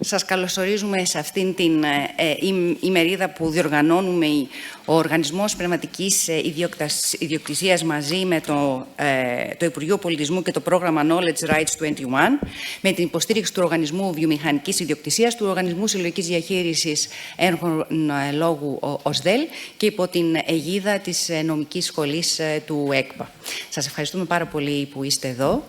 Σας καλωσορίζουμε σε αυτήν την ημερίδα που διοργανώνουμε ο Οργανισμός Πνευματικής Ιδιοκτησίας μαζί με το Υπουργείο Πολιτισμού και το πρόγραμμα Knowledge Rights 21, με την υποστήριξη του Οργανισμού Βιομηχανικής Ιδιοκτησίας, του Οργανισμού Συλλογικής Διαχείρισης Έργων Λόγου ΟΣΔΕΛ και υπό την αιγίδα της Νομικής Σχολής του ΕΚΠΑ. Σας ευχαριστούμε πάρα πολύ που είστε εδώ.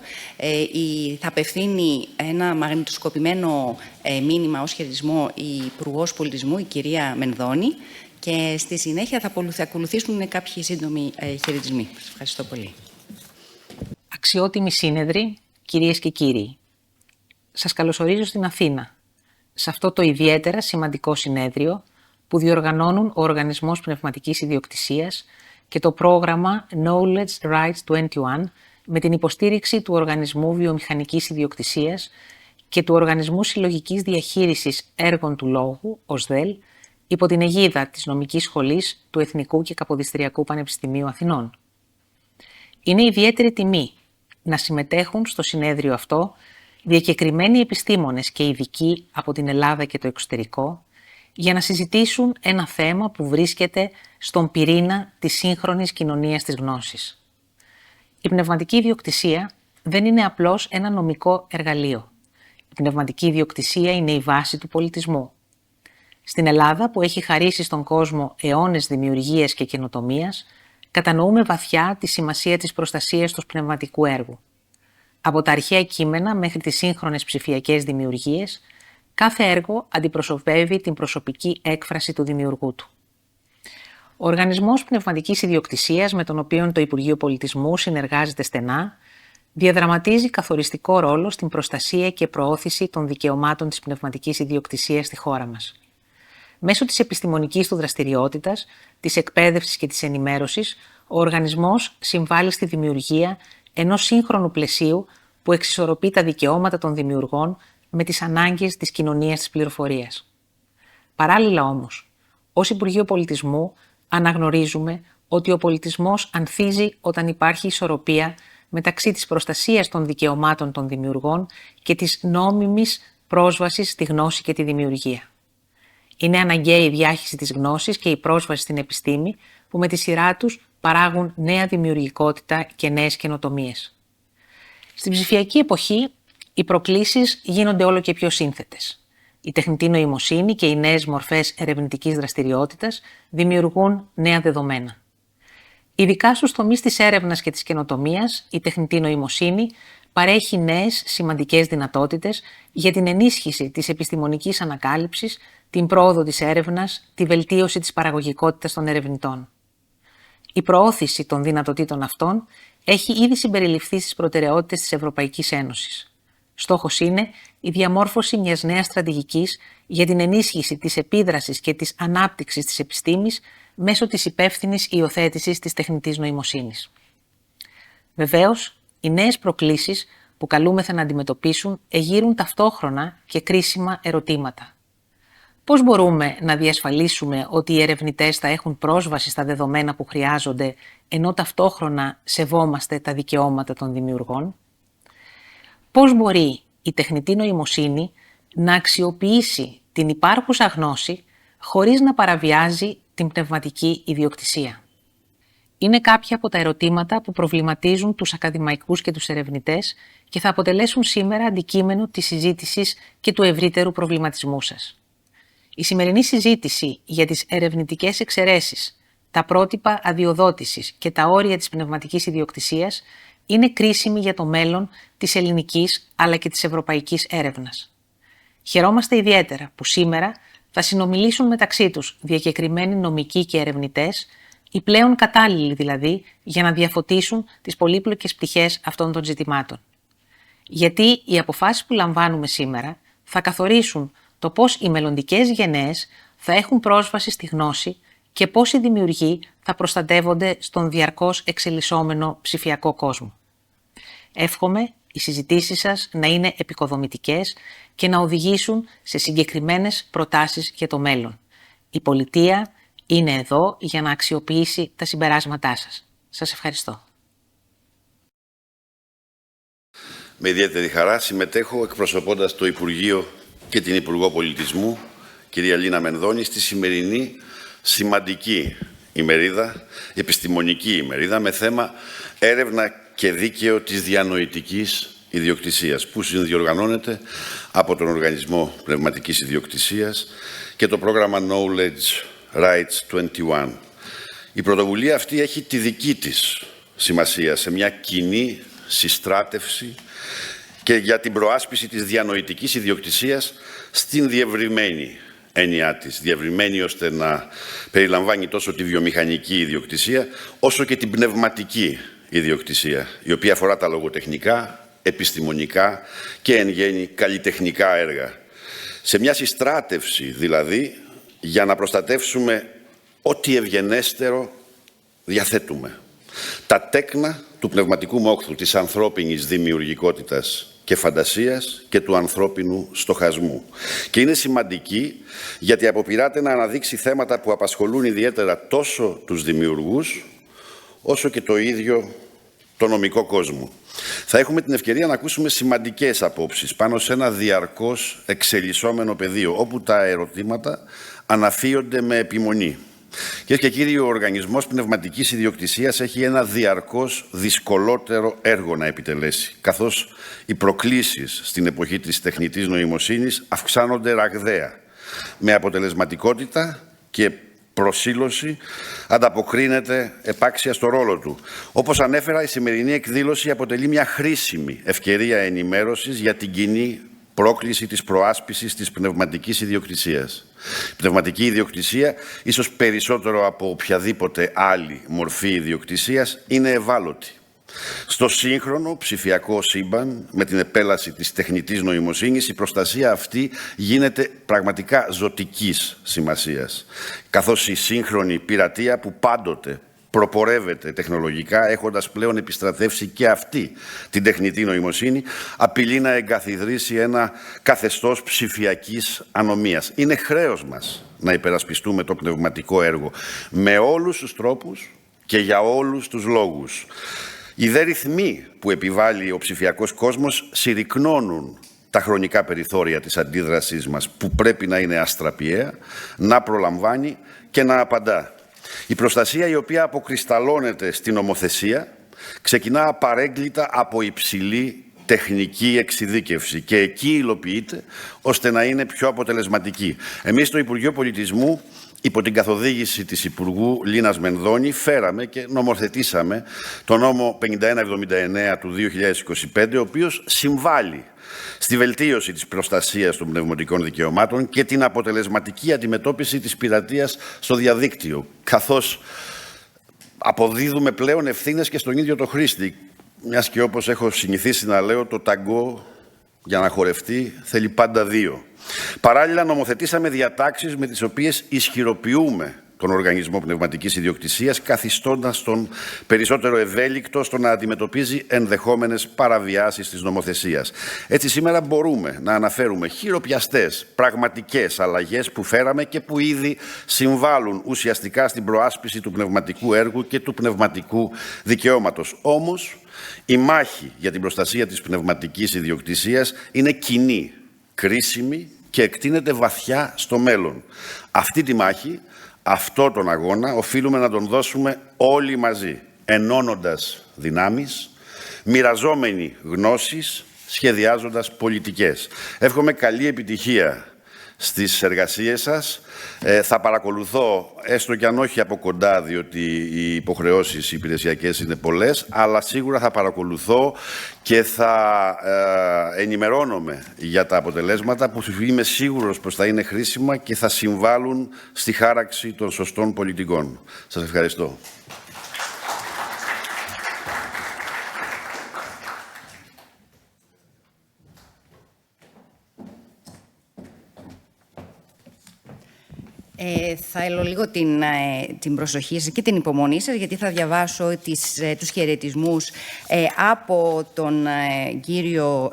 Θα απευθύνει ένα μαγνητοσκοπημένο μήνυμα ως χαιρετισμό η Υπουργός Πολιτισμού, η κυρία Μενδώνη, και στη συνέχεια θα ακολουθήσουν κάποιοι σύντομοι χαιρετισμοί. Σας ευχαριστώ πολύ. Αξιότιμοι σύνεδροι, κυρίες και κύριοι, σας καλωσορίζω στην Αθήνα, σε αυτό το ιδιαίτερα σημαντικό συνέδριο που διοργανώνουν ο Οργανισμός Πνευματικής Ιδιοκτησίας και το πρόγραμμα Knowledge Rights 21 με την υποστήριξη του Οργανισμού Βιομηχανικής Ιδιοκτησίας και του Οργανισμού Συλλογικής Διαχείρισης Έργων του Λόγου, ΟΣΔΕΛ, υπό την αιγίδα της Νομικής Σχολής του Εθνικού και Καποδιστριακού Πανεπιστημίου Αθηνών. Είναι ιδιαίτερη τιμή να συμμετέχουν στο συνέδριο αυτό διακεκριμένοι επιστήμονες και ειδικοί από την Ελλάδα και το εξωτερικό για να συζητήσουν ένα θέμα που βρίσκεται στον πυρήνα της σύγχρονης κοινωνίας της γνώσης. Η πνευματική ιδιοκτησία δεν είναι απλώς ένα νομικό εργαλείο. Η πνευματική ιδιοκτησία είναι η βάση του πολιτισμού. Στην Ελλάδα, που έχει χαρίσει στον κόσμο αιώνες δημιουργίας και καινοτομίας, κατανοούμε βαθιά τη σημασία της προστασίας του πνευματικού έργου. Από τα αρχαία κείμενα μέχρι τις σύγχρονες ψηφιακές δημιουργίες, κάθε έργο αντιπροσωπεύει την προσωπική έκφραση του δημιουργού του. Ο Οργανισμός Πνευματικής Ιδιοκτησίας, με τον οποίο το Υπουργείο Πολιτισμού συνεργάζεται στενά, διαδραματίζει καθοριστικό ρόλο στην προστασία και προώθηση των δικαιωμάτων της πνευματικής ιδιοκτησίας στη χώρα μας. Μέσω της επιστημονικής του δραστηριότητας, της εκπαίδευσης και της ενημέρωσης, ο οργανισμός συμβάλλει στη δημιουργία ενός σύγχρονου πλαισίου που εξισορροπεί τα δικαιώματα των δημιουργών με τις ανάγκες της κοινωνίας της πληροφορίας. Παράλληλα όμως, ως Υπουργείο Πολιτισμού αναγνωρίζουμε ότι ο πολιτισμός ανθίζει όταν υπάρχει ισορροπία μεταξύ της προστασίας των δικαιωμάτων των δημιουργών και της νόμιμης πρόσβασης στη γνώση και τη δημιουργία. Είναι αναγκαία η διάχυση της γνώσης και η πρόσβαση στην επιστήμη που με τη σειρά τους παράγουν νέα δημιουργικότητα και νέες καινοτομίες. Στην ψηφιακή εποχή, οι προκλήσεις γίνονται όλο και πιο σύνθετες. Η τεχνητή νοημοσύνη και οι νέες μορφές ερευνητικής δραστηριότητας δημιουργούν νέα δεδομένα. Ειδικά στους τομείς της έρευνας και της καινοτομίας, η τεχνητή νοημοσύνη παρέχει νέες σημαντικές δυνατότητες για την ενίσχυση της επιστημονικής ανακάλυψης, την πρόοδο της έρευνας, τη βελτίωση της παραγωγικότητας των ερευνητών. Η προώθηση των δυνατοτήτων αυτών έχει ήδη συμπεριληφθεί στις προτεραιότητες της Ευρωπαϊκής Ένωσης. Στόχος είναι η διαμόρφωση μιας νέας στρατηγικής για την ενίσχυση της επίδρασης και της ανάπτυξης της επιστήμης μέσω της υπεύθυνης υιοθέτησης της τεχνητής νοημοσύνης. Βεβαίως, οι νέες προκλήσεις που καλούμεθα να αντιμετωπίσουν εγείρουν ταυτόχρονα και κρίσιμα ερωτήματα. Πώς μπορούμε να διασφαλίσουμε ότι οι ερευνητές θα έχουν πρόσβαση στα δεδομένα που χρειάζονται, ενώ ταυτόχρονα σεβόμαστε τα δικαιώματα των δημιουργών? Πώς μπορεί η τεχνητή νοημοσύνη να αξιοποιήσει την υπάρχουσα γνώση χωρίς να παραβιάζει την πνευματική ιδιοκτησία? Είναι κάποια από τα ερωτήματα που προβληματίζουν τους ακαδημαϊκούς και τους ερευνητές και θα αποτελέσουν σήμερα αντικείμενο της συζήτησης και του ευρύτερου προβληματισμού σας. Η σημερινή συζήτηση για τις ερευνητικές εξαιρέσεις, τα πρότυπα αδειοδότησης και τα όρια της πνευματικής ιδιοκτησίας είναι κρίσιμη για το μέλλον της ελληνικής αλλά και της ευρωπαϊκής έρευνας. Χαιρόμαστε ιδιαίτερα που σήμερα θα συνομιλήσουν μεταξύ τους διακεκριμένοι νομικοί και ερευνητές, οι πλέον κατάλληλοι δηλαδή για να διαφωτίσουν τις πολύπλοκες πτυχές αυτών των ζητημάτων. Γιατί οι αποφάσεις που λαμβάνουμε σήμερα θα καθορίσουν το πώς οι μελλοντικές γενναίες θα έχουν πρόσβαση στη γνώση και πώς οι δημιουργοί θα προστατεύονται στον διαρκώς εξελισσόμενο ψηφιακό κόσμο. Εύχομαι οι συζητήσεις σας να είναι επικοδομητικές και να οδηγήσουν σε συγκεκριμένες προτάσεις για το μέλλον. Η πολιτεία είναι εδώ για να αξιοποιήσει τα συμπεράσματά σας. Σας ευχαριστώ. Με ιδιαίτερη χαρά συμμετέχω εκπροσωπώντας το Υπουργείο και την Υπουργό Πολιτισμού, κυρία Λίνα Μενδώνη, στη σημερινή σημαντική ημερίδα, επιστημονική ημερίδα, με θέμα «Έρευνα και δίκαιο της διανοητικής ιδιοκτησίας», που συνδιοργανώνεται από τον Οργανισμό Πνευματικής Ιδιοκτησίας και το πρόγραμμα Knowledge Rights 21. Η πρωτοβουλία αυτή έχει τη δική της σημασία σε μια κοινή συστράτευση και για την προάσπιση της διανοητικής ιδιοκτησίας στην διευρυμένη έννοιά της, διευρυμένη ώστε να περιλαμβάνει τόσο τη βιομηχανική ιδιοκτησία όσο και την πνευματική ιδιοκτησία, η οποία αφορά τα λογοτεχνικά, επιστημονικά και εν γέννη καλλιτεχνικά έργα. Σε μια συστράτευση δηλαδή για να προστατεύσουμε ό,τι ευγενέστερο διαθέτουμε. Τα τέκνα του πνευματικού μόχθου, της ανθρώπινης δημιουργικότητας και φαντασίας και του ανθρώπινου στοχασμού. Και είναι σημαντική γιατί αποπειράται να αναδείξει θέματα που απασχολούν ιδιαίτερα τόσο τους δημιουργούς όσο και το ίδιο το νομικό κόσμο. Θα έχουμε την ευκαιρία να ακούσουμε σημαντικές απόψεις πάνω σε ένα διαρκώς εξελισσόμενο πεδίο, όπου τα ερωτήματα αναφύονται με επιμονή. Κυρίες και κύριοι, ο Οργανισμός Πνευματικής Ιδιοκτησίας έχει ένα διαρκώς δυσκολότερο έργο να επιτελέσει, καθώς οι προκλήσεις στην εποχή της τεχνητής νοημοσύνης αυξάνονται ραγδαία. Με αποτελεσματικότητα και προσήλωση ανταποκρίνεται επάξια στο ρόλο του. Όπως ανέφερα, η σημερινή εκδήλωση αποτελεί μια χρήσιμη ευκαιρία ενημέρωσης για την κοινή πρόκληση της προάσπισης της πνευματικής ιδιοκτησίας. Η πνευματική ιδιοκτησία, ίσως περισσότερο από οποιαδήποτε άλλη μορφή ιδιοκτησίας, είναι ευάλωτη. Στο σύγχρονο ψηφιακό σύμπαν, με την επέλαση της τεχνητής νοημοσύνης, η προστασία αυτή γίνεται πραγματικά ζωτικής σημασίας, καθώς η σύγχρονη πειρατεία που πάντοτε προπορεύεται τεχνολογικά, έχοντας πλέον επιστρατεύσει και αυτή την τεχνητή νοημοσύνη, απειλεί να εγκαθιδρύσει ένα καθεστώς ψηφιακής ανομίας. Είναι χρέος μας να υπερασπιστούμε το πνευματικό έργο με όλους τους τρόπους και για όλους τους λόγους. Οι δε ρυθμοί που επιβάλλει ο ψηφιακός κόσμος συρρικνώνουν τα χρονικά περιθώρια της αντίδρασής μας, που πρέπει να είναι αστραπιαία, να προλαμβάνει και να απαντά. Η προστασία, η οποία αποκρισταλώνεται στην νομοθεσία, ξεκινά απαρέγκλιτα από υψηλή τεχνική εξειδίκευση και εκεί υλοποιείται ώστε να είναι πιο αποτελεσματική. Εμείς στο Υπουργείο Πολιτισμού, υπό την καθοδήγηση της Υπουργού Λίνας Μενδώνη, φέραμε και νομοθετήσαμε το νόμο 5179 του 2025, ο οποίος συμβάλλει στη βελτίωση της προστασίας των πνευματικών δικαιωμάτων και την αποτελεσματική αντιμετώπιση της πειρατείας στο διαδίκτυο, καθώς αποδίδουμε πλέον ευθύνες και στον ίδιο το χρήστη, μιας και, όπως έχω συνηθίσει να λέω, το ταγκό για να χορευτεί θέλει πάντα δύο. Παράλληλα, νομοθετήσαμε διατάξεις με τις οποίες ισχυροποιούμε τον Οργανισμό Πνευματικής Ιδιοκτησίας, καθιστώντας τον περισσότερο ευέλικτο στο να αντιμετωπίζει ενδεχόμενες παραβιάσεις της νομοθεσίας. Έτσι, σήμερα μπορούμε να αναφέρουμε χειροπιαστές, πραγματικές αλλαγές που φέραμε και που ήδη συμβάλλουν ουσιαστικά στην προάσπιση του πνευματικού έργου και του πνευματικού δικαιώματος. Όμως, η μάχη για την προστασία της πνευματικής ιδιοκτησίας είναι κοινή, κρίσιμη και εκτείνεται βαθιά στο μέλλον. Αυτή τη μάχη, αυτό τον αγώνα, οφείλουμε να τον δώσουμε όλοι μαζί, ενώνοντας δυνάμεις, μοιραζόμενοι γνώσεις, σχεδιάζοντας πολιτικές. Εύχομαι καλή επιτυχία στις εργασίες σας. Θα παρακολουθώ, έστω και αν όχι από κοντά, διότι οι υποχρεώσεις υπηρεσιακές είναι πολλές, αλλά σίγουρα θα παρακολουθώ και θα ενημερώνομαι για τα αποτελέσματα που είμαι σίγουρος πως θα είναι χρήσιμα και θα συμβάλλουν στη χάραξη των σωστών πολιτικών. Σας ευχαριστώ. Θέλω λίγο την προσοχή σας και την υπομονή σας, γιατί θα διαβάσω τους χαιρετισμούς από τον κύριο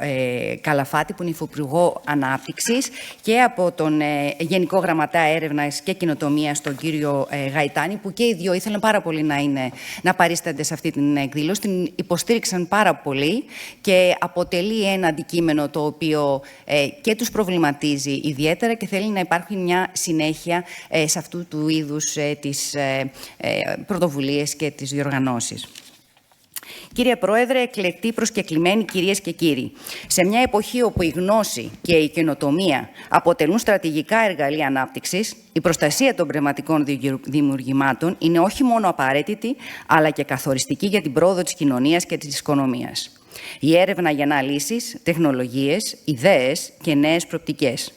Καλαφάτη, που είναι υφυπουργό Ανάπτυξης, και από τον Γενικό Γραμματέα Έρευνας και Καινοτομίας, τον κύριο Γαϊτάνη, που και οι δύο ήθελαν πάρα πολύ να παρίστανται σε αυτή την εκδήλωση. Την υποστήριξαν πάρα πολύ και αποτελεί ένα αντικείμενο το οποίο και τους προβληματίζει ιδιαίτερα και θέλει να υπάρχει μια συνέχεια σε αυτού του είδους τις πρωτοβουλίες και τις διοργανώσεις. Κύριε Πρόεδρε, εκλεκτοί προσκεκλημένοι κυρίες και κύριοι, σε μια εποχή όπου η γνώση και η καινοτομία αποτελούν στρατηγικά εργαλεία ανάπτυξης, η προστασία των πνευματικών δημιουργημάτων είναι όχι μόνο απαραίτητη, αλλά και καθοριστική για την πρόοδο της κοινωνίας και της οικονομίας. Η έρευνα γεννά λύσεις, τεχνολογίες, ιδέες και νέες προοπτικές.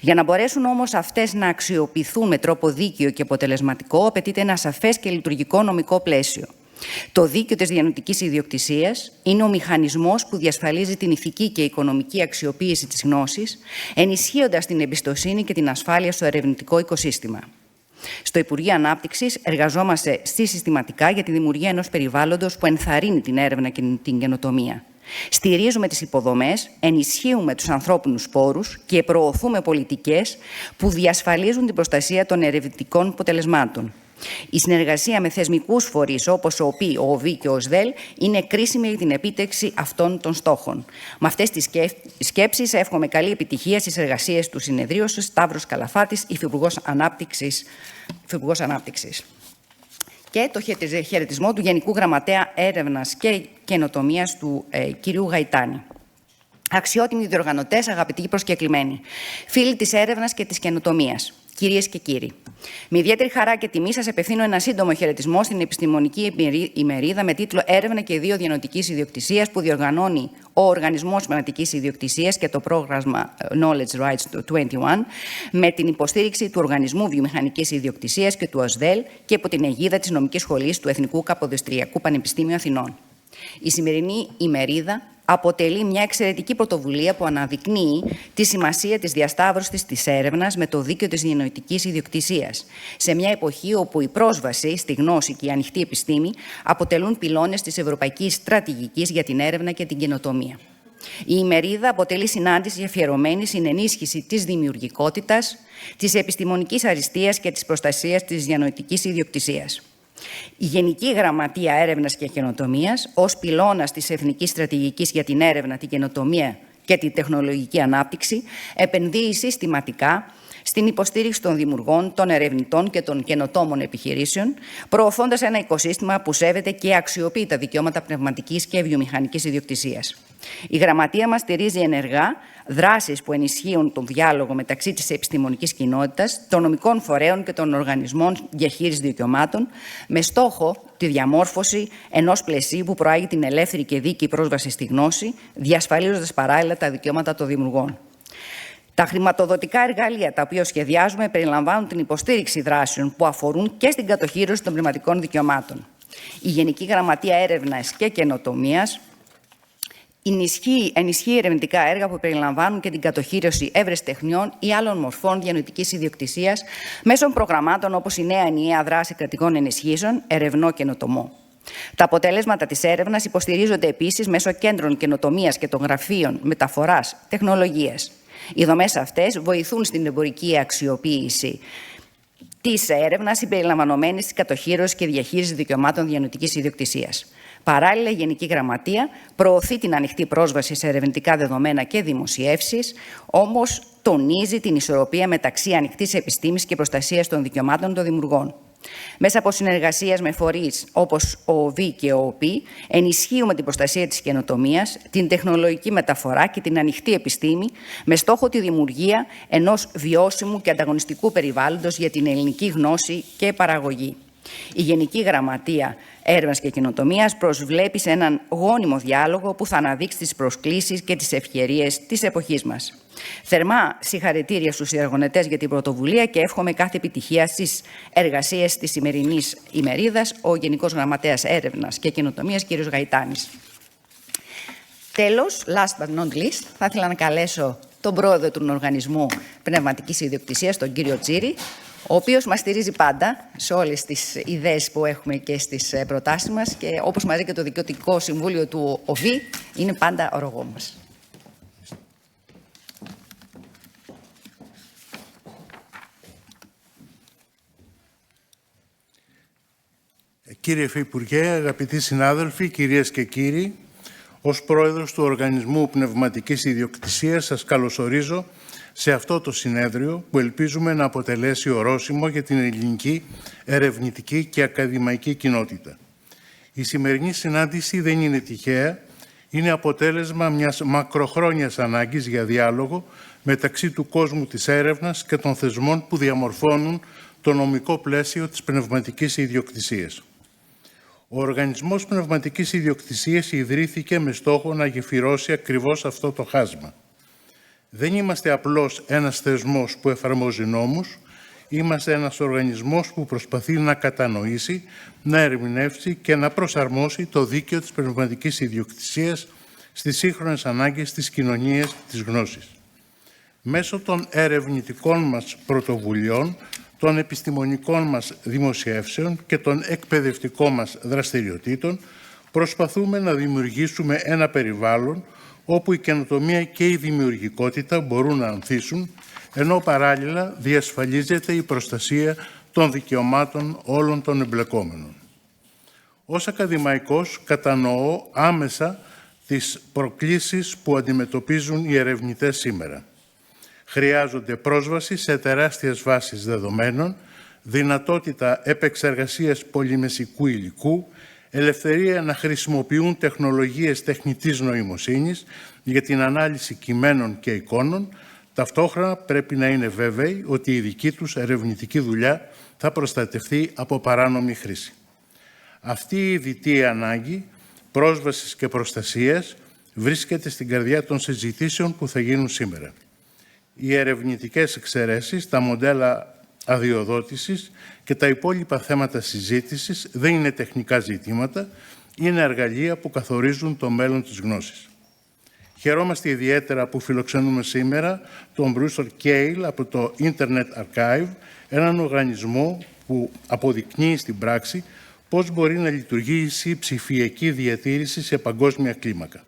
Για να μπορέσουν όμως αυτές να αξιοποιηθούν με τρόπο δίκαιο και αποτελεσματικό, απαιτείται ένα σαφές και λειτουργικό νομικό πλαίσιο. Το δίκαιο της διανοητικής ιδιοκτησίας είναι ο μηχανισμός που διασφαλίζει την ηθική και οικονομική αξιοποίηση της γνώσης, ενισχύοντας την εμπιστοσύνη και την ασφάλεια στο ερευνητικό οικοσύστημα. Στο Υπουργείο Ανάπτυξης εργαζόμαστε συστηματικά για τη δημιουργία ενός περιβάλλοντος που ενθαρρύνει την έρευνα και την καινοτομία. Στηρίζουμε τις υποδομές, ενισχύουμε τους ανθρώπινους πόρους και προωθούμε πολιτικές που διασφαλίζουν την προστασία των ερευνητικών αποτελεσμάτων. Η συνεργασία με θεσμικούς φορείς όπως ο ΟΠΗ, ο ΟΒ και ο ΣΔΕΛ είναι κρίσιμη για την επίτευξη αυτών των στόχων. Με αυτές τις σκέψεις εύχομαι καλή επιτυχία στις εργασίες του συνεδρίου σας. Σταύρος Καλαφάτης, Υφυπουργός Ανάπτυξης. Και το χαιρετισμό του Γενικού Γραμματέα Έρευνας και Καινοτομίας του κυρίου Γαϊτάνη. Αξιότιμοι διοργανωτές, αγαπητοί προσκεκλημένοι, φίλοι της έρευνας και της καινοτομίας, κυρίες και κύριοι, με ιδιαίτερη χαρά και τιμή σας απευθύνω ένα σύντομο χαιρετισμό στην επιστημονική ημερίδα με τίτλο «Έρευνα και Δίκαιο Διανοητικής Ιδιοκτησίας» που διοργανώνει ο Οργανισμός Πνευματικής Ιδιοκτησίας και το πρόγραμμα Knowledge Rights 21, με την υποστήριξη του Οργανισμού Βιομηχανικής Ιδιοκτησίας και του ΟΣΔΕΛ και υπό την αιγίδα της Νομικής Σχολής του Εθνικού Καποδιστριακού Πανεπιστήμιου Αθηνών. Η σημερινή ημερίδα αποτελεί μια εξαιρετική πρωτοβουλία που αναδεικνύει τη σημασία της διασταύρωσης της έρευνας με το δίκαιο της διανοητικής ιδιοκτησίας, σε μια εποχή όπου η πρόσβαση στη γνώση και η ανοιχτή επιστήμη αποτελούν πυλώνες της ευρωπαϊκής στρατηγικής για την έρευνα και την καινοτομία. Η ημερίδα αποτελεί συνάντηση αφιερωμένη στην ενίσχυση της δημιουργικότητας, της επιστημονικής αριστείας και της προστασίας της διανοητικής ιδιοκτησίας. Η Γενική Γραμματεία Έρευνας και Καινοτομίας, ως πυλώνας της Εθνικής Στρατηγικής για την Έρευνα, την Καινοτομία και την Τεχνολογική Ανάπτυξη, επενδύει συστηματικά στην υποστήριξη των δημιουργών, των ερευνητών και των καινοτόμων επιχειρήσεων, προωθώντας ένα οικοσύστημα που σέβεται και αξιοποιεί τα δικαιώματα πνευματικής και βιομηχανικής ιδιοκτησίας. Η Γραμματεία μας στηρίζει ενεργά δράσεις που ενισχύουν τον διάλογο μεταξύ της επιστημονικής κοινότητας, των νομικών φορέων και των οργανισμών διαχείρισης δικαιωμάτων, με στόχο τη διαμόρφωση ενός πλαισίου που προάγει την ελεύθερη και δίκαιη πρόσβαση στη γνώση, διασφαλίζοντας παράλληλα τα δικαιώματα των δημιουργών. Τα χρηματοδοτικά εργαλεία τα οποία σχεδιάζουμε περιλαμβάνουν την υποστήριξη δράσεων που αφορούν και στην κατοχήρωση των πνευματικών δικαιωμάτων. Η Γενική Γραμματεία Έρευνας και Καινοτομίας ενισχύει ερευνητικά έργα που περιλαμβάνουν και την κατοχήρωση ευρεσιτεχνιών ή άλλων μορφών διανοητικής ιδιοκτησίας μέσω προγραμμάτων όπως η Νέα Ενιαία Δράση Κρατικών Ενισχύσεων, Ερευνό Καινοτομό. Τα αποτελέσματα της έρευνας υποστηρίζονται επίσης μέσω κέντρων καινοτομίας και των γραφείων μεταφοράς τεχνολογίας. Οι δομές αυτές βοηθούν στην εμπορική αξιοποίηση της έρευνας συμπεριλαμβανομένης της κατοχήρωσης και διαχείρισης δικαιωμάτων διανοητικής ιδιοκτησίας. Παράλληλα, η Γενική Γραμματεία προωθεί την ανοιχτή πρόσβαση σε ερευνητικά δεδομένα και δημοσιεύσεις, όμως τονίζει την ισορροπία μεταξύ ανοιχτής επιστήμης και προστασίας των δικαιωμάτων των δημιουργών. Μέσα από συνεργασίες με φορείς όπως ο ΟΒ και ο ΟΠΗ, ενισχύουμε την προστασία της καινοτομίας, την τεχνολογική μεταφορά και την ανοιχτή επιστήμη, με στόχο τη δημιουργία ενός βιώσιμου και ανταγωνιστικού περιβάλλοντος για την ελληνική γνώση και παραγωγή. Η Γενική Γραμματεία Έρευνας και Καινοτομίας προσβλέπει σε έναν γόνιμο διάλογο που θα αναδείξει τις προσκλήσεις και τις ευκαιρίες της εποχής μας. Θερμά συγχαρητήρια στους διοργανωτές για την πρωτοβουλία και εύχομαι κάθε επιτυχία στις εργασίες της σημερινής ημερίδας, ο Γενικός Γραμματέας Έρευνας και Καινοτομίας, κ. Γαϊτάνης. Τέλος, last but not least, θα ήθελα να καλέσω τον πρόεδρο του Οργανισμού Πνευματικής Ιδιοκτησίας, τον κύριο Τσίρη, ο οποίος μας στηρίζει πάντα σε όλες τις ιδέες που έχουμε και στις προτάσεις μας και όπως μαζί και το Δικαιωτικό Συμβούλιο του ΟΒΗ είναι πάντα ορογό μας. Κύριε Υφυπουργέ, αγαπητοί συνάδελφοι, κυρίες και κύριοι, ως Πρόεδρος του Οργανισμού Πνευματικής Ιδιοκτησίας σας καλωσορίζω σε αυτό το συνέδριο που ελπίζουμε να αποτελέσει ορόσημο για την ελληνική ερευνητική και ακαδημαϊκή κοινότητα. Η σημερινή συνάντηση δεν είναι τυχαία, είναι αποτέλεσμα μιας μακροχρόνιας ανάγκης για διάλογο μεταξύ του κόσμου της έρευνας και των θεσμών που διαμορφώνουν το νομικό πλαίσιο της πνευματικής ιδιοκτησίας. Ο Οργανισμός Πνευματικής Ιδιοκτησίας ιδρύθηκε με στόχο να γεφυρώσει ακριβώς αυτό το χάσμα. Δεν είμαστε απλώς ένας θεσμός που εφαρμόζει νόμους, είμαστε ένας οργανισμός που προσπαθεί να κατανοήσει, να ερμηνεύσει και να προσαρμόσει το δίκαιο της πνευματικής ιδιοκτησίας στις σύγχρονες ανάγκες της κοινωνίας της γνώσης. Μέσω των ερευνητικών μας πρωτοβουλειών, των επιστημονικών μας δημοσιεύσεων και των εκπαιδευτικών μας δραστηριοτήτων, προσπαθούμε να δημιουργήσουμε ένα περιβάλλον όπου η καινοτομία και η δημιουργικότητα μπορούν να ανθίσουν, ενώ παράλληλα διασφαλίζεται η προστασία των δικαιωμάτων όλων των εμπλεκόμενων. Ως ακαδημαϊκός κατανοώ άμεσα τις προκλήσεις που αντιμετωπίζουν οι ερευνητές σήμερα. Χρειάζονται πρόσβαση σε τεράστιες βάσεις δεδομένων, δυνατότητα επεξεργασίας πολυμεσικού υλικού, ελευθερία να χρησιμοποιούν τεχνολογίες τεχνητής νοημοσύνης για την ανάλυση κειμένων και εικόνων, ταυτόχρονα πρέπει να είναι βέβαιοι ότι η δική τους ερευνητική δουλειά θα προστατευτεί από παράνομη χρήση. Αυτή η διτή ανάγκη πρόσβασης και προστασίας βρίσκεται στην καρδιά των συζητήσεων που θα γίνουν σήμερα. Οι ερευνητικές εξαιρέσεις, τα μοντέλα αδειοδότησης και τα υπόλοιπα θέματα συζήτησης δεν είναι τεχνικά ζητήματα, είναι εργαλεία που καθορίζουν το μέλλον της γνώσης. Χαιρόμαστε ιδιαίτερα που φιλοξενούμε σήμερα τον Bruce O'Kale από το Internet Archive, έναν οργανισμό που αποδεικνύει στην πράξη πώς μπορεί να λειτουργήσει η ψηφιακή διατήρηση σε παγκόσμια κλίμακα.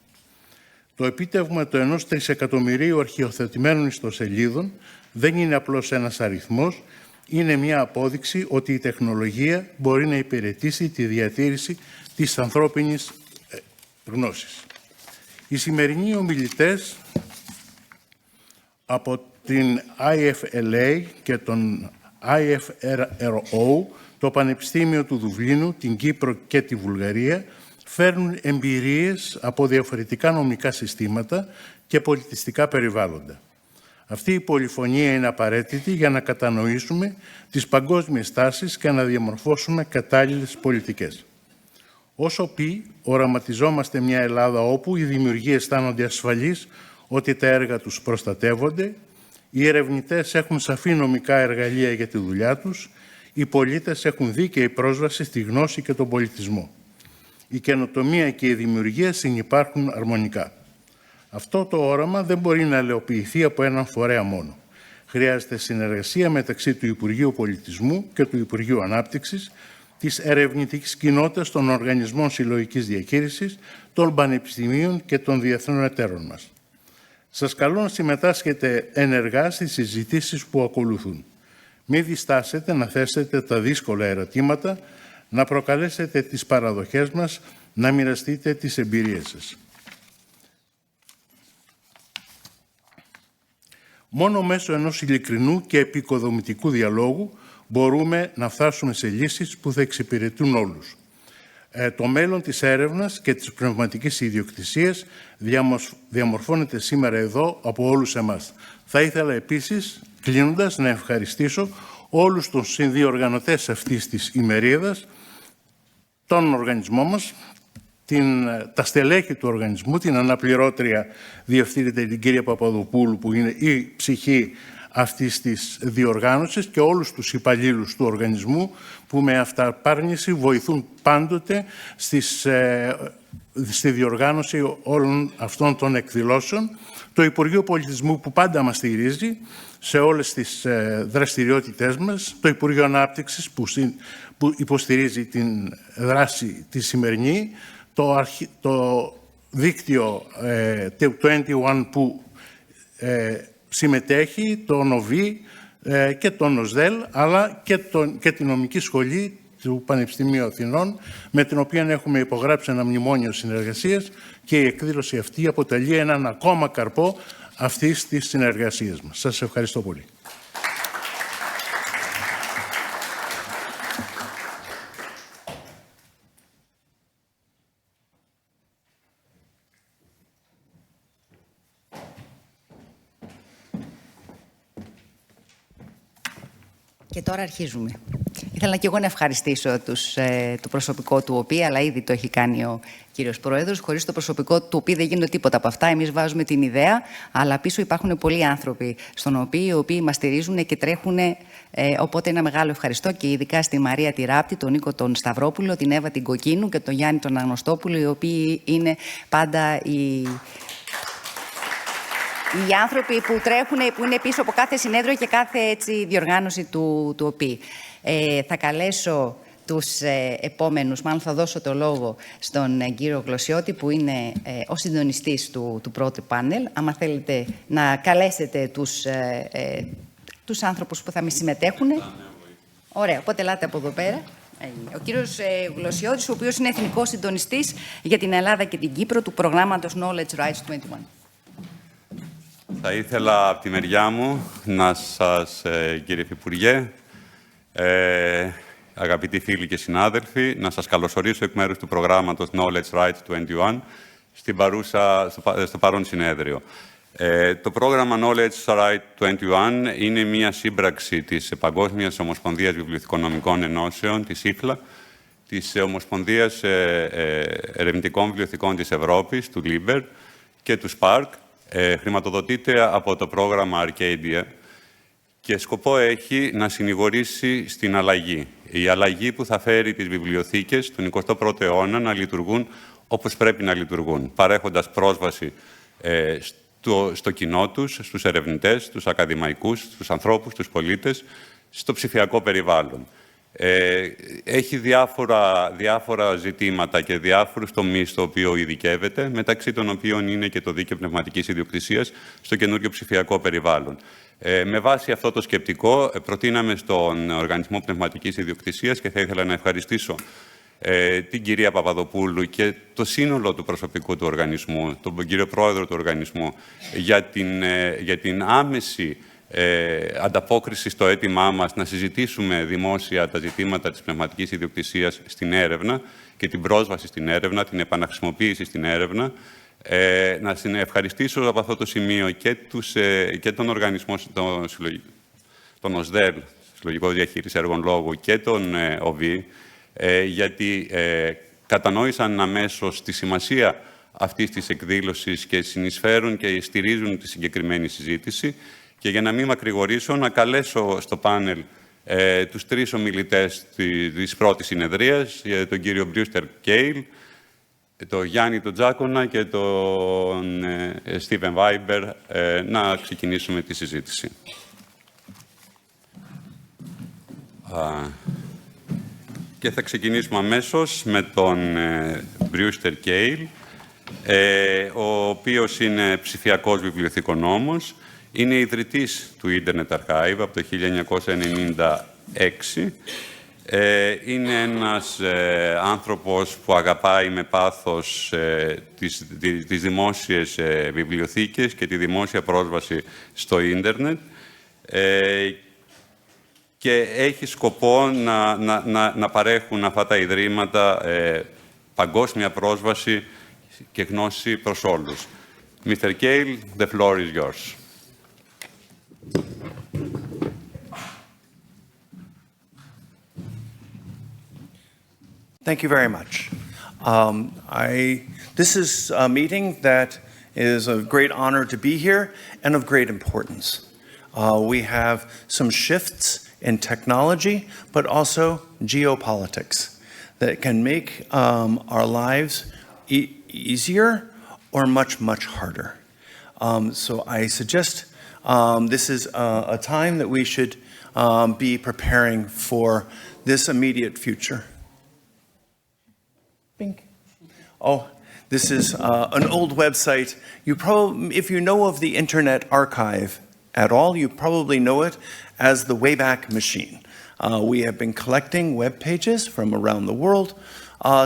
Το επίτευγμα του 1 τρισεκατομμυρίου αρχιοθετημένων ιστοσελίδων δεν είναι απλώς ένας αριθμός, είναι μια απόδειξη ότι η τεχνολογία μπορεί να υπηρετήσει τη διατήρηση της ανθρώπινης γνώσης. Οι σημερινοί ομιλητές από την IFLA και τον IFRO, το Πανεπιστήμιο του Δουβλίνου, την Κύπρο και τη Βουλγαρία, φέρνουν εμπειρίες από διαφορετικά νομικά συστήματα και πολιτιστικά περιβάλλοντα. Αυτή η πολυφωνία είναι απαραίτητη για να κατανοήσουμε τις παγκόσμιες τάσεις και να διαμορφώσουμε κατάλληλες πολιτικές. Όσο πει, οραματιζόμαστε μια Ελλάδα όπου οι δημιουργοί αισθάνονται ασφαλείς ότι τα έργα τους προστατεύονται, οι ερευνητές έχουν σαφή νομικά εργαλεία για τη δουλειά τους, οι πολίτες έχουν δίκαιη πρόσβαση στη γνώση και τον πολιτισμό. Η καινοτομία και η δημιουργία συνυπάρχουν αρμονικά. Αυτό το όραμα δεν μπορεί να ελαιοποιηθεί από έναν φορέα μόνο. Χρειάζεται συνεργασία μεταξύ του Υπουργείου Πολιτισμού και του Υπουργείου Ανάπτυξης, της ερευνητικής κοινότητας, των οργανισμών συλλογικής διαχείρισης, των πανεπιστημίων και των διεθνών εταίρων μας. Σας καλώ να συμμετάσχετε ενεργά στις συζητήσεις που ακολουθούν. Μην διστάσετε να θέσετε τα δύσκολα ερωτήματα, να προκαλέσετε τις παραδοχές μας, να μοιραστείτε τις εμπειρίες σας. Μόνο μέσω ενός ειλικρινού και επικοδομητικού διαλόγου μπορούμε να φτάσουμε σε λύσεις που θα εξυπηρετούν όλους. Το μέλλον της έρευνας και της πνευματικής ιδιοκτησίας διαμορφώνεται σήμερα εδώ από όλους εμάς. Θα ήθελα επίσης, κλείνοντας, να ευχαριστήσω όλους τους συνδιοργανωτές αυτής της ημερίδας, τον οργανισμό μας, τα στελέχη του οργανισμού, την αναπληρώτρια διευθύντρια την κυρία Παπαδοπούλου, που είναι η ψυχή αυτής της διοργάνωσης, και όλους τους υπαλλήλους του οργανισμού που με αυταπάρνηση βοηθούν πάντοτε στις στη διοργάνωση όλων αυτών των εκδηλώσεων. Το Υπουργείο Πολιτισμού που πάντα μας στηρίζει σε όλες τις δραστηριότητές μας, το Υπουργείο Ανάπτυξης που υποστηρίζει την δράση τη σημερινή, το δίκτυο του 21 που συμμετέχει, το ΝΟΒΗ και το ΝΟΣΔΕΛ, αλλά και την νομική σχολή του Πανεπιστημίου Αθηνών, με την οποία έχουμε υπογράψει ένα μνημόνιο συνεργασίας, και η εκδήλωση αυτή αποτελεί έναν ακόμα καρπό αυτής της συνεργασίας μας. Σας ευχαριστώ πολύ. Και τώρα αρχίζουμε. Ήθελα και εγώ να ευχαριστήσω το προσωπικό του ΟΠΗ, αλλά ήδη το έχει κάνει ο κύριος Πρόεδρος. Χωρίς το προσωπικό του ΟΠΗ δεν γίνεται τίποτα από αυτά. Εμείς βάζουμε την ιδέα, αλλά πίσω υπάρχουν πολλοί άνθρωποι στον ΟΠΗ, οι οποίοι μας στηρίζουν και τρέχουν. Οπότε ένα μεγάλο ευχαριστώ και ειδικά στη Μαρία τη Ράπτη, τον Νίκο τον Σταυρόπουλο, την Εύα την Κοκκίνου και τον Γιάννη τον Αγνωστόπουλο, οι οποίοι είναι πάντα οι άνθρωποι που τρέχουν, που είναι πίσω από κάθε συνέδριο και κάθε διοργάνωση του ΟΠΗ. Θα καλέσω τους επόμενους, μάλλον θα δώσω το λόγο στον κύριο Γλωσιώτη, που είναι ο συντονιστής του πρώτου πάνελ. Άμα θέλετε να καλέσετε τους άνθρωπους που θα μη συμμετέχουν. Ωραία, οπότε ελάτε από εδώ πέρα. Ο κύριος Γλωσιώτης, ο οποίος είναι εθνικός συντονιστής για την Ελλάδα και την Κύπρο του προγράμματος Knowledge Rights 21. Θα ήθελα από τη μεριά μου να σας, κύριε Υφυπουργέ, αγαπητοί φίλοι και συνάδελφοι, να σας καλωσορίσω εκ μέρους του προγράμματος Knowledge Rights 21 στο παρόν συνέδριο. Το πρόγραμμα Knowledge Rights 21 είναι μια σύμπραξη της Παγκόσμιας Ομοσπονδίας Βιβλιοθηκονομικών Ενώσεων, της ΙΦΛΑ, της Ομοσπονδίας Ερευνητικών Βιβλιοθηκών της Ευρώπης, του ΛΥΜΠΕΡ και του ΣΠΑΡΚ. Χρηματοδοτείται από το πρόγραμμα Arcadia και σκοπό έχει να συνηγορήσει στην αλλαγή. Η αλλαγή που θα φέρει τις βιβλιοθήκες του 21ου αιώνα να λειτουργούν όπως πρέπει να λειτουργούν, παρέχοντας πρόσβαση στο κοινό τους, στους ερευνητές, στους ακαδημαϊκούς, στους ανθρώπους, στους πολίτες, στο ψηφιακό περιβάλλον. Έχει διάφορα ζητήματα και διάφορους τομείς στο οποίο ειδικεύεται, μεταξύ των οποίων είναι και το δίκαιο πνευματικής ιδιοκτησίας στο καινούριο ψηφιακό περιβάλλον. Με βάση αυτό το σκεπτικό, προτείναμε στον Οργανισμό Πνευματικής Ιδιοκτησίας, και θα ήθελα να ευχαριστήσω την κυρία Παπαδοπούλου και το σύνολο του προσωπικού του οργανισμού, τον κύριο Πρόεδρο του οργανισμού, για την άμεση ανταπόκριση στο αίτημά μας να συζητήσουμε δημόσια τα ζητήματα της πνευματικής ιδιοκτησίας στην έρευνα και την πρόσβαση στην έρευνα, την επαναχρησιμοποίηση στην έρευνα. Να ευχαριστήσω από αυτό το σημείο και τον οργανισμό, τον ΟΣΔΕΛ, Συλλογικό Διαχείριση Έργων Λόγου, και τον ΟΒΗ, γιατί κατανόησαν αμέσως τη σημασία αυτής της εκδήλωσης και συνεισφέρουν και στηρίζουν τη συγκεκριμένη συζήτηση. Και για να μην μακρηγορήσω, να καλέσω στο πάνελ τους τρεις ομιλητές της πρώτης συνεδρίας, τον κύριο Μπριούστερ Κέιλ, τον Γιάννη τον Τζάκονα και τον Στίβεν Βάιμπερ, να ξεκινήσουμε τη συζήτηση. Και θα ξεκινήσουμε αμέσως με τον Μπριούστερ Κέιλ, ο οποίος είναι ψηφιακός βιβλιοθηκονόμος. Είναι ιδρυτής του Internet Archive από το 1996. Είναι ένας άνθρωπος που αγαπάει με πάθος τις δημόσιες βιβλιοθήκες και τη δημόσια πρόσβαση στο ίντερνετ και έχει σκοπό να παρέχουν αυτά τα ιδρύματα παγκόσμια πρόσβαση και γνώση προς όλους. Mr. Kale, the floor is yours. Thank you very much. This is a meeting that is a great honor to be here and of great importance. We have some shifts in technology, but also geopolitics that can make our lives easier or much, much harder. So I suggest this is a time that we should be preparing for this immediate future. Bink. Oh, this is an old website. You probably, if you know of the Internet Archive at all, you probably know it as the Wayback Machine. We have been collecting web pages from around the world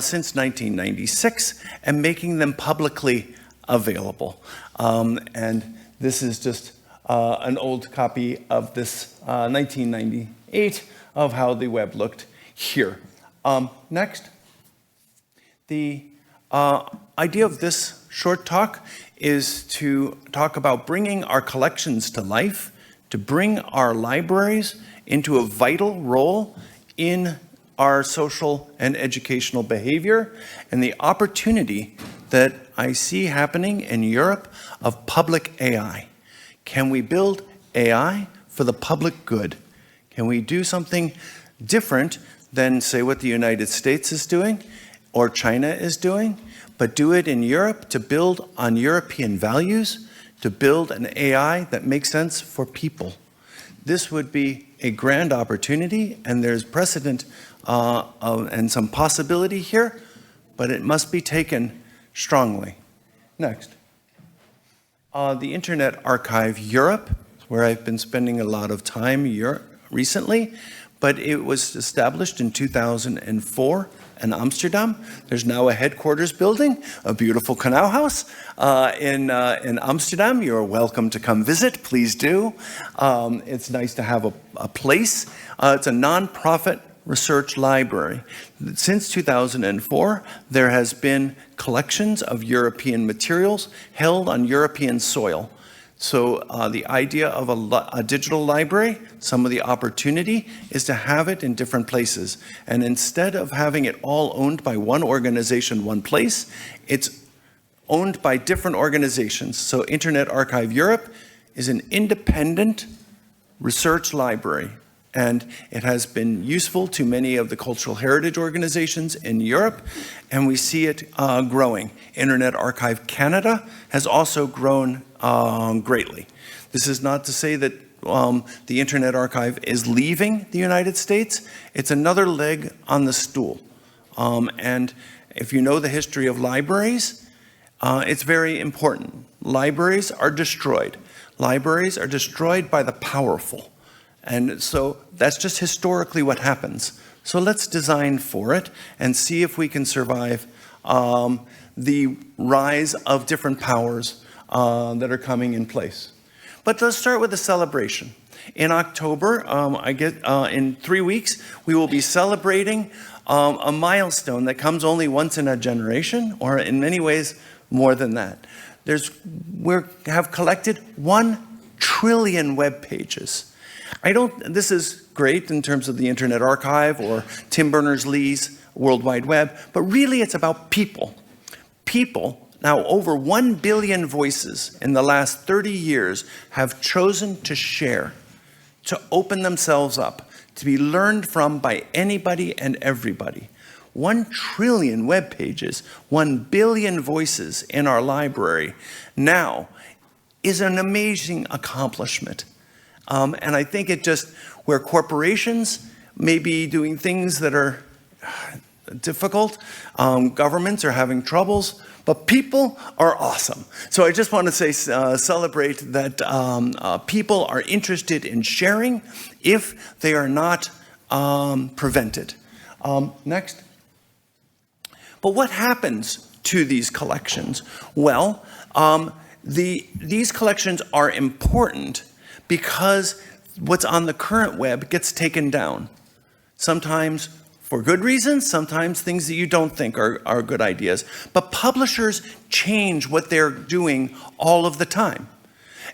since 1996 and making them publicly available. And this is just an old copy of this 1998 of how the web looked here. Next. The idea of this short talk is to talk about bringing our collections to life, to bring our libraries into a vital role in our social and educational behavior, and the opportunity that I see happening in Europe of public AI. Can we build AI for the public good? Can we do something different than, say, what the United States is doing or China is doing, but do it in Europe to build on European values, to build an AI that makes sense for people? This would be a grand opportunity, and there's precedent and some possibility here, but it must be taken strongly. Next. The Internet Archive Europe, where I've been spending a lot of time recently, but it was established in 2004 in Amsterdam. There's now a headquarters building, a beautiful canal house in Amsterdam. You're welcome to come visit, please do. It's nice to have a place. It's a nonprofit research library. Since 2004, there has been collections of European materials held on European soil. So the idea of a digital library, some of the opportunity is to have it in different places. And instead of having it all owned by one organization, one place, it's owned by different organizations. So Internet Archive Europe is an independent research library, and it has been useful to many of the cultural heritage organizations in Europe, and we see it growing. Internet Archive Canada has also grown greatly. This is not to say that the Internet Archive is leaving the United States. It's another leg on the stool. And if you know the history of libraries, it's very important. Libraries are destroyed. Libraries are destroyed by the powerful. And so that's just historically what happens. So let's design for it and see if we can survive the rise of different powers that are coming in place. But let's start with a celebration. In October, in 3 weeks, we will be celebrating a milestone that comes only once in a generation, or in many ways more than that. We have collected 1 trillion web pages. This is great in terms of the Internet Archive or Tim Berners-Lee's World Wide Web, but really it's about people. People, now over 1 billion voices in the last 30 years have chosen to share, to open themselves up, to be learned from by anybody and everybody. 1 trillion web pages, 1 billion voices in our library now is an amazing accomplishment. And I think it just, where corporations may be doing things that are difficult, governments are having troubles, but people are awesome. So I just want to say, celebrate that people are interested in sharing if they are not prevented. Next. But what happens to these collections? Well, these collections are important because what's on the current web gets taken down. Sometimes for good reasons, sometimes things that you don't think are good ideas. But publishers change what they're doing all of the time.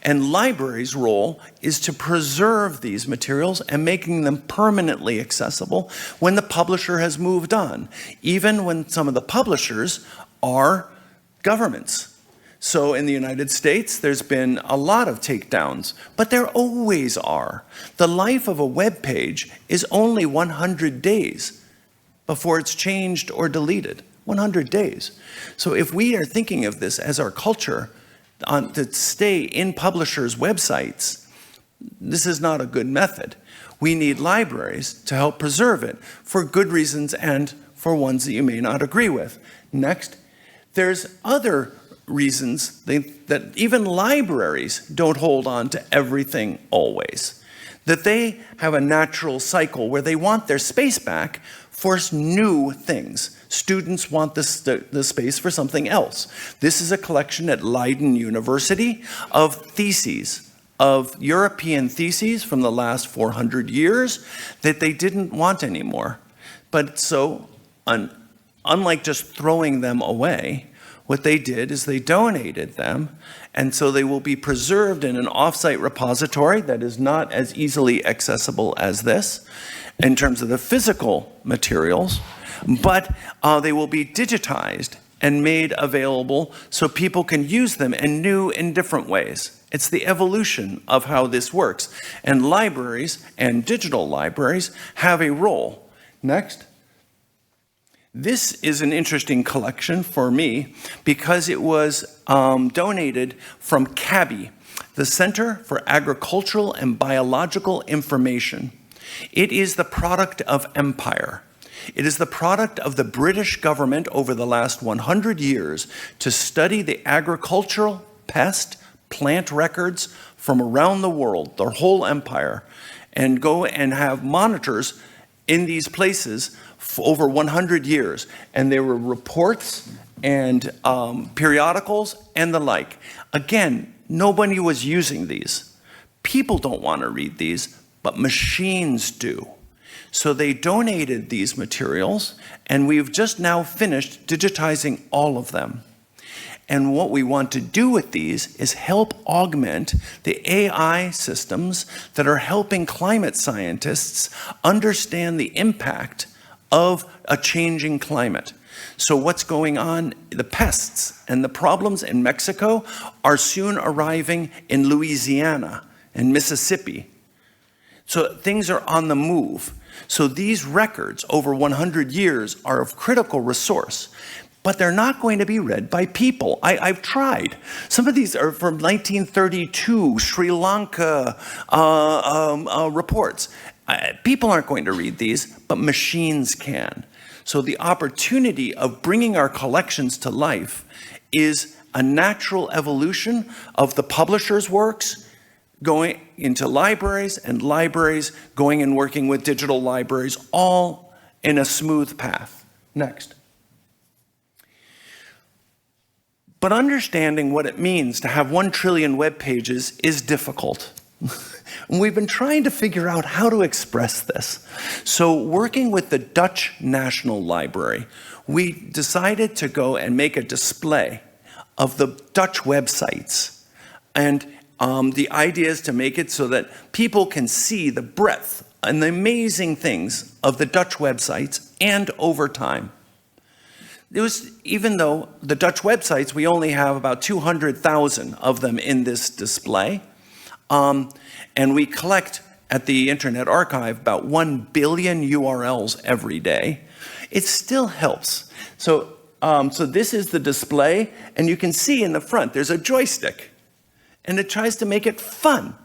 And libraries' role is to preserve these materials and making them permanently accessible when the publisher has moved on, even when some of the publishers are governments. So in the United States, there's been a lot of takedowns, but there always are. The life of a web page is only 100 days before it's changed or deleted. 100 days. So if we are thinking of this as our culture, to stay in publishers' websites, this is not a good method. We need libraries to help preserve it for good reasons and for ones that you may not agree with. Next, there's other reasons that even libraries don't hold on to everything always. That they have a natural cycle where they want their space back for new things. Students want the space for something else. This is a collection at Leiden University of theses, of European theses from the last 400 years that they didn't want anymore. But so, unlike just throwing them away, what they did is they donated them, and so they will be preserved in an off-site repository that is not as easily accessible as this in terms of the physical materials, but they will be digitized and made available so people can use them in new and different ways. It's the evolution of how this works. And libraries and digital libraries have a role. Next. This is an interesting collection for me because it was donated from CABI, the Center for Agricultural and Biological Information. It is the product of empire. It is the product of the British government over the last 100 years to study the agricultural, pest, plant records from around the world, their whole empire, and go and have monitors in these places for over 100 years. And there were reports and periodicals and the like. Again, nobody was using these. People don't want to read these, but machines do. So they donated these materials, and we've just now finished digitizing all of them. And what we want to do with these is help augment the AI systems that are helping climate scientists understand the impact of a changing climate. So what's going on, the pests and the problems in Mexico are soon arriving in Louisiana and Mississippi. So things are on the move. So these records over 100 years are of critical resource, but they're not going to be read by people. I've tried. Some of these are from 1932, Sri Lanka reports. People aren't going to read these, but machines can. So the opportunity of bringing our collections to life is a natural evolution of the publisher's works going into libraries, and libraries going and working with digital libraries, all in a smooth path. Next. But understanding what it means to have 1 trillion web pages is difficult. And we've been trying to figure out how to express this. So working with the Dutch National Library, we decided to go and make a display of the Dutch websites. And the idea is to make it so that people can see the breadth and the amazing things of the Dutch websites and over time. It was, even though the Dutch websites, we only have about 200,000 of them in this display, and we collect at the Internet Archive about 1 billion URLs every day. It still helps. So this is the display, and you can see in the front there's a joystick, and it tries to make it fun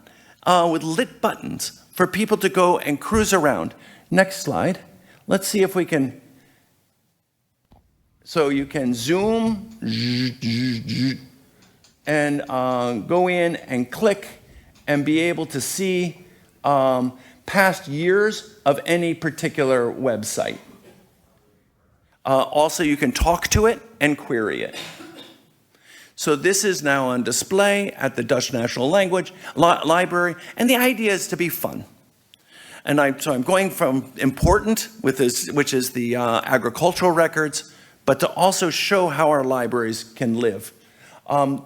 with lit buttons for people to go and cruise around. Next slide. Let's see if we can. So you can zoom and go in and click and be able to see past years of any particular website. Also, you can talk to it and query it. So this is now on display at the Dutch National Library, and the idea is to be fun. And so I'm going from important, with this, which is the agricultural records, but to also show how our libraries can live.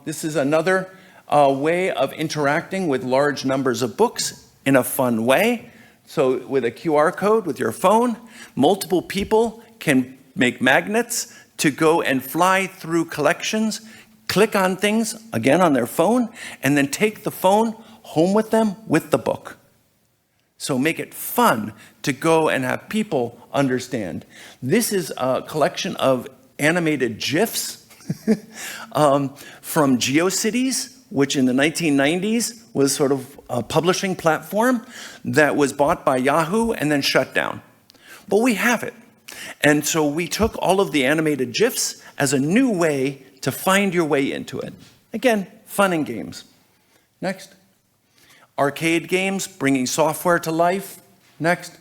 This is another way of interacting with large numbers of books in a fun way. So with a QR code with your phone, multiple people can make magnets to go and fly through collections, click on things, again on their phone, and then take the phone home with them with the book. So make it fun to go and have people understand. This is a collection of animated GIFs from GeoCities, which in the 1990s was sort of a publishing platform that was bought by Yahoo and then shut down. But we have it. And so we took all of the animated GIFs as a new way to find your way into it. Again, fun and games. Next. Arcade games, bringing software to life. Next.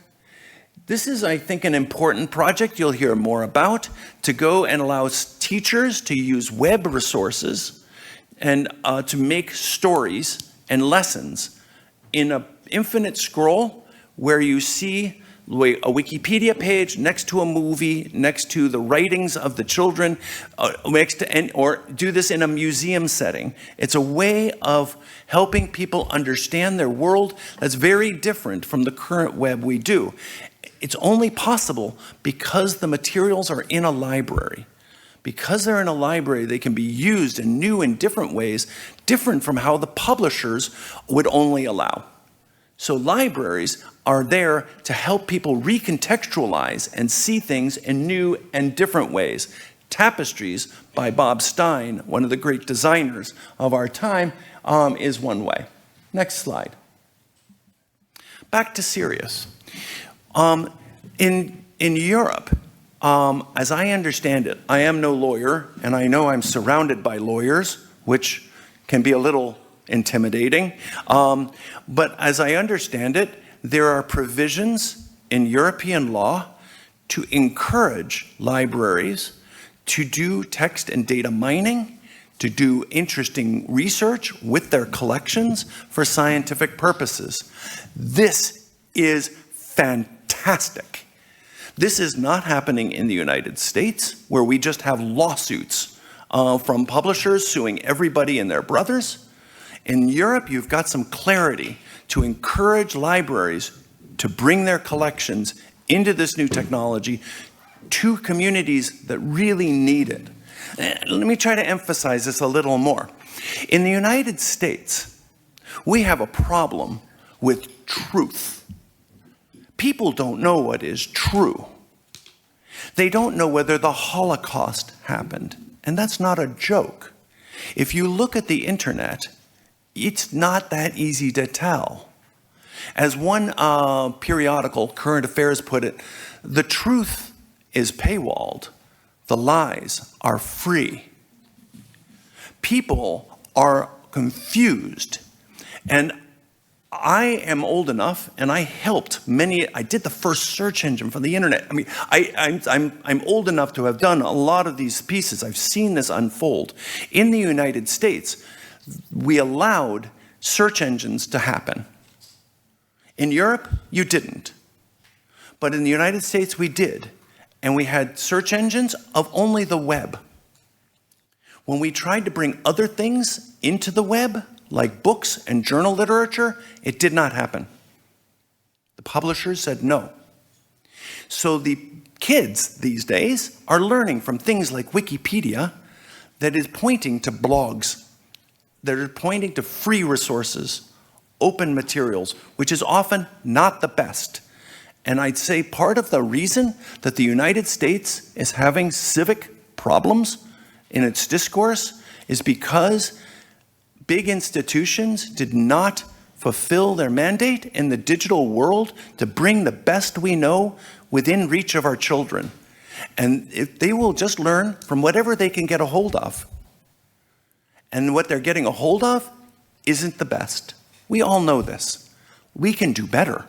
This is, I think, an important project you'll hear more about, to go and allow teachers to use web resources and to make stories and lessons in an infinite scroll where you see a Wikipedia page next to a movie, next to the writings of the children, or do this in a museum setting. It's a way of helping people understand their world that's very different from the current web we do. It's only possible because the materials are in a library. Because they're in a library, they can be used in new and different ways, different from how the publishers would only allow. So libraries are there to help people recontextualize and see things in new and different ways. Tapestries by Bob Stein, one of the great designers of our time, is one way. Next slide. Back to serious. In Europe, as I understand it, I am no lawyer, and I know I'm surrounded by lawyers, which can be a little intimidating. But as I understand it, there are provisions in European law to encourage libraries to do text and data mining, to do interesting research with their collections for scientific purposes. This is fantastic. This is not happening in the United States, where we just have lawsuits from publishers suing everybody and their brothers. In Europe, you've got some clarity to encourage libraries to bring their collections into this new technology to communities that really need it. Let me try to emphasize this a little more. In the United States, we have a problem with truth. People don't know what is true. They don't know whether the Holocaust happened, and that's not a joke. If you look at the internet, it's not that easy to tell. As one periodical, Current Affairs, put it, the truth is paywalled, the lies are free. People are confused, and I am old enough, and I helped many. I did the first search engine for the internet. I mean, I'm old enough to have done a lot of these pieces. I've seen this unfold. In the United States, we allowed search engines to happen. In Europe, you didn't. But in the United States, we did. And we had search engines of only the web. When we tried to bring other things into the web, like books and journal literature, it did not happen. The publishers said no. So the kids these days are learning from things like Wikipedia that is pointing to blogs, that are pointing to free resources, open materials, which is often not the best. And I'd say part of the reason that the United States is having civic problems in its discourse is because big institutions did not fulfill their mandate in the digital world to bring the best we know within reach of our children. And if they will just learn from whatever they can get a hold of. And what they're getting a hold of isn't the best. We all know this. We can do better.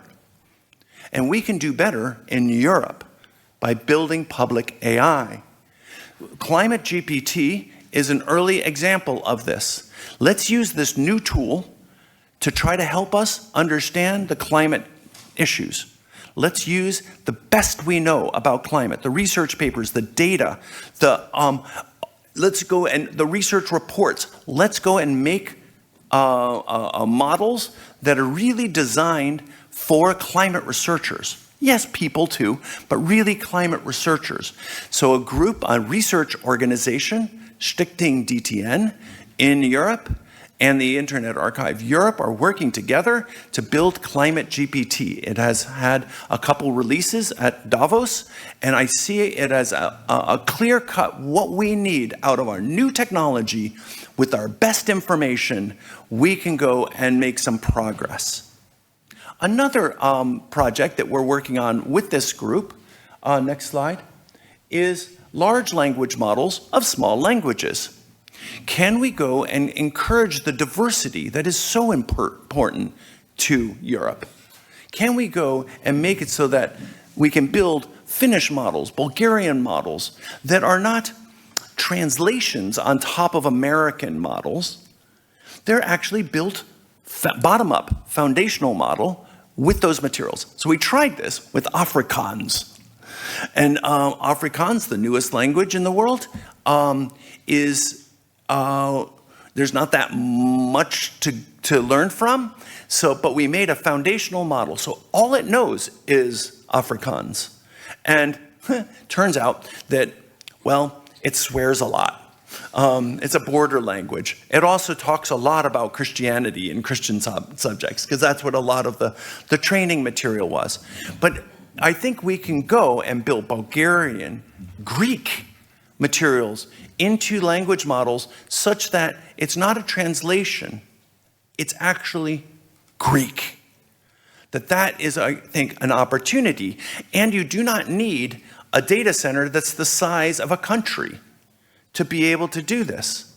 And we can do better in Europe by building public AI. Climate GPT is an early example of this. Let's use this new tool to try to help us understand the climate issues. Let's use the best we know about climate, the research papers, the data, let's go and the research reports. Let's go and make models that are really designed for climate researchers. Yes, people too, but really climate researchers. So a research organization, Stichting DTN in Europe, and the Internet Archive Europe are working together to build Climate GPT. It has had a couple releases at Davos, and I see it as a clear cut what we need out of our new technology. With our best information, we can go and make some progress. Another project that we're working on with this group, next slide, is large language models of small languages. Can we go and encourage the diversity that is so important to Europe? Can we go and make it so that we can build Finnish models, Bulgarian models that are not translations on top of American models? They're actually built bottom-up, foundational model with those materials. So we tried this with Afrikaans. And Afrikaans, the newest language in the world, there's not that much to learn from. But we made a foundational model. So all it knows is Afrikaans. And turns out that, well, it swears a lot. It's a border language. It also talks a lot about Christianity and Christian subjects, because that's what a lot of the training material was. But I think we can go and build Bulgarian, Greek materials into language models such that it's not a translation, it's actually Greek. That is, I think, an opportunity. And you do not need a data center that's the size of a country to be able to do this.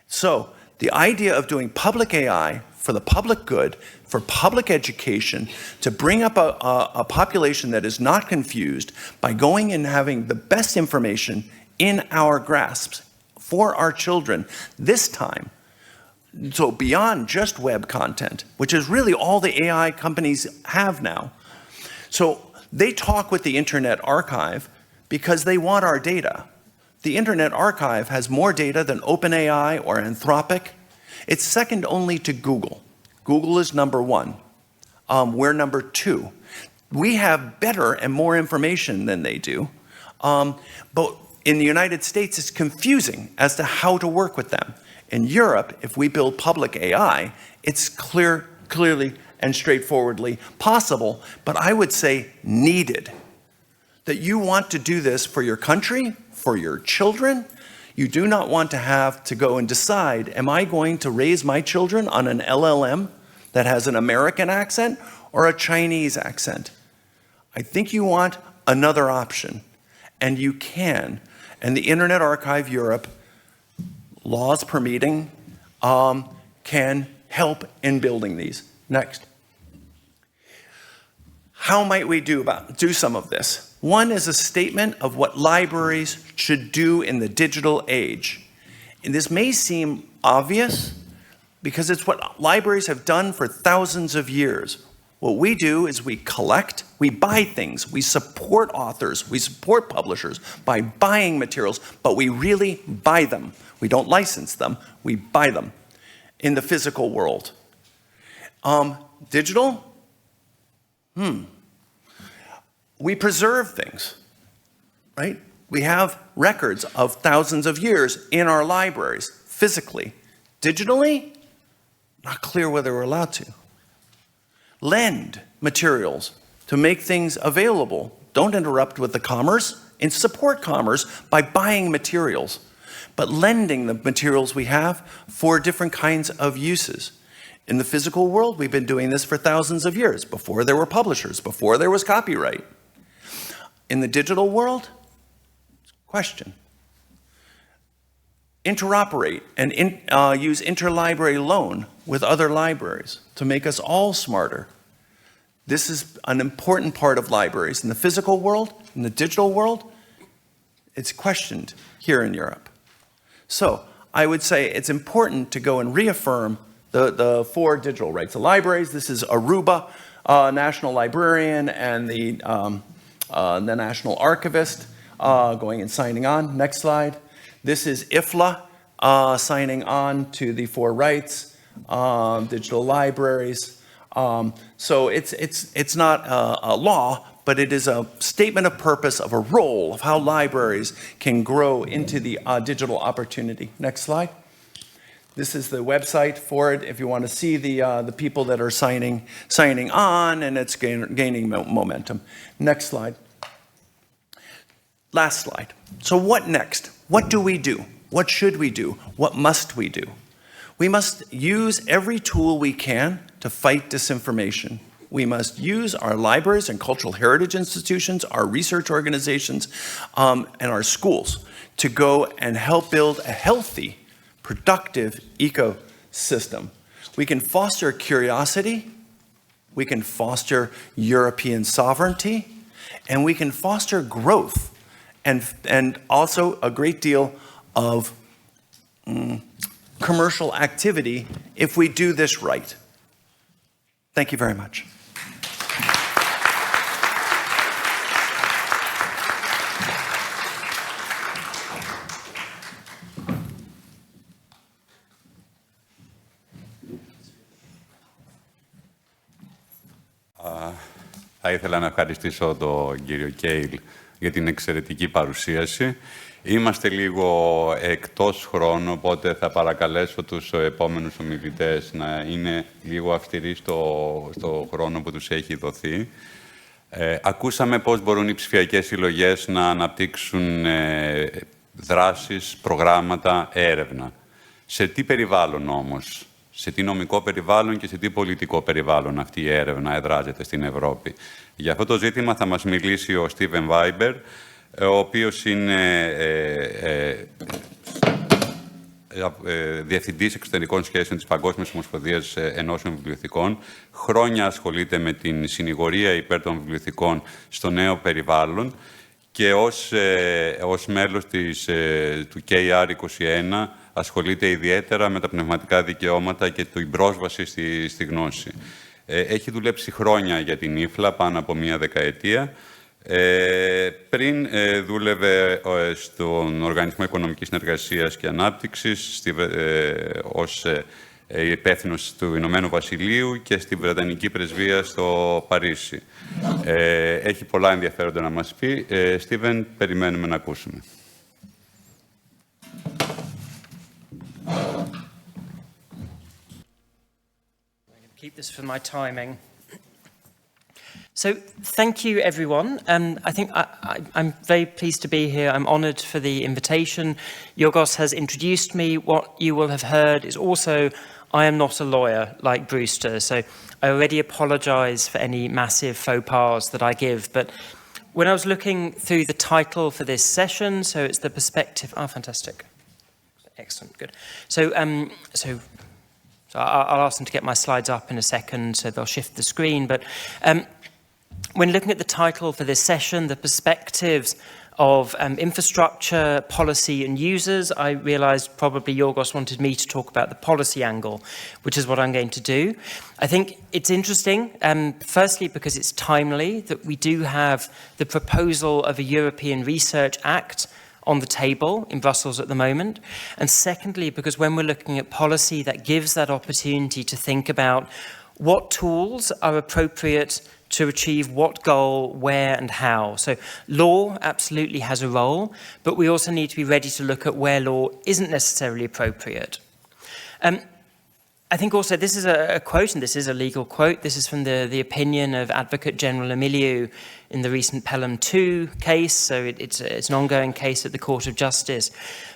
So the idea of doing public AI for the public good, for public education, to bring up a population that is not confused by going and having the best information in our grasps for our children this time. So beyond just web content, which is really all the AI companies have now. So they talk with the Internet Archive because they want our data. The Internet Archive has more data than OpenAI or Anthropic. It's second only to Google. Google is number one. We're number two. We have better and more information than they do. But in the United States, it's confusing as to how to work with them. In Europe, if we build public AI, it's clearly and straightforwardly possible, but I would say needed. That you want to do this for your country, for your children. You do not want to have to go and decide, am I going to raise my children on an LLM that has an American accent or a Chinese accent? I think you want another option, and you can. And the Internet Archive Europe, laws permitting, can help in building these. Next. How might we do some of this? One is a statement of what libraries should do in the digital age. And this may seem obvious because it's what libraries have done for thousands of years. What we do is we collect, we buy things, we support authors, we support publishers by buying materials, but we really buy them. We don't license them, we buy them in the physical world. Digital? We preserve things, right? We have records of thousands of years in our libraries, physically. Digitally, not clear whether we're allowed to. Lend materials to make things available. Don't interrupt with the commerce and support commerce by buying materials, but lending the materials we have for different kinds of uses. In the physical world, we've been doing this for thousands of years, before there were publishers, before there was copyright. In the digital world, question. Interoperate and use interlibrary loan with other libraries to make us all smarter. This is an important part of libraries. In the physical world, in the digital world, it's questioned here in Europe. So I would say it's important to go and reaffirm the 4 digital rights of libraries. This is Aruba, National Librarian, and the National Archivist going and signing on. Next slide. This is IFLA signing on to the 4 rights, digital libraries. So it's not a law, but it is a statement of purpose of a role of how libraries can grow into the digital opportunity. Next slide. This is the website for it if you want to see the people that are signing on, and it's gaining momentum. Next slide. Last slide. So what next? What do we do? What should we do? What must we do? We must use every tool we can to fight disinformation. We must use our libraries and cultural heritage institutions, our research organizations, and our schools to go and help build a healthy, productive ecosystem. We can foster curiosity, we can foster European sovereignty, and we can foster growth, and also a great deal of commercial activity if we do this right. Thank you very much. Θα ήθελα να ευχαριστήσω τον κύριο Κέιλ για την εξαιρετική παρουσίαση. Είμαστε λίγο εκτός χρόνου, οπότε θα παρακαλέσω τους επόμενους ομιλητές να είναι λίγο αυστηροί στο χρόνο που τους έχει δοθεί. Ακούσαμε πώς μπορούν οι ψηφιακές συλλογές να αναπτύξουν δράσεις, προγράμματα, έρευνα. Σε τι περιβάλλον όμως? Σε τι νομικό περιβάλλον και σε τι πολιτικό περιβάλλον αυτή η έρευνα εδράζεται στην Ευρώπη? Για αυτό το ζήτημα θα μας μιλήσει ο Στίβεν Βάιμπερ, ο οποίος είναι Διευθυντής Εξωτερικών Σχέσεων της Παγκόσμιας Ομοσπονδίας Ενώσεων Βιβλιοθηκών. Χρόνια ασχολείται με την συνηγορία υπέρ των βιβλιοθηκών στο νέο περιβάλλον και ως μέλος του KR21 ασχολείται ιδιαίτερα με τα πνευματικά δικαιώματα και την πρόσβαση στη γνώση. Έχει δουλέψει χρόνια για την ΙΦΛΑ, πάνω από μία δεκαετία. Πριν δούλευε στον Οργανισμό Οικονομικής Συνεργασίας και Ανάπτυξης ως υπεύθυνος του Ηνωμένου Βασιλείου και στη Βρετανική Πρεσβεία στο Παρίσι. Έχει πολλά ενδιαφέροντα να μας πει. Στίβεν, περιμένουμε να ακούσουμε. Keep this for my timing. So thank you, everyone. I think I'm very pleased to be here. I'm honoured for the invitation. Yorgos has introduced me. What you will have heard is also, I am not a lawyer like Brewster, so I already apologise for any massive faux pas that I give. But when I was looking through the title for this session, so it's the perspective. Oh, fantastic. Excellent, good. So I'll ask them to get my slides up in a second, so they'll shift the screen. But when looking at the title for this session, the perspectives of infrastructure, policy and users, I realised probably Yorgos wanted me to talk about the policy angle, which is what I'm going to do. I think it's interesting, firstly because it's timely that we do have the proposal of a European Research Act on the table in Brussels at the moment. And secondly, because when we're looking at policy, that gives that opportunity to think about what tools are appropriate to achieve what goal, where and how. So law absolutely has a role, but we also need to be ready to look at where law isn't necessarily appropriate. I think also this is a quote, and this is a legal quote. This is from the opinion of Advocate General Emiliou in the recent Pelham 2 case. So it's an ongoing case at the Court of Justice.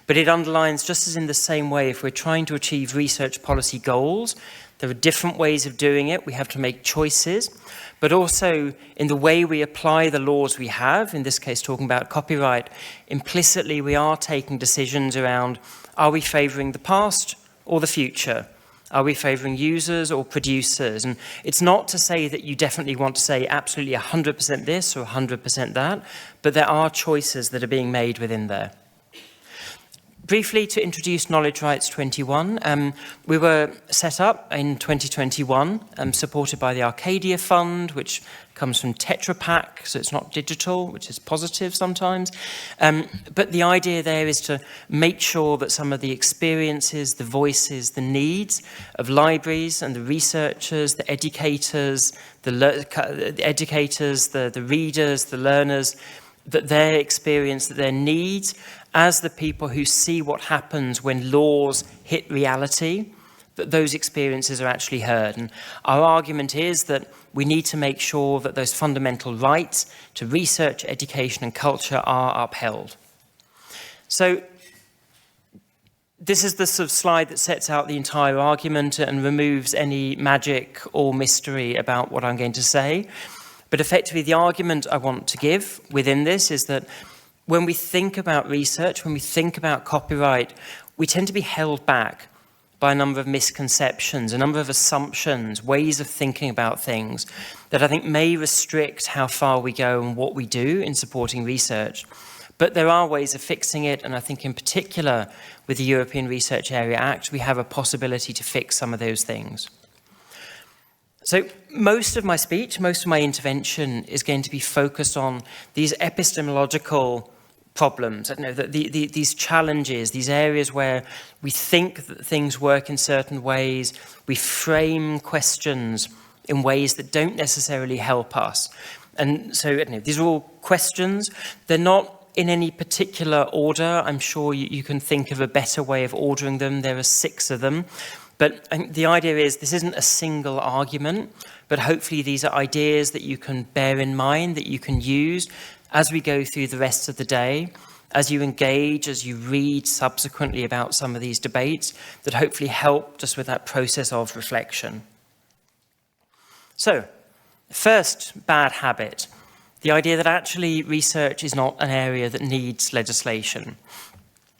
But it underlines, just as in the same way, if we're trying to achieve research policy goals, there are different ways of doing it. We have to make choices. But also, in the way we apply the laws we have, in this case talking about copyright, implicitly we are taking decisions around, are we favouring the past or the future? Are we favouring users or producers? And it's not to say that you definitely want to say absolutely 100% this or 100% that, but there are choices that are being made within there. Briefly, to introduce Knowledge Rights 21, we were set up in 2021, supported by the Arcadia Fund, which comes from Tetra Pak, so it's not digital, which is positive sometimes. But the idea there is to make sure that some of the experiences, the voices, the needs of libraries and the researchers, the educators, the readers, the learners, that their experience, that their needs as the people who see what happens when laws hit reality, that those experiences are actually heard. And our argument is that we need to make sure that those fundamental rights to research, education, and culture are upheld. So this is the sort of slide that sets out the entire argument and removes any magic or mystery about what I'm going to say. But effectively, the argument I want to give within this is that when we think about research, when we think about copyright, we tend to be held back by a number of misconceptions, a number of assumptions, ways of thinking about things that I think may restrict how far we go and what we do in supporting research. But there are ways of fixing it, and I think in particular with the European Research Area Act, we have a possibility to fix some of those things. So most of my speech, most of my intervention is going to be focused on these epistemological problems, these challenges, these areas where we think that things work in certain ways, we frame questions in ways that don't necessarily help us. And so these are all questions. They're not in any particular order. I'm sure you can think of a better way of ordering them. There are 6 of them. But I think the idea is this isn't a single argument, but hopefully these are ideas that you can bear in mind, that you can use as we go through the rest of the day, as you engage, as you read subsequently about some of these debates, that hopefully help just with that process of reflection. So, first bad habit, the idea that actually research is not an area that needs legislation.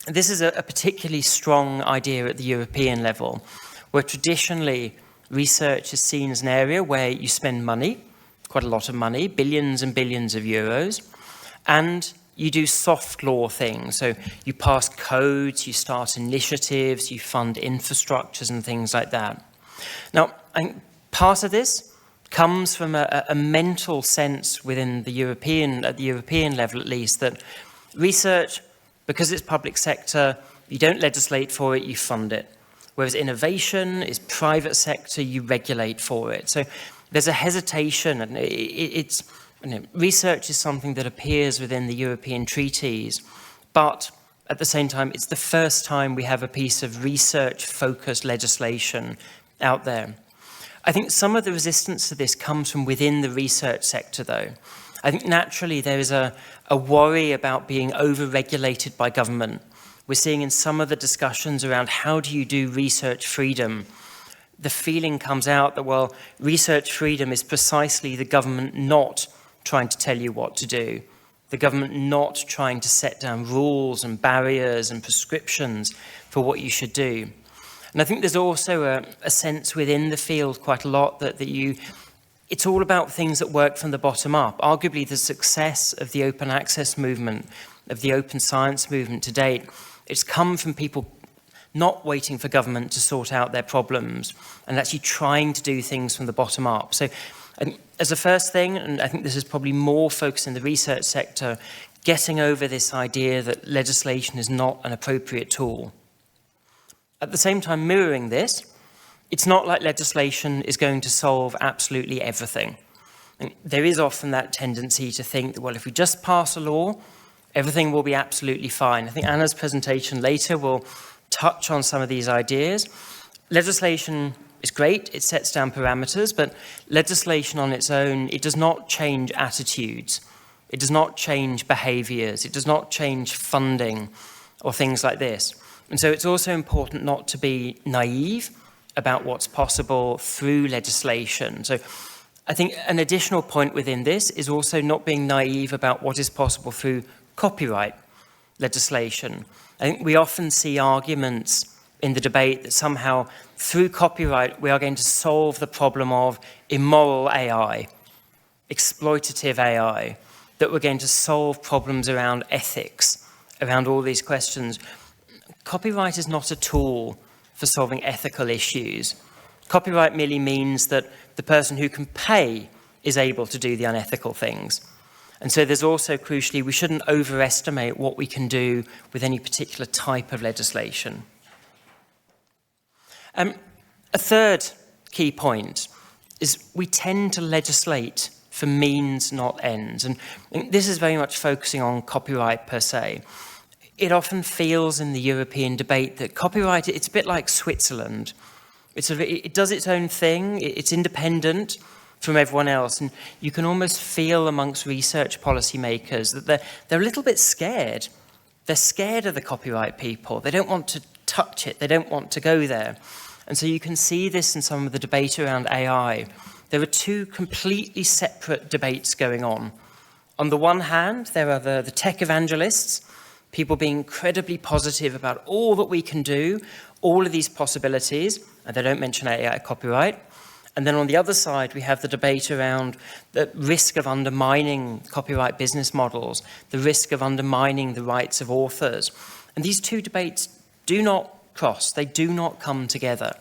This is a particularly strong idea at the European level, where traditionally research is seen as an area where you spend money, quite a lot of money, billions and billions of euros, and you do soft law things. So you pass codes, you start initiatives, you fund infrastructures and things like that. Now, I think part of this comes from a mental sense within the at the European level at least, that research, because it's public sector, you don't legislate for it, you fund it. Whereas innovation is private sector, you regulate for it. So there's a hesitation, and research is something that appears within the European treaties, but at the same time, it's the first time we have a piece of research-focused legislation out there. I think some of the resistance to this comes from within the research sector, though. I think naturally there is a worry about being over-regulated by government. We're seeing in some of the discussions around how do you do research freedom, the feeling comes out that, well, research freedom is precisely the government not trying to tell you what to do, the government not trying to set down rules and barriers and prescriptions for what you should do. And I think there's also a sense within the field quite a lot that it's all about things that work from the bottom up. Arguably, the success of the open access movement, of the open science movement to date, it's come from people not waiting for government to sort out their problems and actually trying to do things from the bottom up. So as a first thing, and I think this is probably more focused in the research sector, getting over this idea that legislation is not an appropriate tool. At the same time, mirroring this, it's not like legislation is going to solve absolutely everything. And there is often that tendency to think that, well, if we just pass a law, everything will be absolutely fine. I think Anna's presentation later will touch on some of these ideas. Legislation is great, it sets down parameters, but legislation on its own, it does not change attitudes. It does not change behaviors. It does not change funding or things like this. And so it's also important not to be naive about what's possible through legislation. So I think an additional point within this is also not being naive about what is possible through copyright legislation. I think we often see arguments in the debate that somehow through copyright we are going to solve the problem of immoral AI, exploitative AI, that we're going to solve problems around ethics, around all these questions. Copyright is not a tool for solving ethical issues. Copyright merely means that the person who can pay is able to do the unethical things. And so there's also, crucially, we shouldn't overestimate what we can do with any particular type of legislation. A third key point is we tend to legislate for means, not ends. And this is very much focusing on copyright per se. it often feels in the European debate that copyright, it's a bit like Switzerland. It does its own thing, it's independent from everyone else, and you can almost feel amongst research policymakers that they're a little bit scared. They're scared of the copyright people. They don't want to touch it. They don't want to go there. And so you can see this in some of the debate around AI. There are two completely separate debates going on. On the one hand, there are the tech evangelists, people being incredibly positive about all that we can do, all of these possibilities, and they don't mention AI copyright. And then on the other side, we have the debate around the risk of undermining copyright business models, the risk of undermining the rights of authors. And these two debates do not cross, they do not come together.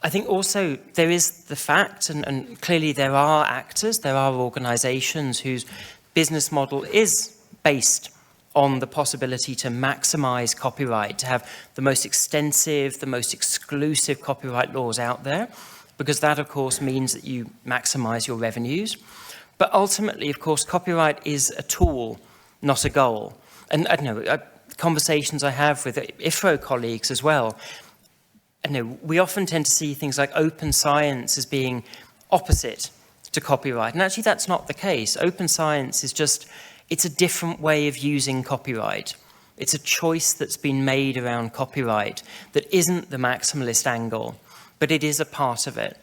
I think also there is the fact, and clearly there are actors, there are organizations whose business model is based on the possibility to maximize copyright, to have the most extensive, the most exclusive copyright laws out there, because that, of course, means that you maximize your revenues. But ultimately, of course, copyright is a tool, not a goal. And I don't know, conversations I have with IFRO colleagues as well, I know we often tend to see things like open science as being opposite to copyright. And actually, that's not the case. Open science is just, it's a different way of using copyright. It's a choice that's been made around copyright that isn't the maximalist angle, but it is a part of it.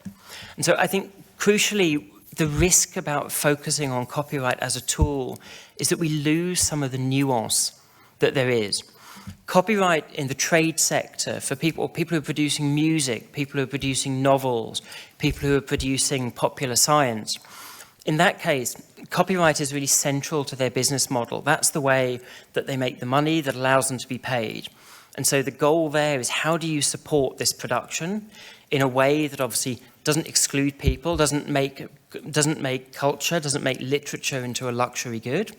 And so I think, crucially, the risk about focusing on copyright as a tool is that we lose some of the nuance that there is. Copyright in the trade sector, for people who are producing music, people who are producing novels, people who are producing popular science, in that case, copyright is really central to their business model. That's the way that they make the money that allows them to be paid. And so the goal there is, how do you support this production in a way that obviously doesn't exclude people, doesn't make culture, doesn't make literature into a luxury good.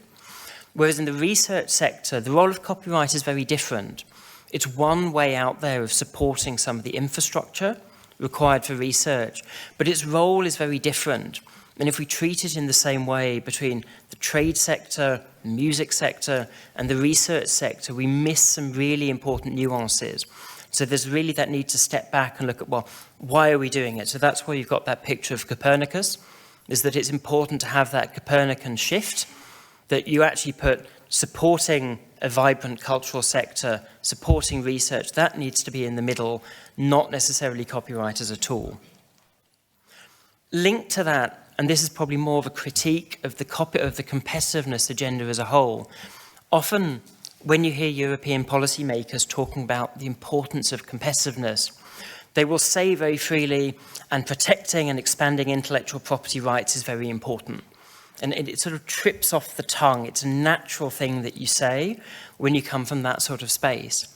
Whereas in the research sector, the role of copyright is very different. It's one way out there of supporting some of the infrastructure required for research, but its role is very different. And if we treat it in the same way between the trade sector, the music sector, and the research sector, we miss some really important nuances. So there's really that need to step back and look at, well, why are we doing it? So that's where you've got that picture of Copernicus, is that it's important to have that Copernican shift, that you actually put supporting a vibrant cultural sector, supporting research, that needs to be in the middle, not necessarily copyright as a tool. Linked to that, and this is probably more of a critique of the competitiveness agenda as a whole, often when you hear European policymakers talking about the importance of competitiveness, they will say very freely, and protecting and expanding intellectual property rights is very important. And it sort of trips off the tongue. It's a natural thing that you say when you come from that sort of space.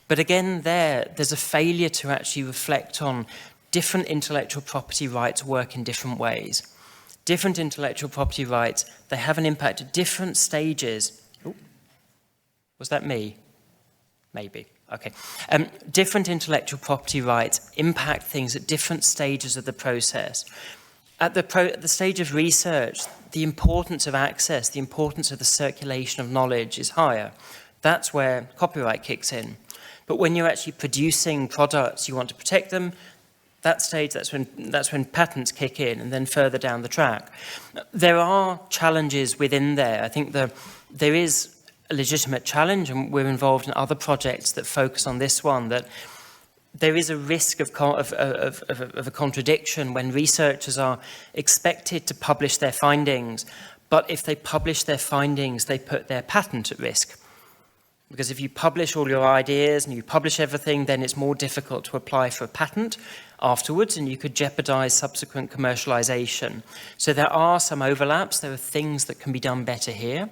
But again, there's a failure to actually reflect on different intellectual property rights work in different ways. Different intellectual property rights, they have an impact at different stages. Ooh, was that me? Maybe. Okay. Different intellectual property rights impact things at different stages of the process. At the stage of research, the importance of access, the importance of the circulation of knowledge is higher. That's where copyright kicks in. But when you're actually producing products, you want to protect them, that stage, that's when patents kick in, and then further down the track. There are challenges within there. I think there is a legitimate challenge, and we're involved in other projects that focus on this one, that there is a risk of a contradiction when researchers are expected to publish their findings, but if they publish their findings, they put their patent at risk. Because if you publish all your ideas and you publish everything, then it's more difficult to apply for a patent afterwards, and you could jeopardize subsequent commercialization. So there are some overlaps. There are things that can be done better here.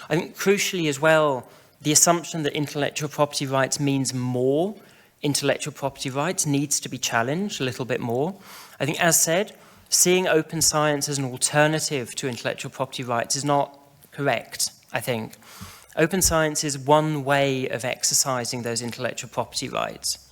I think crucially as well, the assumption that intellectual property rights means more intellectual property rights needs to be challenged a little bit more. I think, as said, seeing open science as an alternative to intellectual property rights is not correct, I think. Open science is one way of exercising those intellectual property rights.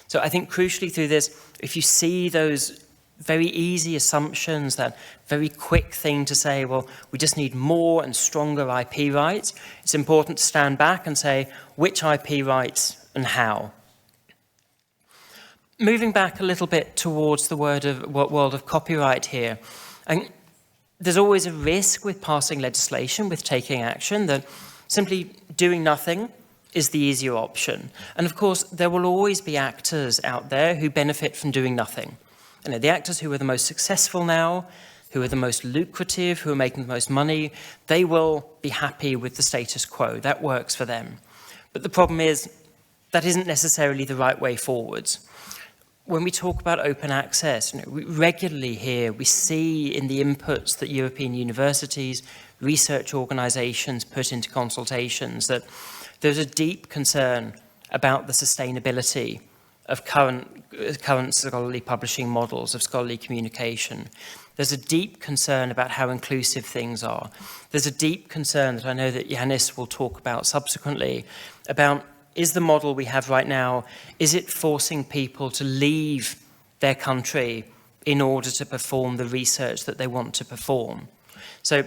So I think crucially through this, if you see those very easy assumptions, that very quick thing to say, well, we just need more and stronger IP rights. It's important to stand back and say, which IP rights and how? Moving back a little bit towards the world of copyright here, and there's always a risk with passing legislation, with taking action, that simply doing nothing is the easier option. And of course, there will always be actors out there who benefit from doing nothing. You know, the actors who are the most successful now, who are the most lucrative, who are making the most money, they will be happy with the status quo. That works for them. But the problem is, that isn't necessarily the right way forwards. When we talk about open access, you know, we regularly hear, we see in the inputs that European universities, research organizations put into consultations, that there's a deep concern about the sustainability of current scholarly publishing models, of scholarly communication. There's a deep concern about how inclusive things are. There's a deep concern that I know that Yannis will talk about subsequently, about is the model we have right now, is it forcing people to leave their country in order to perform the research that they want to perform? So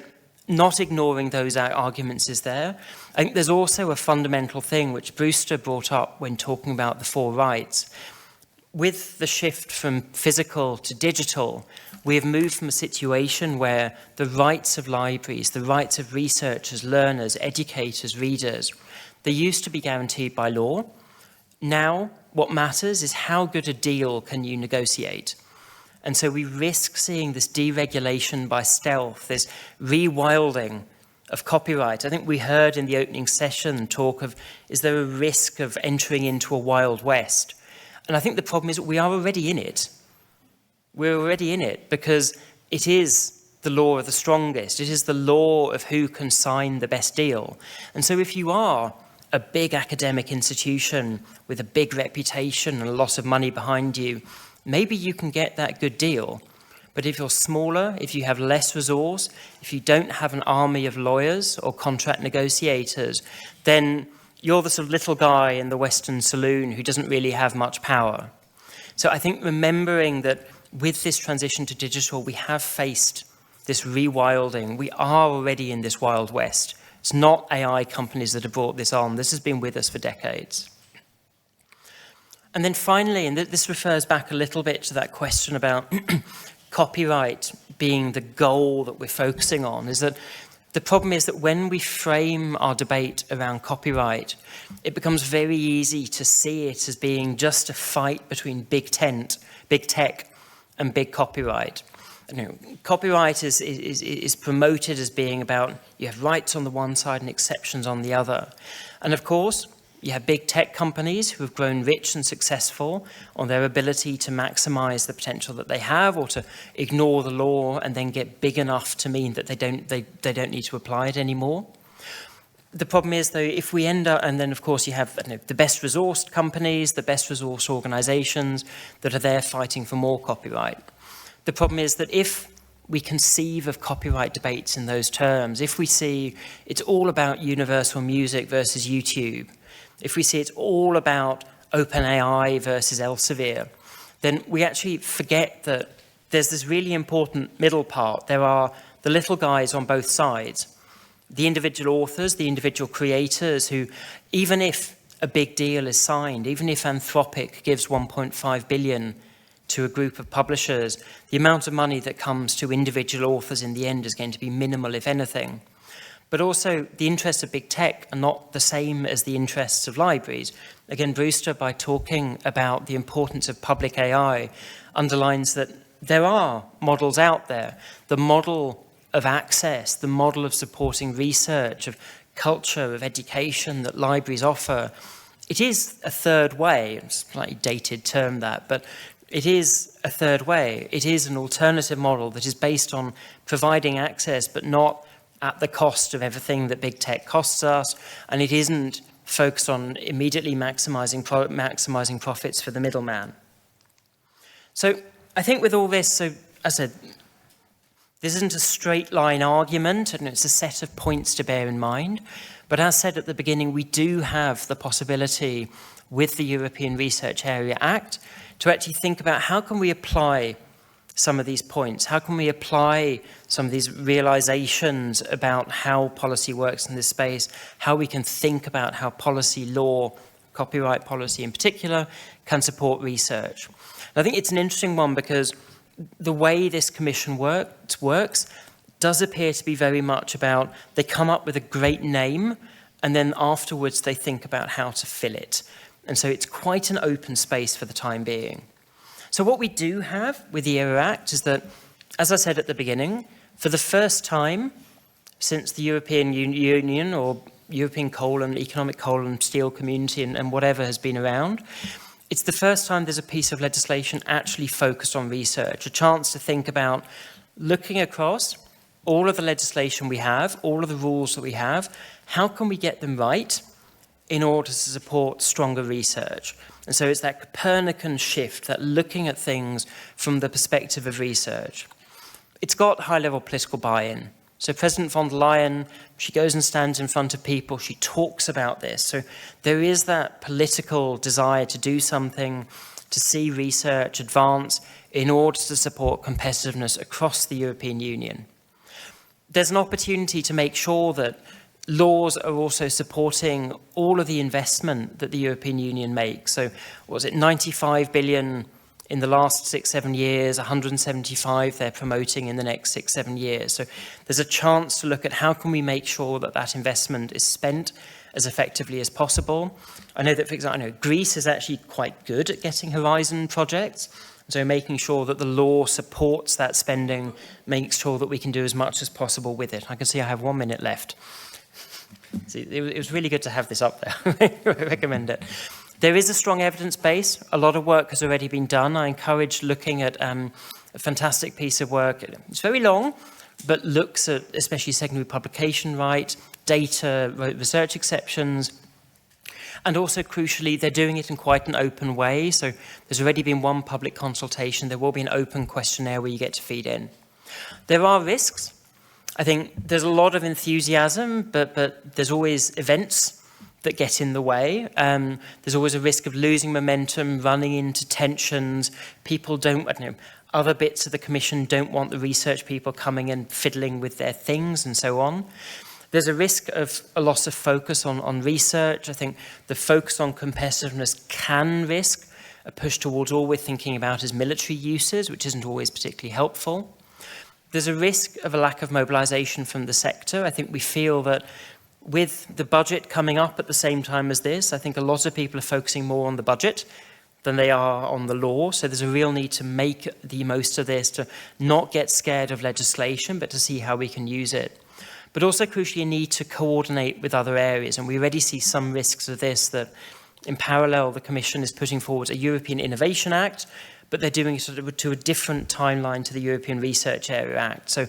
not ignoring those arguments is there. I think there's also a fundamental thing which Brewster brought up when talking about the 4 rights. With the shift from physical to digital, we have moved from a situation where the rights of libraries, the rights of researchers, learners, educators, readers, they used to be guaranteed by law. Now, what matters is how good a deal can you negotiate. And so we risk seeing this deregulation by stealth, this rewilding of copyright. I think we heard in the opening session talk of, is there a risk of entering into a Wild West? And I think the problem is we are already in it. We're already in it because it is the law of the strongest. It is the law of who can sign the best deal. And so if you are a big academic institution with a big reputation and a lot of money behind you, maybe you can get that good deal. But if you're smaller, if you have less resource, if you don't have an army of lawyers or contract negotiators, then you're the sort of little guy in the Western saloon who doesn't really have much power. So I think remembering that with this transition to digital, we have faced this rewilding. We are already in this Wild West. It's not AI companies that have brought this on. This has been with us for decades. And then finally, and this refers back a little bit to that question about copyright being the goal that we're focusing on, is that the problem is that when we frame our debate around copyright, it becomes very easy to see it as being just a fight between big tech and big copyright. You know, copyright is promoted as being about you have rights on the one side and exceptions on the other. And of course, you have big tech companies who have grown rich and successful on their ability to maximize the potential that they have, or to ignore the law and then get big enough to mean that they don't need to apply it anymore. The problem is, though, if we end up, and then of course you have the best resourced companies, the best resourced organizations that are there fighting for more copyright. The problem is that if we conceive of copyright debates in those terms, if we see it's all about Universal Music versus YouTube, if we see it's all about OpenAI versus Elsevier, then we actually forget that there's this really important middle part. There are the little guys on both sides, the individual authors, the individual creators who, even if a big deal is signed, even if Anthropic gives 1.5 billion to a group of publishers, the amount of money that comes to individual authors in the end is going to be minimal, if anything. But also, the interests of big tech are not the same as the interests of libraries. Again, Brewster, by talking about the importance of public AI, underlines that there are models out there. The model of access, the model of supporting research, of culture, of education that libraries offer, it is a third way. It's a slightly dated term, that, but it is a third way. It is an alternative model that is based on providing access, but not at the cost of everything that big tech costs us, and it isn't focused on immediately maximizing profits for the middleman. So I think with all this, so as I said, this isn't a straight line argument, and it's a set of points to bear in mind. But as said at the beginning, we do have the possibility with the European Research Area Act to actually think about how can we apply some of these points? How can we apply some of these realizations about how policy works in this space, how we can think about how policy, law, copyright policy in particular, can support research? And I think it's an interesting one because the way this commission works does appear to be very much about they come up with a great name and then afterwards they think about how to fill it. And so it's quite an open space for the time being. So what we do have with the ERA Act is that, as I said at the beginning, for the first time since the European Union or European coal and economic coal and steel community and whatever has been around, it's the first time there's a piece of legislation actually focused on research, a chance to think about looking across all of the legislation we have, all of the rules that we have, how can we get them right in order to support stronger research? And so it's that Copernican shift, that looking at things from the perspective of research. It's got high-level political buy-in. So President von der Leyen, she goes and stands in front of people, she talks about this. So there is that political desire to do something, to see research advance in order to support competitiveness across the European Union. There's an opportunity to make sure that laws are also supporting all of the investment that the European Union makes. So was it 95 billion in the last 6-7 years, 175 they're promoting in the next 6-7 years. So there's a chance to look at how can we make sure that that investment is spent as effectively as possible. I know that, for example, I know Greece is actually quite good at getting Horizon projects. So making sure that the law supports that spending, makes sure that we can do as much as possible with it. I can see I have 1 minute left. See, it was really good to have this up there. I recommend it. There is a strong evidence base. A lot of work has already been done. I encourage looking at a fantastic piece of work. It's very long, but looks at especially secondary publication right, data, research exceptions, and also crucially, they're doing it in quite an open way. So there's already been one public consultation. There will be an open questionnaire where you get to feed in. There are risks. I think there's a lot of enthusiasm, but there's always events that get in the way. There's always a risk of losing momentum, running into tensions. People don't, other bits of the commission don't want the research people coming and fiddling with their things and so on. There's a risk of a loss of focus on research. I think the focus on competitiveness can risk a push towards all we're thinking about as military uses, which isn't always particularly helpful. There's a risk of a lack of mobilization from the sector. I think we feel that with the budget coming up at the same time as this, I think a lot of people are focusing more on the budget than they are on the law. So there's a real need to make the most of this, to not get scared of legislation, but to see how we can use it. But also crucially a need to coordinate with other areas. And we already see some risks of this, that in parallel, the Commission is putting forward a European Innovation Act, but they're doing it to a different timeline to the European Research Area Act. So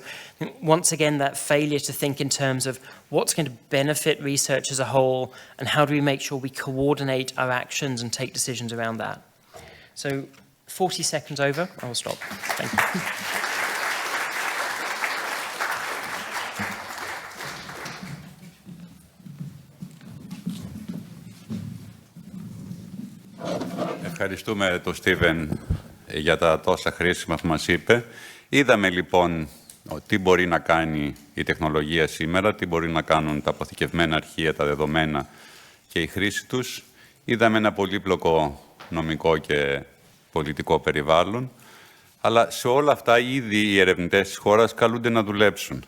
once again, that failure to think in terms of what's going to benefit research as a whole and how do we make sure we coordinate our actions and take decisions around that. So 40 seconds over, I will stop. Thank you. Ευχαριστούμε τον Στίβεν για τα τόσα χρήσιμα που μας είπε. Είδαμε λοιπόν τι μπορεί να κάνει η τεχνολογία σήμερα, τι μπορεί να κάνουν τα αποθηκευμένα αρχεία, τα δεδομένα και η χρήση τους. Είδαμε ένα πολύπλοκο νομικό και πολιτικό περιβάλλον, αλλά σε όλα αυτά ήδη οι ερευνητές της χώρας καλούνται να δουλέψουν.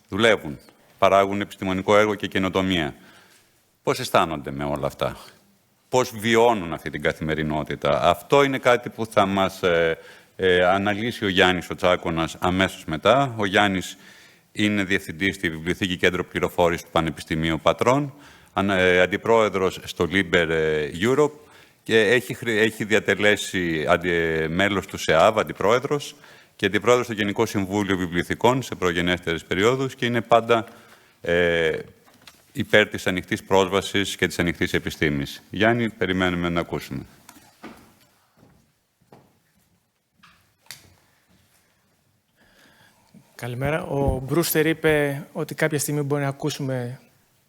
Δουλεύουν, παράγουν επιστημονικό έργο και καινοτομία. Πώς αισθάνονται με όλα αυτά? Πώς βιώνουν αυτή την καθημερινότητα? Αυτό είναι κάτι που θα μας αναλύσει ο Γιάννης ο Τσάκωνας αμέσως μετά. Ο Γιάννης είναι διευθυντής στη Βιβλιοθήκη Κέντρο Πληροφόρησης του Πανεπιστημίου Πατρών, αντιπρόεδρος στο Liber Europe και έχει διατελέσει μέλος του ΣΕΑΒ, αντιπρόεδρος, και αντιπρόεδρος στο Γενικό Συμβούλιο Βιβλιοθηκών σε προγενέστερες περιόδους και είναι πάντα υπέρ της ανοιχτής πρόσβασης και της ανοιχτής επιστήμης. Γιάννη, περιμένουμε να ακούσουμε. Καλημέρα. Ο Μπρούστερ είπε ότι κάποια στιγμή μπορεί να ακούσουμε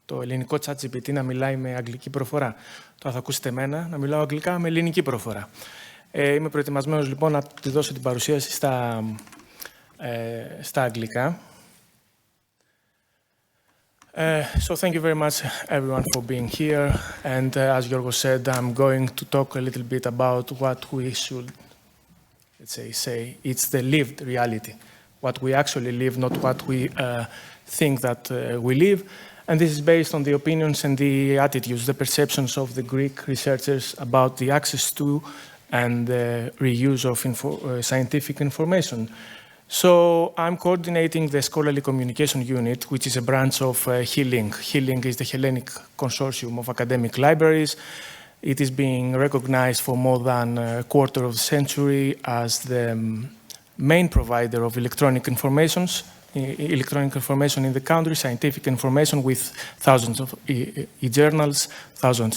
το ελληνικό ChatGPT να μιλάει με αγγλική προφορά. Τώρα θα ακούσετε εμένα να μιλάω αγγλικά με ελληνική προφορά. Είμαι προετοιμασμένος λοιπόν να τη δώσω την παρουσίαση στα αγγλικά. So thank you very much everyone for being here, and as Yorgos said, I'm going to talk a little bit about what we should, let's say it's the lived reality, what we actually live, not what we think that we live. And this is based on the opinions and the attitudes, the perceptions of the Greek researchers about the access to and the reuse of scientific information. So I'm coordinating the Scholarly Communication Unit, which is a branch of HeLink. HeLink is the Hellenic Consortium of Academic Libraries. It is being recognized for more than a quarter of a century as the main provider of electronic information in the country, scientific information with thousands of e-journals, thousands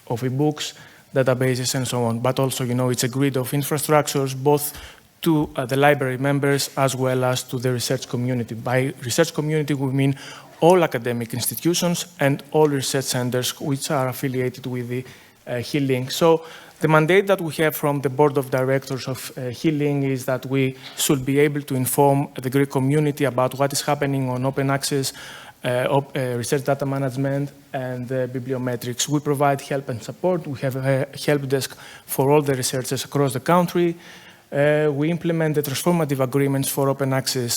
of e-books, databases, and so on. But also, it's a grid of infrastructures, both to the library members as well as to the research community. By research community, we mean all academic institutions and all research centers which are affiliated with the HeLink. So the mandate that we have from the board of directors of HeLink is that we should be able to inform the Greek community about what is happening on open access, research data management, and bibliometrics. We provide help and support. We have a help desk for all the researchers across the country. We implement the transformative agreements for open access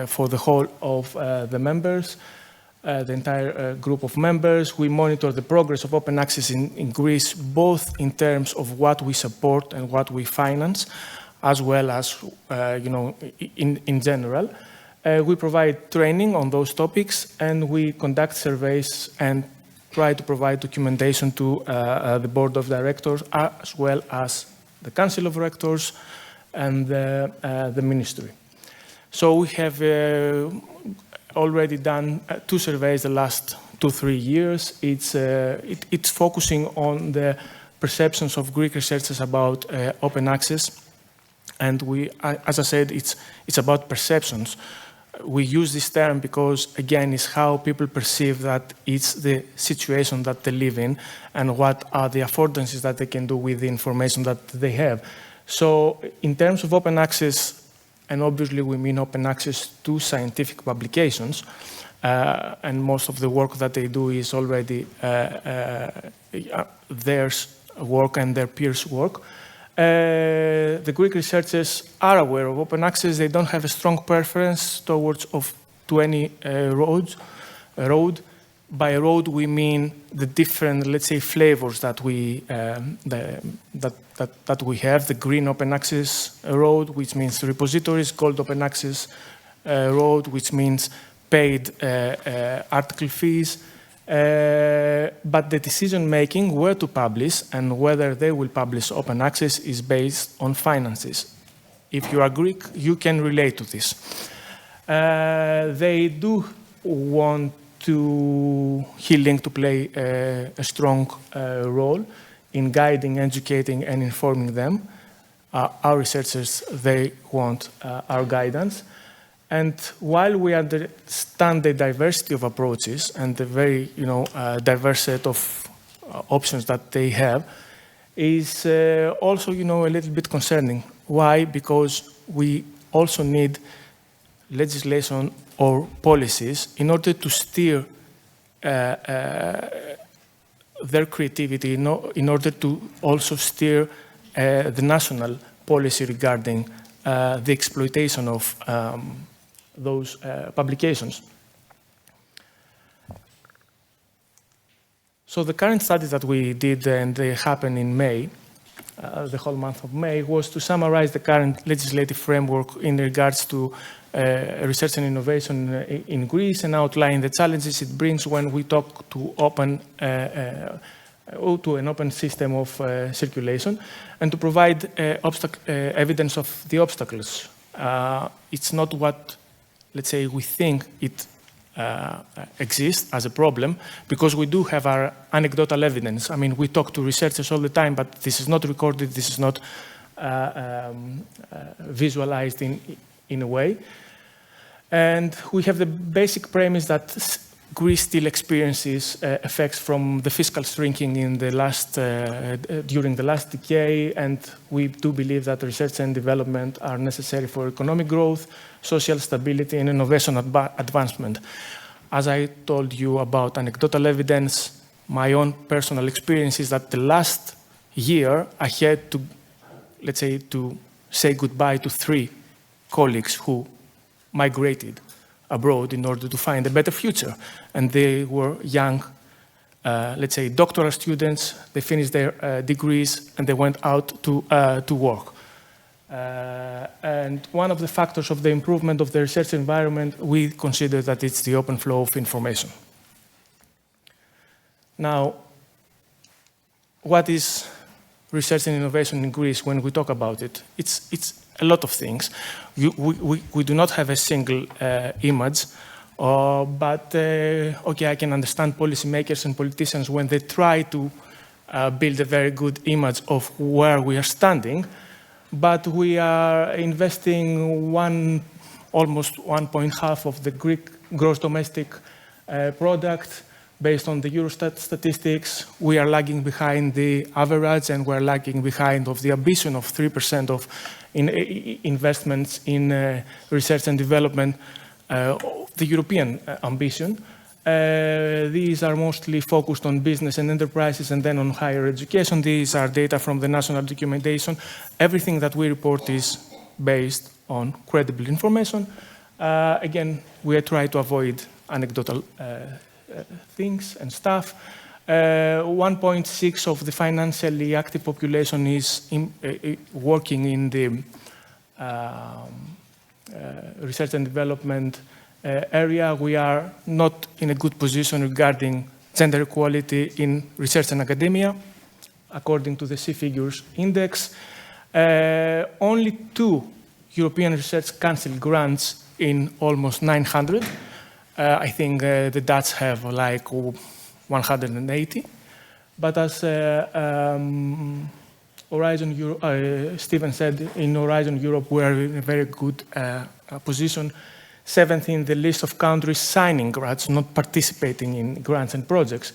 for the whole of the members, the entire group of members. We monitor the progress of open access in Greece, both in terms of what we support and what we finance, as well as, in general. We provide training on those topics, and we conduct surveys and try to provide documentation to the board of directors, as well as the council of rectors and the ministry. So we have already done 2 surveys the last 2-3 years. It's focusing on the perceptions of Greek researchers about open access. And as I said, it's about perceptions. We use this term because, again, it's how people perceive that it's the situation that they live in and what are the affordances that they can do with the information that they have. So in terms of open access, and obviously we mean open access to scientific publications, and most of the work that they do is already their work and their peers' work. The Greek researchers are aware of open access. They don't have a strong preference to any road. By road, we mean the different, let's say, flavors that we have. The green open access road, which means repositories; gold open access road, which means paid article fees. But the decision-making where to publish and whether they will publish open access is based on finances. If you are Greek, you can relate to this. They do want to HeLink to play a strong role in guiding, educating, and informing them. Our researchers, they want our guidance. And while we understand the diversity of approaches and the very, diverse set of options that they have, is also, a little bit concerning. Why? Because we also need legislation or policies in order to steer their creativity, in order to also steer the national policy regarding the exploitation of those publications. So the current study that we did, and they happened in May, the whole month of May, was to summarize the current legislative framework in regards to research and innovation in Greece, and outline the challenges it brings when we talk to an open system of circulation, and to provide evidence of the obstacles. It's not what, let's say, we think it exists as a problem, because we do have our anecdotal evidence. I mean, we talk to researchers all the time, but this is not recorded, this is not visualized in a way. And we have the basic premise that Greece still experiences effects from the fiscal shrinking in the during the last decade, and we do believe that research and development are necessary for economic growth, social stability, and innovation advancement. As I told you about anecdotal evidence, my own personal experience is that the last year I had to, let's say, to say goodbye to 3 colleagues who migrated abroad in order to find a better future. And they were young, let's say, doctoral students. They finished their degrees and they went out to work. And one of the factors of the improvement of the research environment, we consider that it's the open flow of information. Now, what is research and innovation in Greece when we talk about it? It's a lot of things. We do not have a single image, but okay, I can understand policymakers and politicians when they try to build a very good image of where we are standing, but we are investing almost 1.5 of the Greek gross domestic product. Based on the Eurostat statistics, we are lagging behind the average, and we're lagging behind of the ambition of 3% of investments in research and development, the European ambition. These are mostly focused on business and enterprises and then on higher education. These are data from the national documentation. Everything that we report is based on credible information. Again, we try to avoid anecdotal things and stuff. 1.6 of the financially active population is working in the research and development area. We are not in a good position regarding gender equality in research and academia, according to the C-Figures Index. Only 2 European Research Council grants in almost 900. I think the Dutch have like 180. But as Stephen said, in Horizon Europe, we are in a very good position. 7th in the list of countries signing grants, not participating in grants and projects.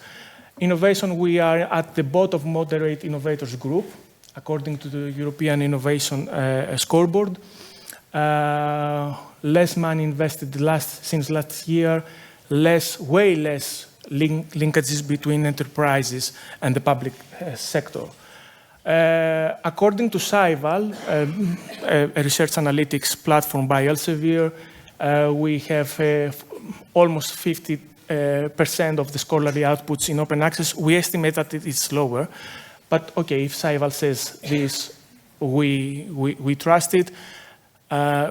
Innovation, we are at the bottom of moderate innovators group, according to the European Innovation Scoreboard. Less money invested since last year, way less linkages between enterprises and the public sector. According to SciVal, a research analytics platform by Elsevier, we have almost 50% of the scholarly outputs in open access. We estimate that it is lower, but okay, if SciVal says this, we trust it,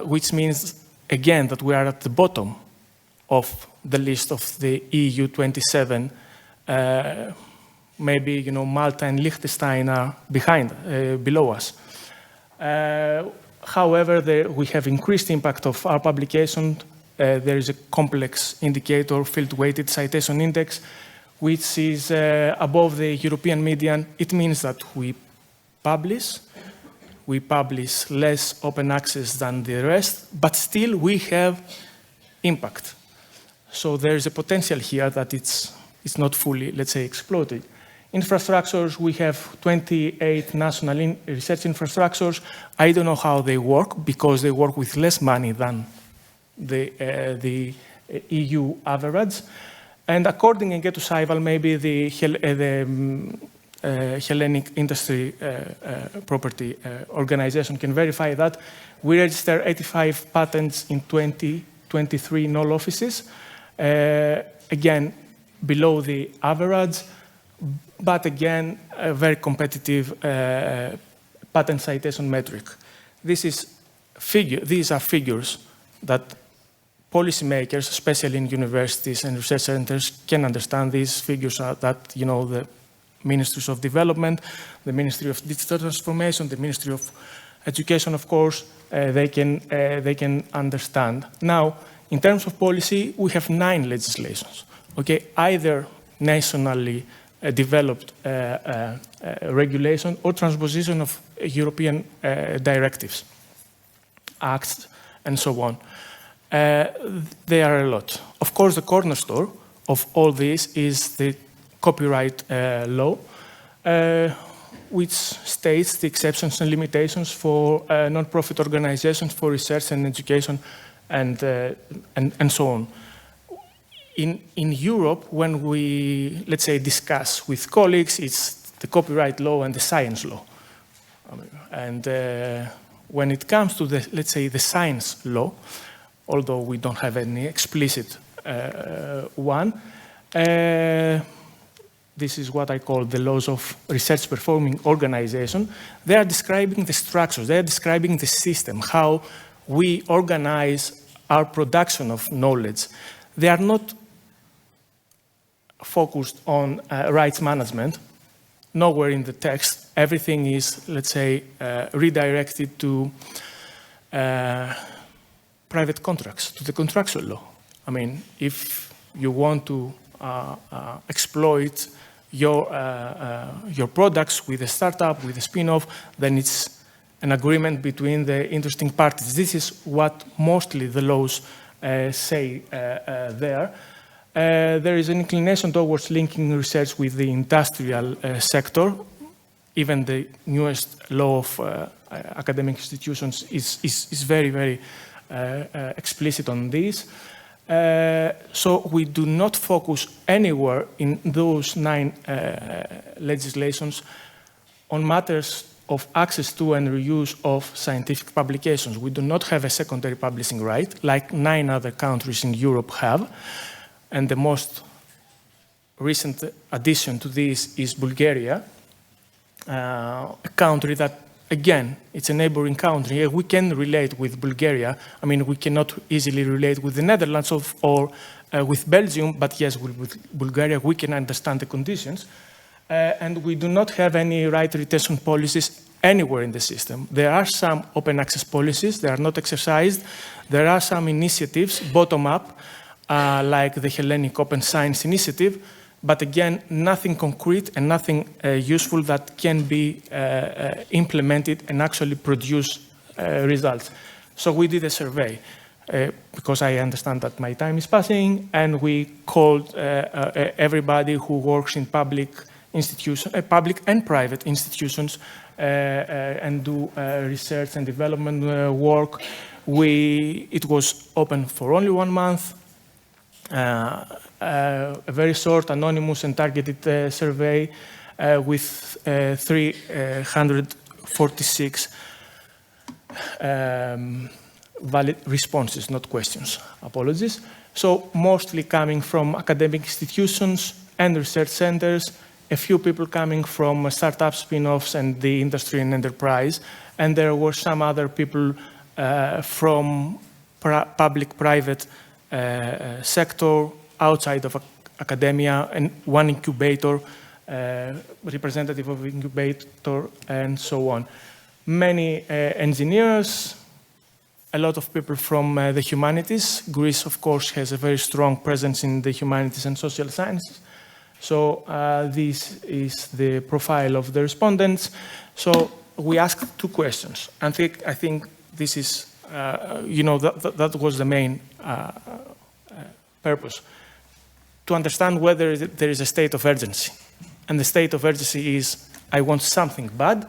which means again that we are at the bottom of the list of the EU 27. Maybe Malta and Liechtenstein are below us. However, we have increased impact of our publication. There is a complex indicator, field-weighted citation index, which is above the European median. It means that we publish less open access than the rest, but still we have impact. So there is a potential here that it's not fully, let's say, exploited. Infrastructures, we have 28 national research infrastructures. I don't know how they work because they work with less money than the EU average. And according again to SciVal, maybe the Hellenic Industry Property Organization can verify that. We registered 85 patents in 2023 in all offices. Again, below the average, but again, a very competitive patent citation metric. These are figures that policymakers, especially in universities and research centers, can understand. These figures are that, the Ministries of Development, the Ministry of Digital Transformation, the Ministry of Education, of course, they can understand. Now, in terms of policy, we have 9 legislations, okay? Either nationally developed regulation or transposition of European directives, acts, and so on. There are a lot. Of course, the cornerstone of all this is the copyright law, which states the exceptions and limitations for non-profit organizations for research and education and so on. In Europe, when we, let's say, discuss with colleagues, it's the copyright law and the science law. And when it comes to the, let's say, the science law, although we don't have any explicit one, this is what I call the laws of research performing organization. They are describing the structures, they are describing the system, how we organize our production of knowledge. They are not focused on rights management. Nowhere in the text, everything is, let's say, redirected to private contracts, to the contractual law. I mean, if you want to exploit your products with a startup, with a spin-off, then it's an agreement between the interesting parties. This is what mostly the laws say there. There is an inclination towards linking research with the industrial sector. Even the newest law of academic institutions is very, very explicit on this. So we do not focus anywhere in those 9 legislations on matters of access to and reuse of scientific publications. We do not have a secondary publishing right, like 9 other countries in Europe have. And the most recent addition to this is Bulgaria, a country that, again, it's a neighboring country. We can relate with Bulgaria. I mean, we cannot easily relate with the Netherlands or with Belgium, but yes, with Bulgaria, we can understand the conditions. And we do not have any right retention policies anywhere in the system. There are some open access policies. They are not exercised. There are some initiatives, bottom-up, like the Hellenic Open Science Initiative, but again, nothing concrete and nothing useful that can be implemented and actually produce results. So we did a survey, because I understand that my time is passing, and we called everybody who works in public institutions, public and private institutions, and do research and development work. It was open for only 1 month. A very short, anonymous and targeted survey with 346 valid responses, not questions. Apologies. So mostly coming from academic institutions and research centers, a few people coming from startup spin-offs and the industry and enterprise, and there were some other people from public-private sector outside of academia, and one incubator, representative of incubator, and so on. Many engineers, a lot of people from the humanities. Greece, of course, has a very strong presence in the humanities and social sciences. So this is the profile of the respondents. So we asked 2 questions. I think this is, that was the main purpose, to understand whether there is a state of urgency. And the state of urgency is, I want something bad,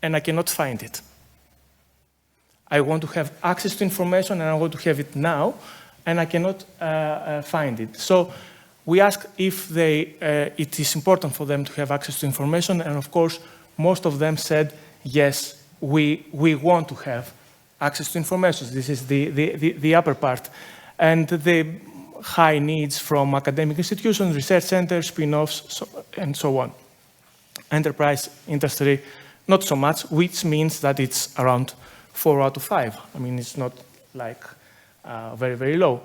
and I cannot find it. I want to have access to information, and I want to have it now, and I cannot find it. So we asked if it is important for them to have access to information, and of course, most of them said, yes, we want to have access to information. This is the upper part. And the high needs from academic institutions, research centers, spin-offs, and so on. Enterprise industry, not so much, which means that it's around 4 out of 5. I mean, it's not like very, very low.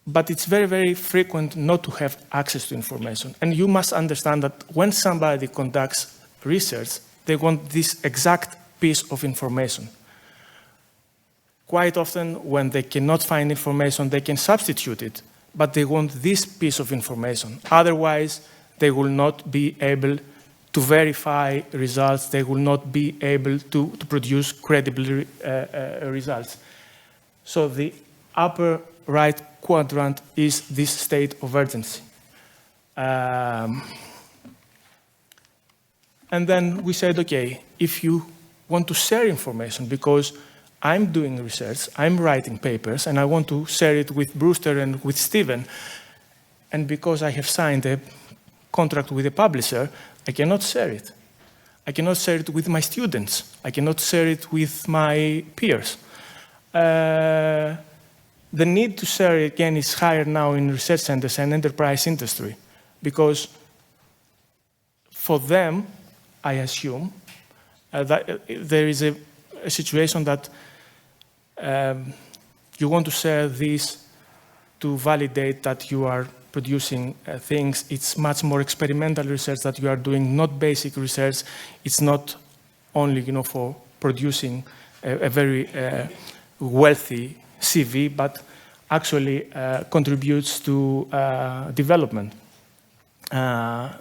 But it's very, very frequent not to have access to information. And you must understand that when somebody conducts research, they want this exact piece of information. Quite often, when they cannot find information, they can substitute it, but they want this piece of information. Otherwise, they will not be able to verify results. They will not be able to produce credible results. So the upper right quadrant is this state of urgency. And then we said, okay, if you want to share information, because I'm doing research, I'm writing papers, and I want to share it with Brewster and with Stephen, and because I have signed a contract with a publisher, I cannot share it. I cannot share it with my students. I cannot share it with my peers. The need to share it again is higher now in research centers and enterprise industry, because for them, I assume, that there is a situation that you want to share this to validate that you are producing things. It's much more experimental research that you are doing, not basic research. It's not only, for producing a very wealthy CV, but actually contributes to development.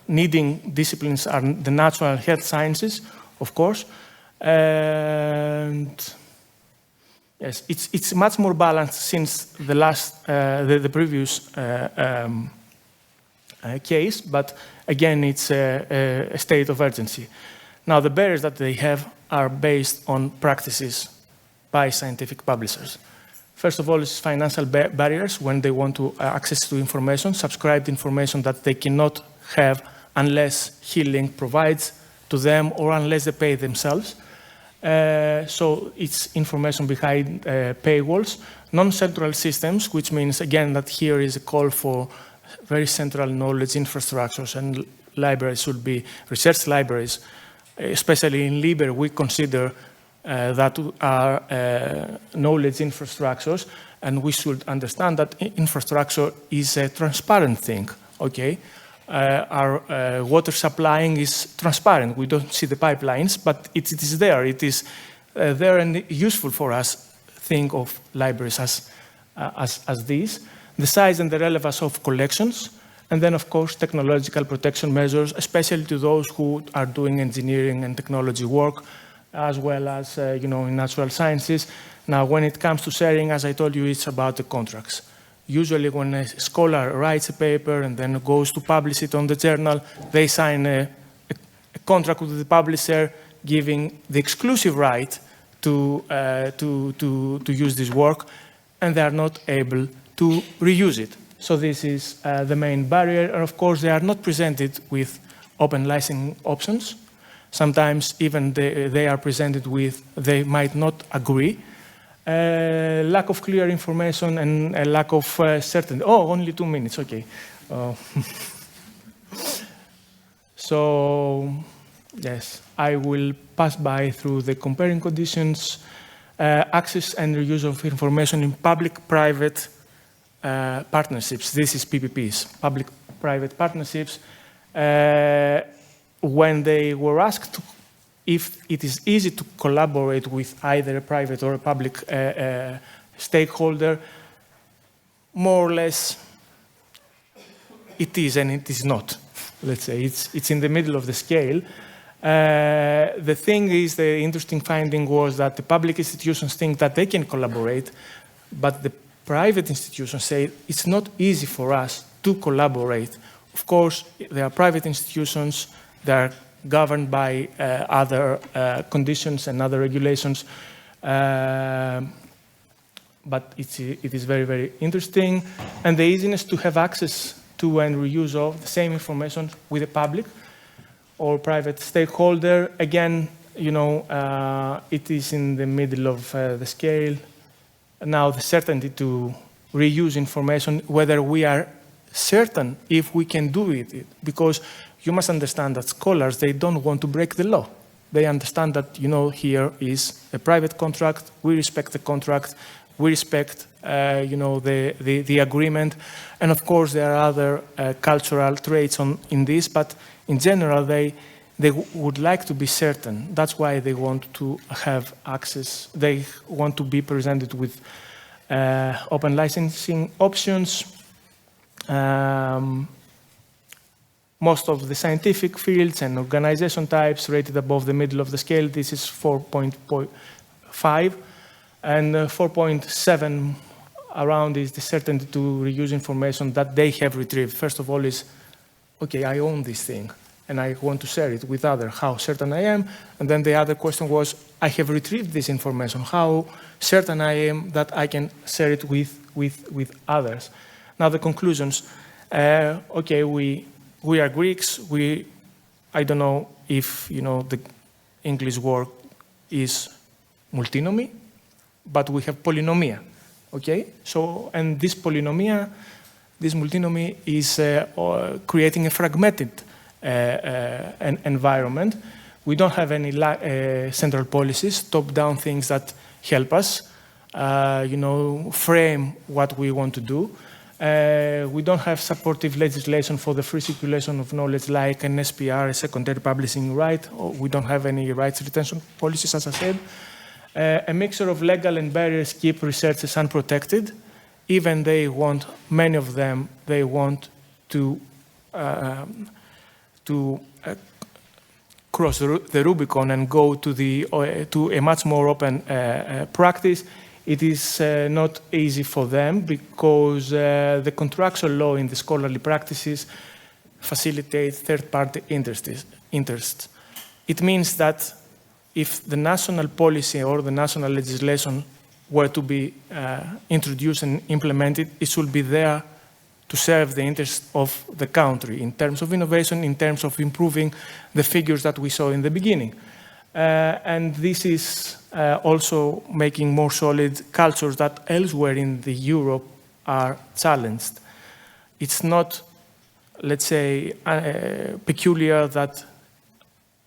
Needing disciplines are the natural health sciences, of course, and yes, it's much more balanced since the previous case, but again, it's a state of urgency. Now, the barriers that they have are based on practices by scientific publishers. First of all, is financial barriers when they want to access to information, subscribed information that they cannot have unless Healing provides to them or unless they pay themselves. So it's information behind paywalls. Non-central systems, which means, again, that here is a call for very central knowledge infrastructures, and libraries should be research libraries. Especially in LIBER, we consider that are knowledge infrastructures, and we should understand that infrastructure is a transparent thing, okay? Our water supplying is transparent. We don't see the pipelines, but it is there. It is there and useful for us. Think of libraries as these. The size and the relevance of collections, and then, of course, technological protection measures, especially to those who are doing engineering and technology work, as well as, in natural sciences. Now, when it comes to sharing, as I told you, it's about the contracts. Usually when a scholar writes a paper and then goes to publish it on the journal, they sign a contract with the publisher giving the exclusive right to use this work, and they are not able to reuse it. So this is the main barrier. And of course, they are not presented with open licensing options. Sometimes even they are presented with, they might not agree. Lack of clear information and a lack of certainty. Oh, only 2 minutes, okay. So, yes, I will pass by through the comparing conditions, access and reuse of information in public-private partnerships. This is PPPs, public-private partnerships. When they were asked if it is easy to collaborate with either a private or a public stakeholder, more or less it is and it is not. Let's say it's in the middle of the scale. The thing is, the interesting finding was that the public institutions think that they can collaborate, but the private institutions say it's not easy for us to collaborate. Of course, there are private institutions that are governed by other conditions and other regulations, but it is very, very interesting. And the easiness to have access to and reuse of the same information with the public or private stakeholder. Again, it is in the middle of the scale. Now, the certainty to reuse information, whether we are certain if we can do it, because you must understand that scholars, they don't want to break the law. They understand that, here is a private contract, we respect the contract, we respect, the agreement, and of course there are other cultural traits in this, but in general they would like to be certain. That's why they want to have access. They want to be presented with open licensing options. Most of the scientific fields and organization types rated above the middle of the scale. This is 4.5, and 4.7 around is the certainty to reuse information that they have retrieved. First of all is, okay, I own this thing and I want to share it with others, how certain I am. And then the other question was, I have retrieved this information, how certain I am that I can share it with others. Now the conclusions, okay, we are Greeks, I don't know if, the English word is multinomy, but we have polynomia, okay? So, and this polynomia, this multinomy is creating a fragmented environment. We don't have any central policies, top-down things that help us, frame what we want to do. We don't have supportive legislation for the free circulation of knowledge like an SPR, a secondary publishing right. We don't have any rights retention policies, as I said. A mixture of legal and barriers keep researchers unprotected. Even many of them, they want to cross the Rubicon and go to a much more open practice. It is not easy for them because the contractual law in the scholarly practices facilitates third-party interests. It means that if the national policy or the national legislation were to be introduced and implemented, it should be there to serve the interests of the country in terms of innovation, in terms of improving the figures that we saw in the beginning. And this is also making more solid cultures that elsewhere in Europe are challenged. It's not, let's say, peculiar that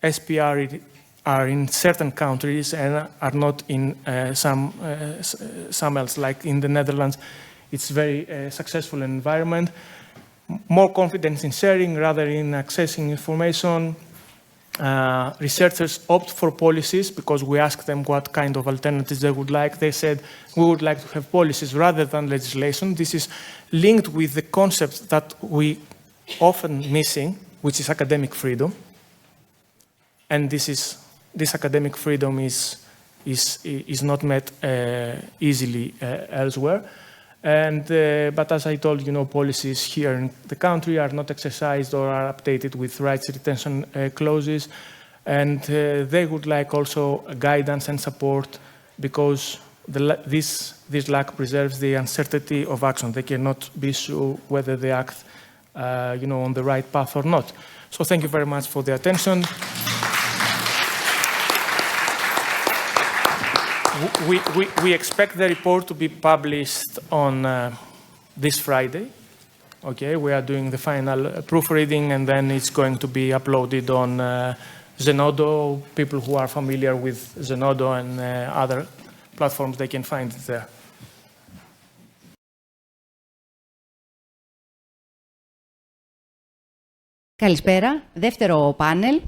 SPR are in certain countries and are not in some else, like in the Netherlands. It's very successful environment. More confidence in sharing rather in accessing information. Researchers opt for policies because we asked them what kind of alternatives they would like. They said, we would like to have policies rather than legislation. This is linked with the concept that we often missing, which is academic freedom. And this academic freedom is not met easily elsewhere. But as I told you, policies here in the country are not exercised or are updated with rights retention clauses. And they would like also guidance and support because this lack preserves the uncertainty of action. They cannot be sure whether they act on the right path or not. So thank you very much for the attention. We expect the report to be published on this Friday. Okay, we are doing the final proofreading and then it's going to be uploaded on Zenodo. People who are familiar with Zenodo and other platforms, they can find it there. Καλησπέρα. Δεύτερο πάνελ.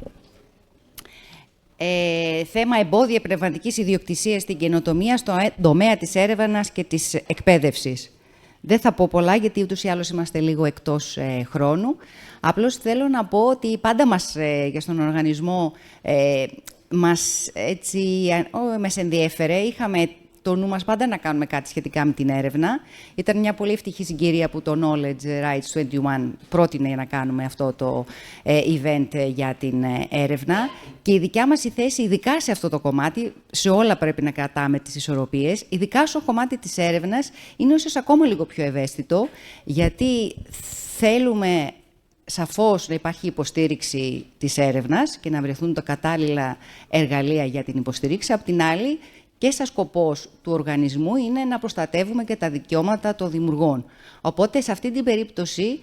Θέμα εμπόδια πνευματικής ιδιοκτησίας στην καινοτομία στον τομέα της έρευνας και της εκπαίδευσης. Δεν θα πω πολλά, γιατί ούτως ή άλλως είμαστε λίγο εκτός χρόνου. Απλώς θέλω να πω ότι πάντα μας, για στον οργανισμό, μας ενδιέφερε. Είχαμε το νου μας πάντα να κάνουμε κάτι σχετικά με την έρευνα. Ήταν μια πολύ ευτυχή συγκυρία που το Knowledge Rights 21 πρότεινε να κάνουμε αυτό το event για την έρευνα. Και η δικιά μας η θέση, ειδικά σε αυτό το κομμάτι, σε όλα πρέπει να κρατάμε τις ισορροπίες, ειδικά στο κομμάτι της έρευνας, είναι ίσως ακόμα λίγο πιο ευαίσθητο, γιατί θέλουμε σαφώς να υπάρχει υποστήριξη της έρευνας και να βρεθούν τα κατάλληλα εργαλεία για την υποστήριξη. Απ' την άλλη, και σαν σκοπός του οργανισμού είναι να προστατεύουμε και τα δικαιώματα των δημιουργών. Οπότε, σε αυτή την περίπτωση,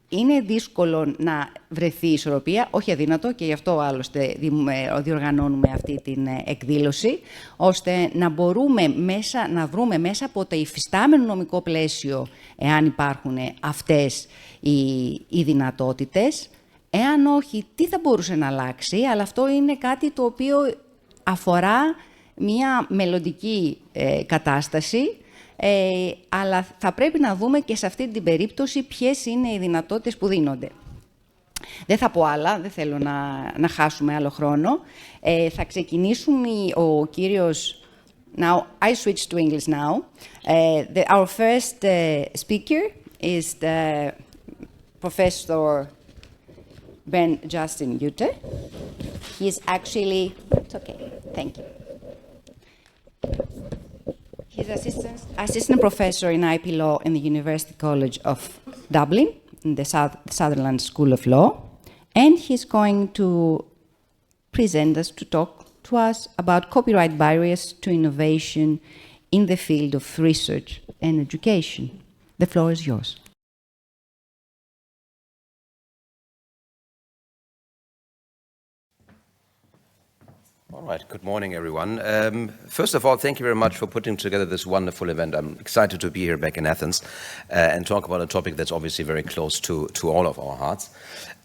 είναι δύσκολο να βρεθεί ισορροπία, όχι αδύνατο, και γι' αυτό άλλωστε διοργανώνουμε αυτή την εκδήλωση, ώστε να μπορούμε να βρούμε μέσα από το υφιστάμενο νομικό πλαίσιο, εάν υπάρχουν αυτές οι δυνατότητες, εάν όχι, τι θα μπορούσε να αλλάξει, αλλά αυτό είναι κάτι το οποίο αφορά μια μελλοντική κατάσταση, αλλά θα πρέπει να δούμε και σε αυτή την περίπτωση ποιες είναι οι δυνατότητες που δίνονται. Δεν θα πω άλλα, δεν θέλω να χάσουμε άλλο χρόνο. Θα ξεκινήσουμε ο κύριος Now, I switch to English now. Our first speaker is the Professor Ben Justin Ute. He's actually, it's okay, thank you. He's assistant professor in IP law in the University College of Dublin, in the Sutherland School of Law, and he's going to present us, to talk to us about copyright barriers to innovation in the field of research and education. The floor is yours. All right, good morning, everyone. First of all, thank you very much for putting together this wonderful event. I'm excited to be here back in Athens and talk about a topic that's obviously very close to all of our hearts.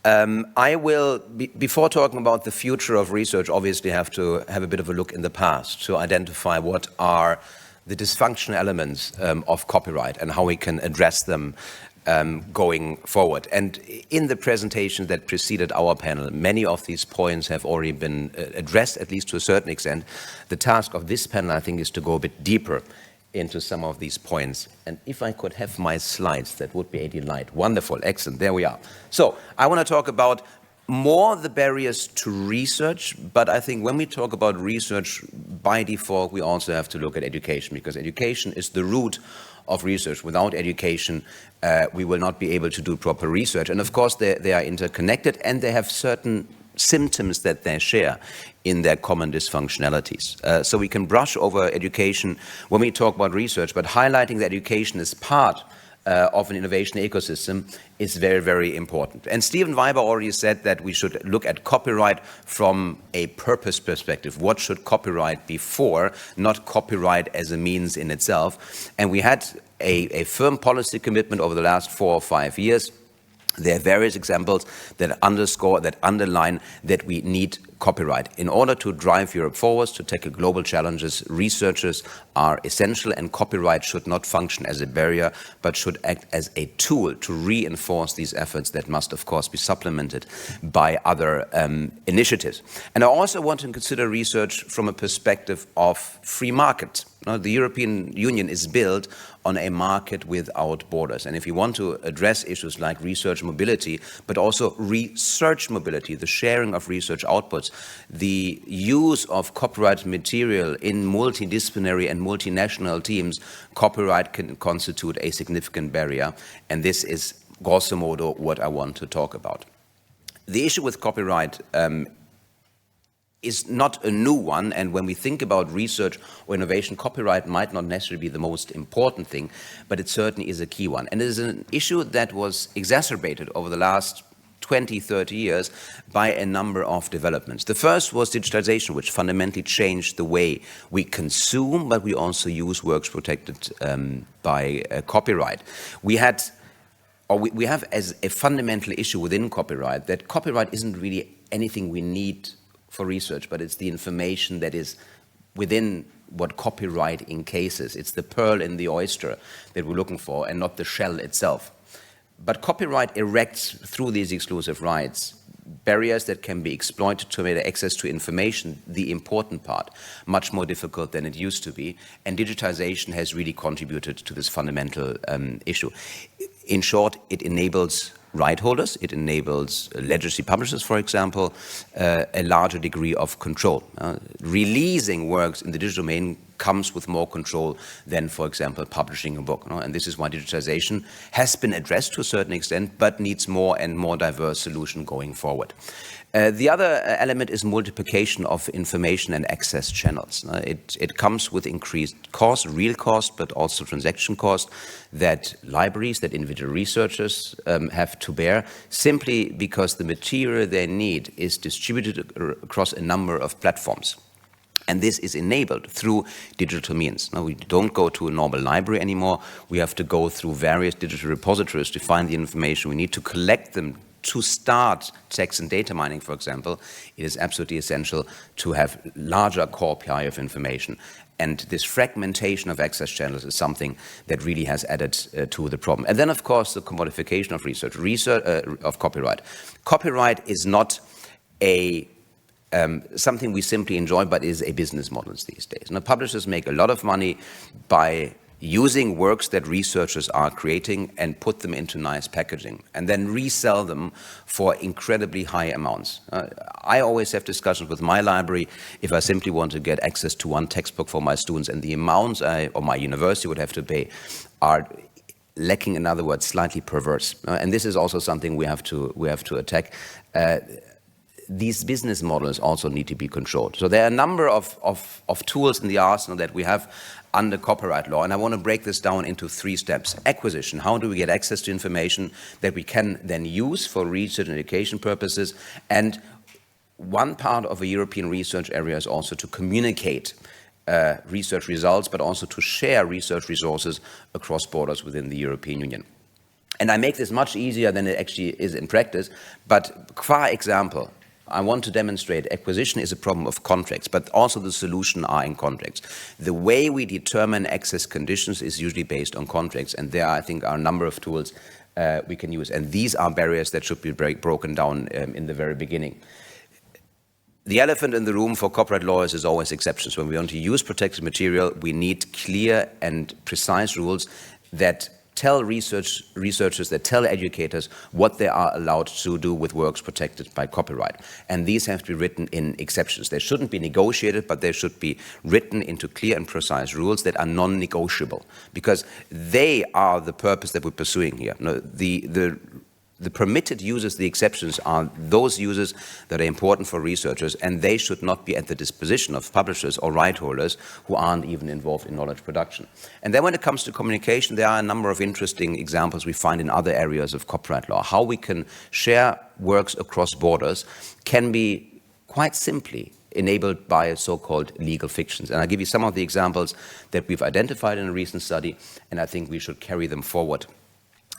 I will, before talking about the future of research, obviously have to have a bit of a look in the past to identify what are the dysfunctional elements of copyright and how we can address them going forward. And in the presentation that preceded our panel, many of these points have already been addressed, at least to a certain extent. The task of this panel, I think, is to go a bit deeper into some of these points. And if I could have my slides, that would be a delight. Wonderful, excellent, there we are. So I want to talk about more the barriers to research, but I think when we talk about research, by default, we also have to look at education, because education is the root of research. Without education, we will not be able to do proper research. And of course, they are interconnected, and they have certain symptoms that they share in their common dysfunctionalities. So we can brush over education when we talk about research, but highlighting that education is part of an innovation ecosystem is very, very important. And Steven Weiber already said that we should look at copyright from a purpose perspective. What should copyright be for, not copyright as a means in itself? And we had a firm policy commitment over the last 4 or 5 years. There are various examples that underscore, that underline that we need copyright. In order to drive Europe forward, to tackle global challenges, researchers are essential, and copyright should not function as a barrier, but should act as a tool to reinforce these efforts that must, of course, be supplemented by other initiatives. And I also want to consider research from a perspective of free market. The European Union is built on a market without borders. And if you want to address issues like research mobility, but also research mobility, the sharing of research outputs, the use of copyright material in multidisciplinary and multinational teams, copyright can constitute a significant barrier. And this is grosso modo what I want to talk about. The issue with copyright is not a new one, and when we think about research or innovation, copyright might not necessarily be the most important thing, but it certainly is a key one. And it is an issue that was exacerbated over the last 20, 30 years by a number of developments. The first was digitization, which fundamentally changed the way we consume, but we also use works protected by copyright. We have as a fundamental issue within copyright that copyright isn't really anything we need for research, but it's the information that is within what copyright encases. It's the pearl in the oyster that we're looking for, and not the shell itself. But copyright erects, through these exclusive rights, barriers that can be exploited to make access to information, the important part, much more difficult than it used to be. And digitization has really contributed to this fundamental issue. In short, it enables right holders, it enables legacy publishers, for example, a larger degree of control. Releasing works in the digital domain comes with more control than, for example, publishing a book. And this is why digitization has been addressed to a certain extent, but needs more and more diverse solution going forward. The other element is multiplication of information and access channels. It comes with increased cost, real cost, but also transaction cost that libraries, that individual researchers have to bear, simply because the material they need is distributed across a number of platforms. And this is enabled through digital means. Now, we don't go to a normal library anymore. We have to go through various digital repositories to find the information we need to collect them. To start text and data mining, for example, it is absolutely essential to have larger corpora of information. And this fragmentation of access channels is something that really has added to the problem. And then, of course, the commodification of research of copyright. Copyright is not a something we simply enjoy, but is a business model these days. Now, publishers make a lot of money by using works that researchers are creating and put them into nice packaging and then resell them for incredibly high amounts. I always have discussions with my library if I simply want to get access to one textbook for my students, and the amounts or my university would have to pay are lacking, in other words, slightly perverse. And this is also something we have to attack. These business models also need to be controlled. So there are a number of tools in the arsenal that we have under copyright law, and I want to break this down into 3 steps. Acquisition: how do we get access to information that we can then use for research and education purposes? And one part of a European research area is also to communicate research results, but also to share research resources across borders within the European Union. And I make this much easier than it actually is in practice, but qua example, I want to demonstrate acquisition is a problem of contracts, but also the solution are in contracts. The way we determine access conditions is usually based on contracts, and there, I think, are a number of tools we can use. And these are barriers that should be broken down in the very beginning. The elephant in the room for copyright lawyers is always exceptions. When we want to use protected material, we need clear and precise rules that tell researchers, that tell educators what they are allowed to do with works protected by copyright. And these have to be written in exceptions. They shouldn't be negotiated, but they should be written into clear and precise rules that are non-negotiable, because they are the purpose that we're pursuing here. No, the permitted uses, the exceptions, are those uses that are important for researchers, and they should not be at the disposition of publishers or right holders who aren't even involved in knowledge production. And then when it comes to communication, there are a number of interesting examples we find in other areas of copyright law. How we can share works across borders can be quite simply enabled by so-called legal fictions. And I'll give you some of the examples that we've identified in a recent study, and I think we should carry them forward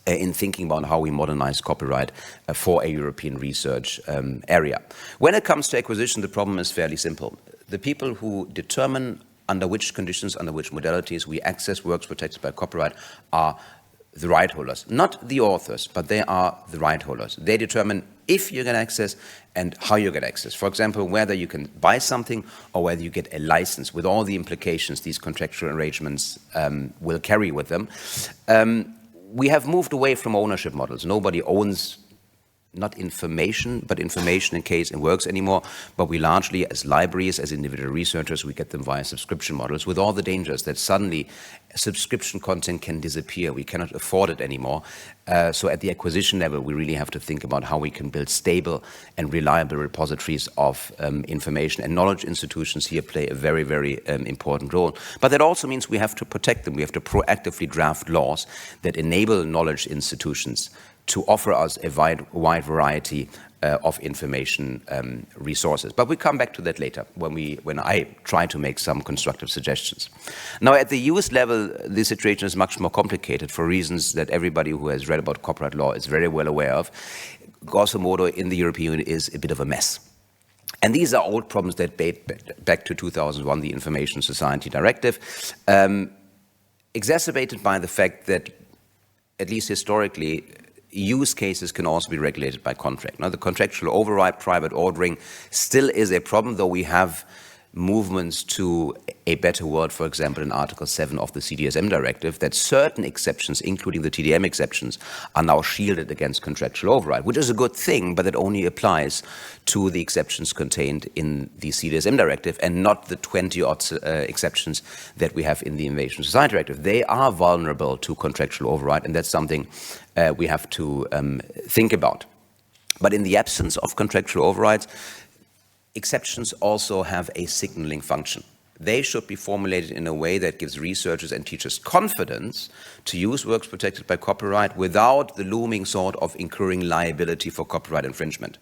in thinking about how we modernize copyright for a European research area. When it comes to acquisition, the problem is fairly simple. The people who determine under which conditions, under which modalities we access works protected by copyright are the right holders. Not the authors, but they are the right holders. They determine if you get access and how you get access. For example, whether you can buy something or whether you get a license, with all the implications these contractual arrangements will carry with them. We have moved away from ownership models. Nobody owns not information, but information in works anymore. But we largely, as libraries, as individual researchers, we get them via subscription models, with all the dangers that suddenly subscription content can disappear. We cannot afford it anymore. So at the acquisition level, we really have to think about how we can build stable and reliable repositories of information. And knowledge institutions here play a very, very important role. But that also means we have to protect them. We have to proactively draft laws that enable knowledge institutions to offer us a wide variety of information resources. But we come back to that later when I try to make some constructive suggestions. Now, at the US level, the situation is much more complicated for reasons that everybody who has read about copyright law is very well aware of. Grosso modo, in the European Union is a bit of a mess. And these are old problems that date back to 2001, the Information Society Directive, exacerbated by the fact that, at least historically, use cases can also be regulated by contract. Now, the contractual override, private ordering, still is a problem, though we have movements to a better world, for example, in Article 7 of the CDSM directive, that certain exceptions, including the TDM exceptions, are now shielded against contractual override, which is a good thing, but it only applies to the exceptions contained in the CDSM directive and not the 20-odd exceptions that we have in the Information Society Directive. They are vulnerable to contractual override, and that's something we have to think about. But in the absence of contractual overrides, exceptions also have a signaling function. They should be formulated in a way that gives researchers and teachers confidence to use works protected by copyright without the looming sort of incurring liability for copyright infringement.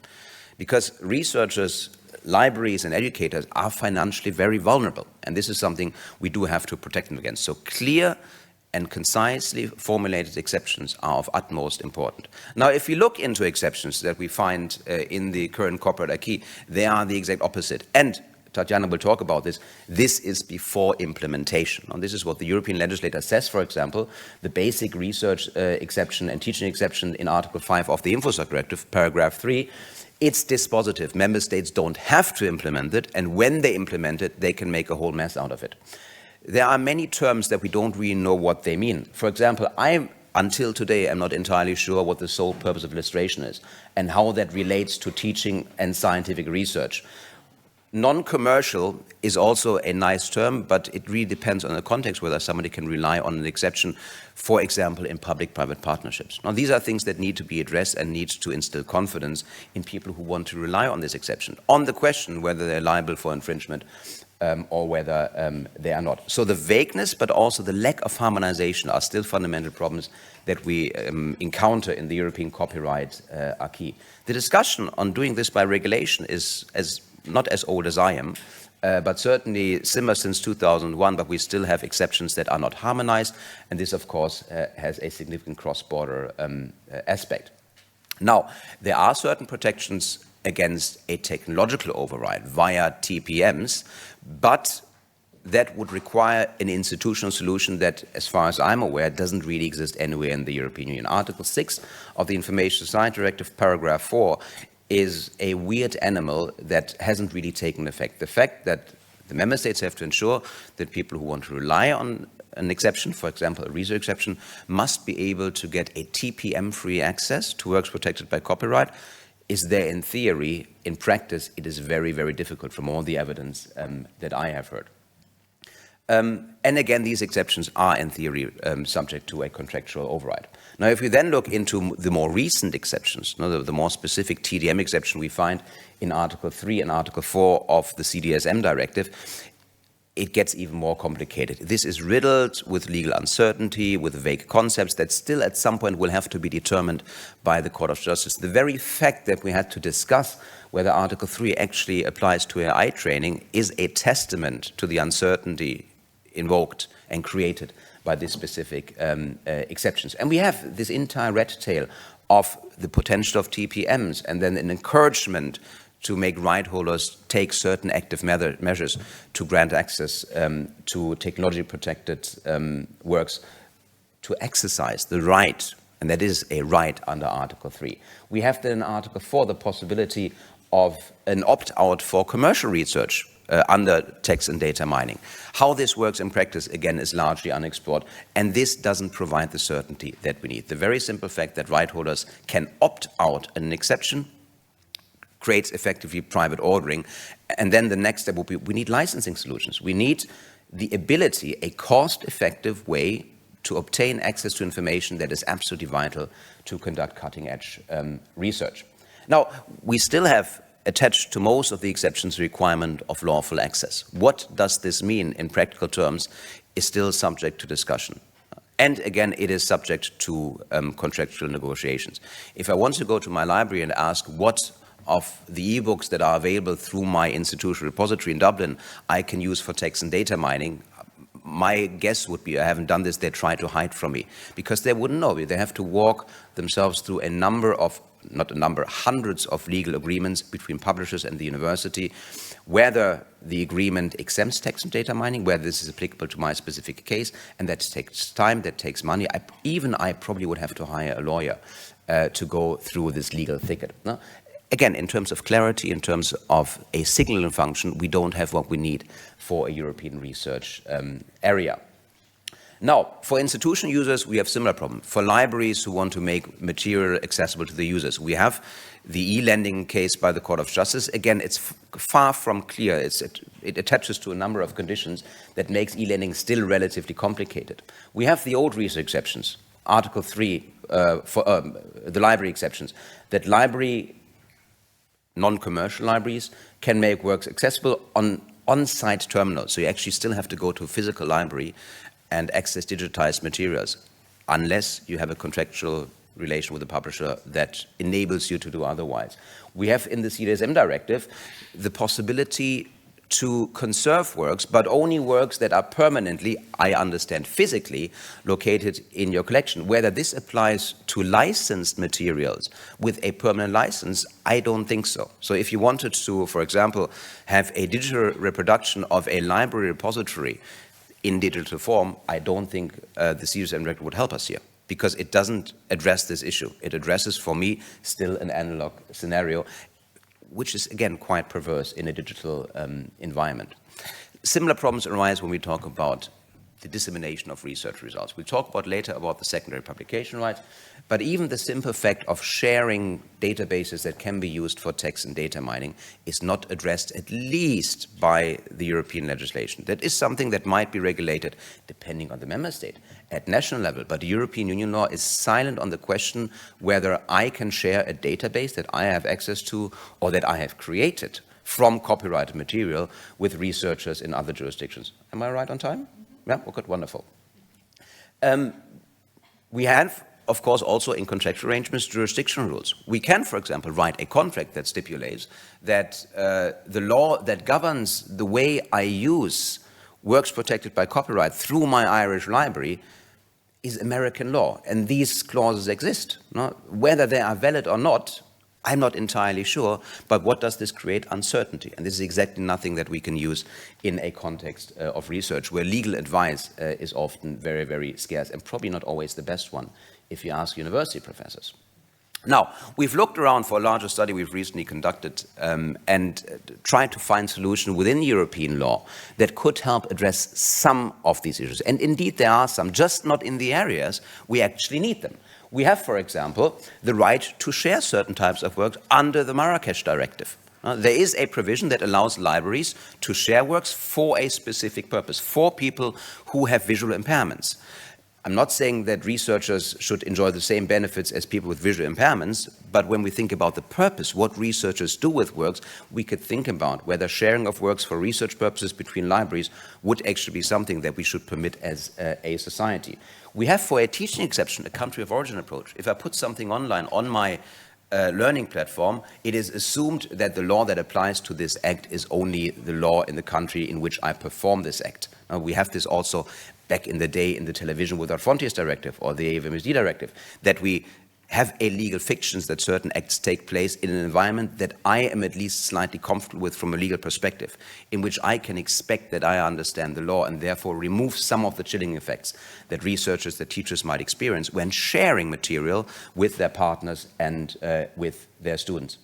Because researchers, libraries, and educators are financially very vulnerable, and this is something we do have to protect them against. So clear and concisely formulated exceptions are of utmost importance. Now, if we look into exceptions that we find in the current corporate acquis, they are the exact opposite. And Tatjana will talk about this. This is before implementation. And this is what the European legislator says, for example, the basic research exception and teaching exception in Article 5 of the Infosec Directive, paragraph 3, It's dispositive. Member states don't have to implement it, and when they implement it, they can make a whole mess out of it. There are many terms that we don't really know what they mean. For example, until today, I'm not entirely sure what the sole purpose of illustration is and how that relates to teaching and scientific research. Non-commercial is also a nice term, but it really depends on the context whether somebody can rely on an exception, for example, in public-private partnerships. Now, these are things that need to be addressed and need to instill confidence in people who want to rely on this exception, on the question whether they're liable for infringement or whether they are not. So the vagueness, but also the lack of harmonization are still fundamental problems that we encounter in the European copyright acquis. The discussion on doing this by regulation is not as old as I am, but certainly similar since 2001, but we still have exceptions that are not harmonized, and this, of course, has a significant cross-border aspect. Now, there are certain protections against a technological override via TPMs, but that would require an institutional solution that, as far as I'm aware, doesn't really exist anywhere in the European Union. Article 6 of the Information Society Directive, paragraph 4, is a weird animal that hasn't really taken effect. The fact that the member states have to ensure that people who want to rely on an exception, for example, a research exception, must be able to get a TPM-free access to works protected by copyright is there in theory. In practice, it is very, very difficult from all the evidence that I have heard. And again, these exceptions are in theory subject to a contractual override. Now, if we then look into the more recent exceptions, the more specific TDM exception we find in Article 3 and Article 4 of the CDSM directive, it gets even more complicated. This is riddled with legal uncertainty, with vague concepts that still at some point will have to be determined by the Court of Justice. The very fact that we had to discuss whether Article 3 actually applies to AI training is a testament to the uncertainty invoked and created by these specific exceptions. And we have this entire red tail of the potential of TPMs and then an encouragement to make right holders take certain active measures to grant access to technology-protected works to exercise the right, and that is a right under Article 3. We have then in Article 4 the possibility of an opt-out for commercial research under text and data mining. How this works in practice, again, is largely unexplored, and this doesn't provide the certainty that we need. The very simple fact that right holders can opt out an exception creates effectively private ordering. And then the next step will be we need licensing solutions. We need the ability, a cost-effective way to obtain access to information that is absolutely vital to conduct cutting-edge research. Now, we still have attached to most of the exceptions the requirement of lawful access. What does this mean in practical terms is still subject to discussion. And again, it is subject to contractual negotiations. If I want to go to my library and ask what of the ebooks that are available through my institutional repository in Dublin I can use for text and data mining, my guess would be, I haven't done this, they try to hide from me because they wouldn't know. They have to walk themselves through a number of, not a number, hundreds of legal agreements between publishers and the university, whether the agreement exempts text and data mining, whether this is applicable to my specific case, and that takes time, that takes money. I probably would have to hire a lawyer to go through this legal thicket. No? Again, in terms of clarity, in terms of a signaling function, we don't have what we need for a European research area. Now, for institutional users, we have similar problem. For libraries who want to make material accessible to the users, we have the e-lending case by the Court of Justice. Again, it's far from clear. It attaches to a number of conditions that makes e-lending still relatively complicated. We have the old research exceptions, Article 3, for the library exceptions, that non-commercial libraries can make works accessible on on-site terminals. So you actually still have to go to a physical library and access digitized materials unless you have a contractual relation with the publisher that enables you to do otherwise. We have in the CDSM directive the possibility to conserve works, but only works that are permanently, I understand, physically located in your collection. Whether this applies to licensed materials with a permanent license, I don't think so. So if you wanted to, for example, have a digital reproduction of a library repository in digital form, I don't think the CDSM directive would help us here, because it doesn't address this issue. It addresses, for me, still an analog scenario. which is, again, quite perverse in a digital environment. Similar problems arise when we talk about the dissemination of research results. We'll talk about later about the secondary publication rights, but even the simple fact of sharing databases that can be used for text and data mining is not addressed, at least by the European legislation. That is something that might be regulated, depending on the member state, at national level, but the European Union law is silent on the question whether I can share a database that I have access to or that I have created from copyrighted material with researchers in other jurisdictions. Am I right on time? Yeah, well, good, wonderful. We have, of course, also in contractual arrangements, jurisdictional rules. We can, for example, write a contract that stipulates that the law that governs the way I use works protected by copyright through my Irish library is American law, and these clauses exist. No? Whether they are valid or not, I'm not entirely sure, but what does this create? Uncertainty. And this is exactly nothing that we can use in a context of research where legal advice is often very, very scarce and probably not always the best one if you ask university professors. Now, we've looked around for a larger study we've recently conducted and tried to find solutions within European law that could help address some of these issues. And indeed, there are some, just not in the areas we actually need them. We have, for example, the right to share certain types of works under the Marrakesh Directive. There is a provision that allows libraries to share works for a specific purpose, for people who have visual impairments. I'm not saying that researchers should enjoy the same benefits as people with visual impairments, but when we think about the purpose, what researchers do with works, we could think about whether sharing of works for research purposes between libraries would actually be something that we should permit as a society. We have, for a teaching exception, a country of origin approach. If I put something online on my learning platform, it is assumed that the law that applies to this act is only the law in the country in which I perform this act. We have this also back in the day in the Television Without Frontiers Directive or the AVMSD Directive, that we have a legal fictions that certain acts take place in an environment that I am at least slightly comfortable with from a legal perspective, in which I can expect that I understand the law and therefore remove some of the chilling effects that researchers, that teachers might experience when sharing material with their partners and with their students.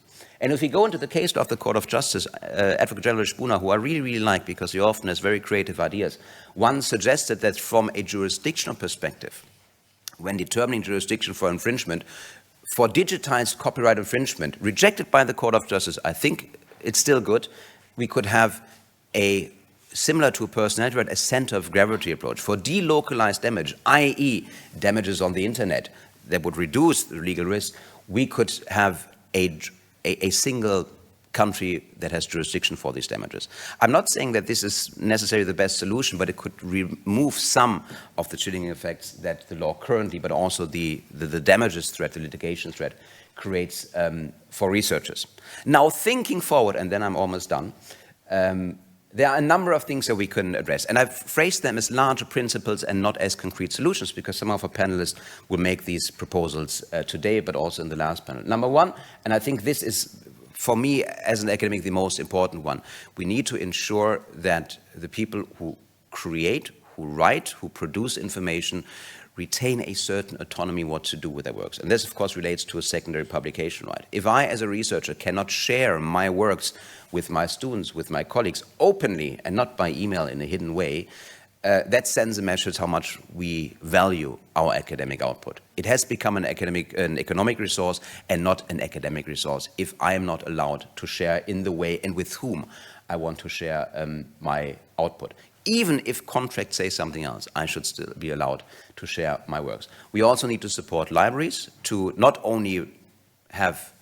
And if we go into the case law of the Court of Justice, Advocate General Spooner, who I really, really like because he often has very creative ideas, one suggested that from a jurisdictional perspective, when determining jurisdiction for infringement, for digitized copyright infringement, rejected by the Court of Justice, I think it's still good, we could have a, similar to a personality right, a center of gravity approach. For delocalized damage, i.e. damages on the internet that would reduce the legal risk, we could have a single country that has jurisdiction for these damages. I'm not saying that this is necessarily the best solution, but it could remove some of the chilling effects that the law currently, but also the damages threat, the litigation threat, creates for researchers. Now, thinking forward, and then I'm almost done, there are a number of things that we can address, and I've phrased them as larger principles and not as concrete solutions, because some of our panelists will make these proposals today, but also in the last panel. Number one, and I think this is, for me, as an academic, the most important one. We need to ensure that the people who create, who write, who produce information retain a certain autonomy what to do with their works. And this, of course, relates to a secondary publication right. If I, as a researcher, cannot share my works with my students, with my colleagues, openly and not by email in a hidden way, that sends a message how much we value our academic output. It has become an economic resource and not an academic resource if I am not allowed to share in the way and with whom I want to share my output. Even if contracts say something else, I should still be allowed to share my works. We also need to support libraries to not only have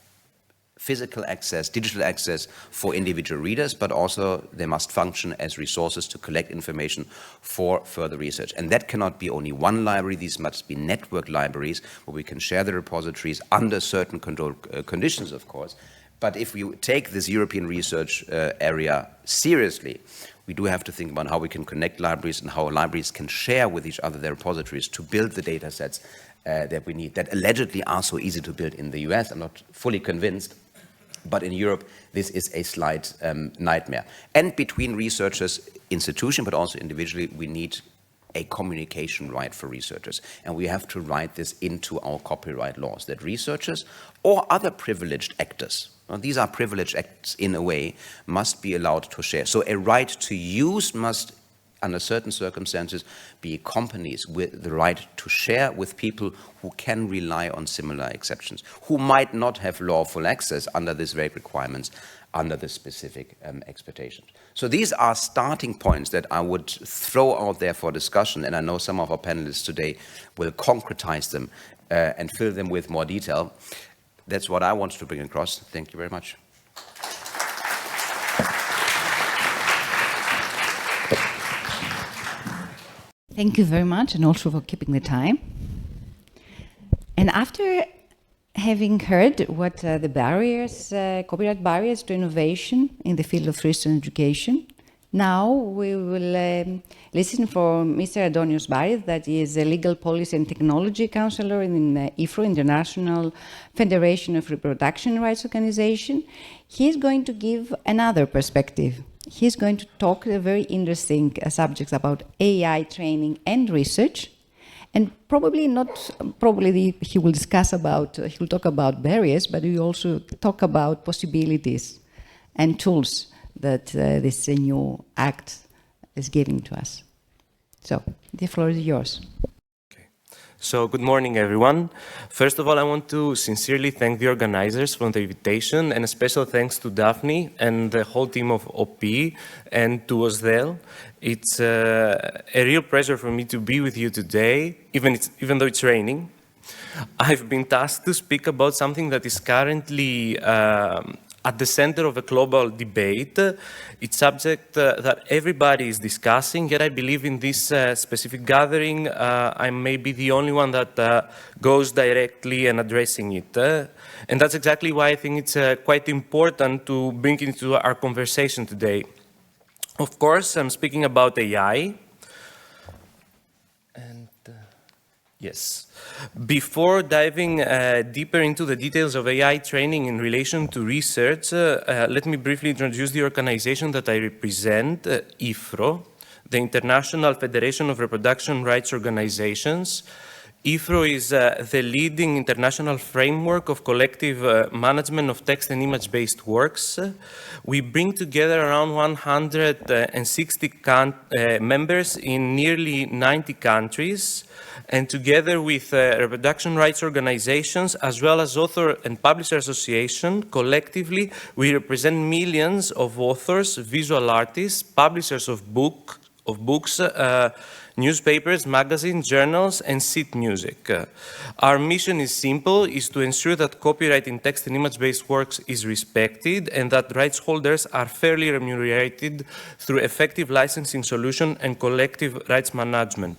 physical access, digital access for individual readers, but also they must function as resources to collect information for further research. And that cannot be only one library, these must be network libraries where we can share the repositories under certain conditions, of course. But if we take this European research area seriously, we do have to think about how we can connect libraries and how libraries can share with each other their repositories to build the data sets that we need, that allegedly are so easy to build in the US. I'm not fully convinced. But in Europe, this is a slight nightmare. And between researchers, institution, but also individually, we need a communication right for researchers. And we have to write this into our copyright laws, that researchers or other privileged actors, these are privileged acts in a way, must be allowed to share. So a right to use must, under certain circumstances, be accompanied with the right to share with people who can rely on similar exceptions, who might not have lawful access under these very requirements, under the specific expectations. So these are starting points that I would throw out there for discussion, and I know some of our panelists today will concretize them and fill them with more detail. That's what I want to bring across. Thank you very much. Thank you very much, and also for keeping the time. And after having heard what the barriers, copyright barriers to innovation in the field of research and education, now we will listen from Mr. Adonios Baris, that is a legal policy and technology counselor in IFRO, International Federation of Reproduction Rights Organization. He's going to give another perspective. He's going to talk very interesting subjects about AI training and research, and he will talk about barriers, but we also talk about possibilities and tools that this new act is giving to us. So the floor is yours. So good morning, everyone. First of all, I want to sincerely thank the organizers for the invitation, and a special thanks to Daphne and the whole team of OP and to Osdel. It's a real pleasure for me to be with you today, even though it's raining. I've been tasked to speak about something that is currently at the center of a global debate. It's a subject that everybody is discussing, yet I believe in this specific gathering, I may be the only one that goes directly and addressing it. And that's exactly why I think it's quite important to bring it into our conversation today. Of course, I'm speaking about AI. And yes. Before diving deeper into the details of AI training in relation to research, let me briefly introduce the organization that I represent, IFRO, the International Federation of Reproduction Rights Organizations. IFRO is the leading international framework of collective management of text and image-based works. We bring together around 160 members in nearly 90 countries, and together with reproduction rights organizations, as well as author and publisher association, collectively we represent millions of authors, visual artists, publishers of books, newspapers, magazines, journals, and sheet music. Our mission is simple, is to ensure that copyright in text and image-based works is respected and that rights holders are fairly remunerated through effective licensing solution and collective rights management.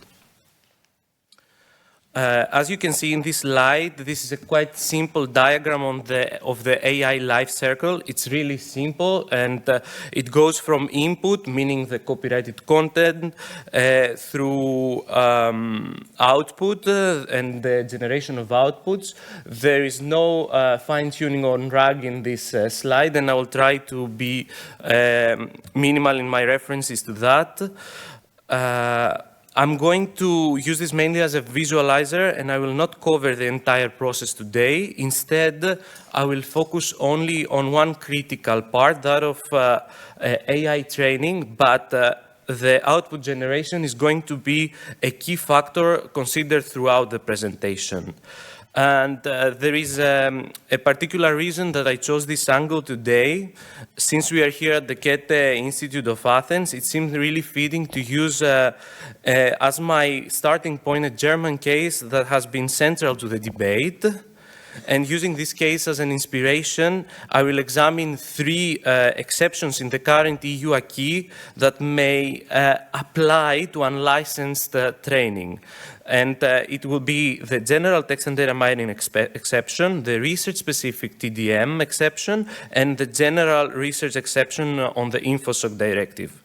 As you can see in this slide, this is a quite simple diagram of the AI life cycle. It's really simple, and it goes from input, meaning the copyrighted content, through output and the generation of outputs. There is no fine-tuning on RAG in this slide, and I will try to be minimal in my references to that. I'm going to use this mainly as a visualizer, and I will not cover the entire process today. Instead, I will focus only on one critical part, that of AI training, but the output generation is going to be a key factor considered throughout the presentation. And there is a particular reason that I chose this angle today. Since we are here at the Goethe Institute of Athens, it seems really fitting to use as my starting point a German case that has been central to the debate. And using this case as an inspiration, I will examine three exceptions in the current EU acquis that may apply to unlicensed training. And it will be the general text and data mining exception, the research-specific TDM exception, and the general research exception on the InfoSoc directive.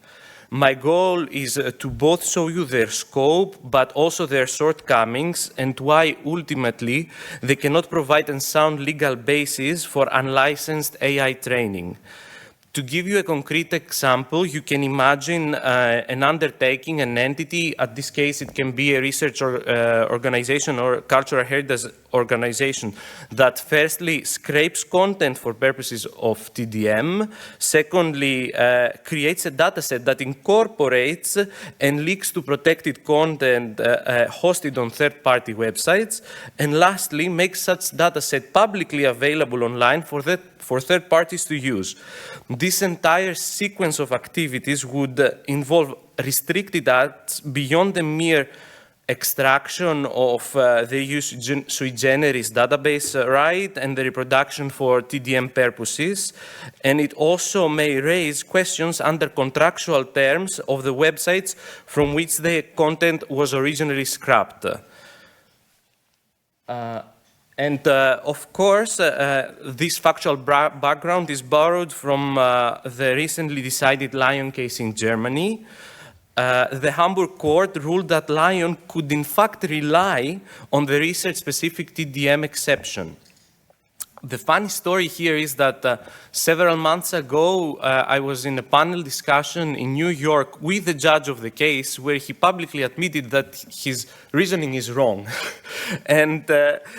My goal is to both show you their scope, but also their shortcomings, and why ultimately they cannot provide a sound legal basis for unlicensed AI training. To give you a concrete example, you can imagine an undertaking, an entity. At this case, it can be a research organization or cultural heritage organization that firstly scrapes content for purposes of TDM, secondly creates a dataset that incorporates and links to protected content hosted on third-party websites, and lastly makes such dataset publicly available online for third parties to use. This entire sequence of activities would involve restricted acts beyond the mere extraction of the use sui generis database right and the reproduction for TDM purposes, and it also may raise questions under contractual terms of the websites from which the content was originally scrapped. Of course, this factual background is borrowed from the recently decided Lion case in Germany. The Hamburg court ruled that Lion could in fact rely on the research-specific TDM exception. The funny story here is that several months ago, I was in a panel discussion in New York with the judge of the case where he publicly admitted that his reasoning is wrong. And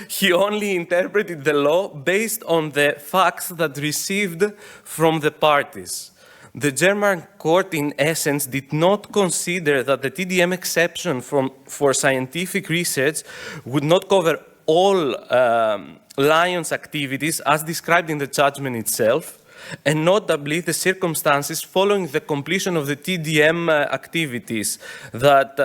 he only interpreted the law based on the facts that received from the parties. The German court, in essence, did not consider that the TDM exception for scientific research would not cover all Lion's activities as described in the judgment itself, and notably the circumstances following the completion of the TDM activities that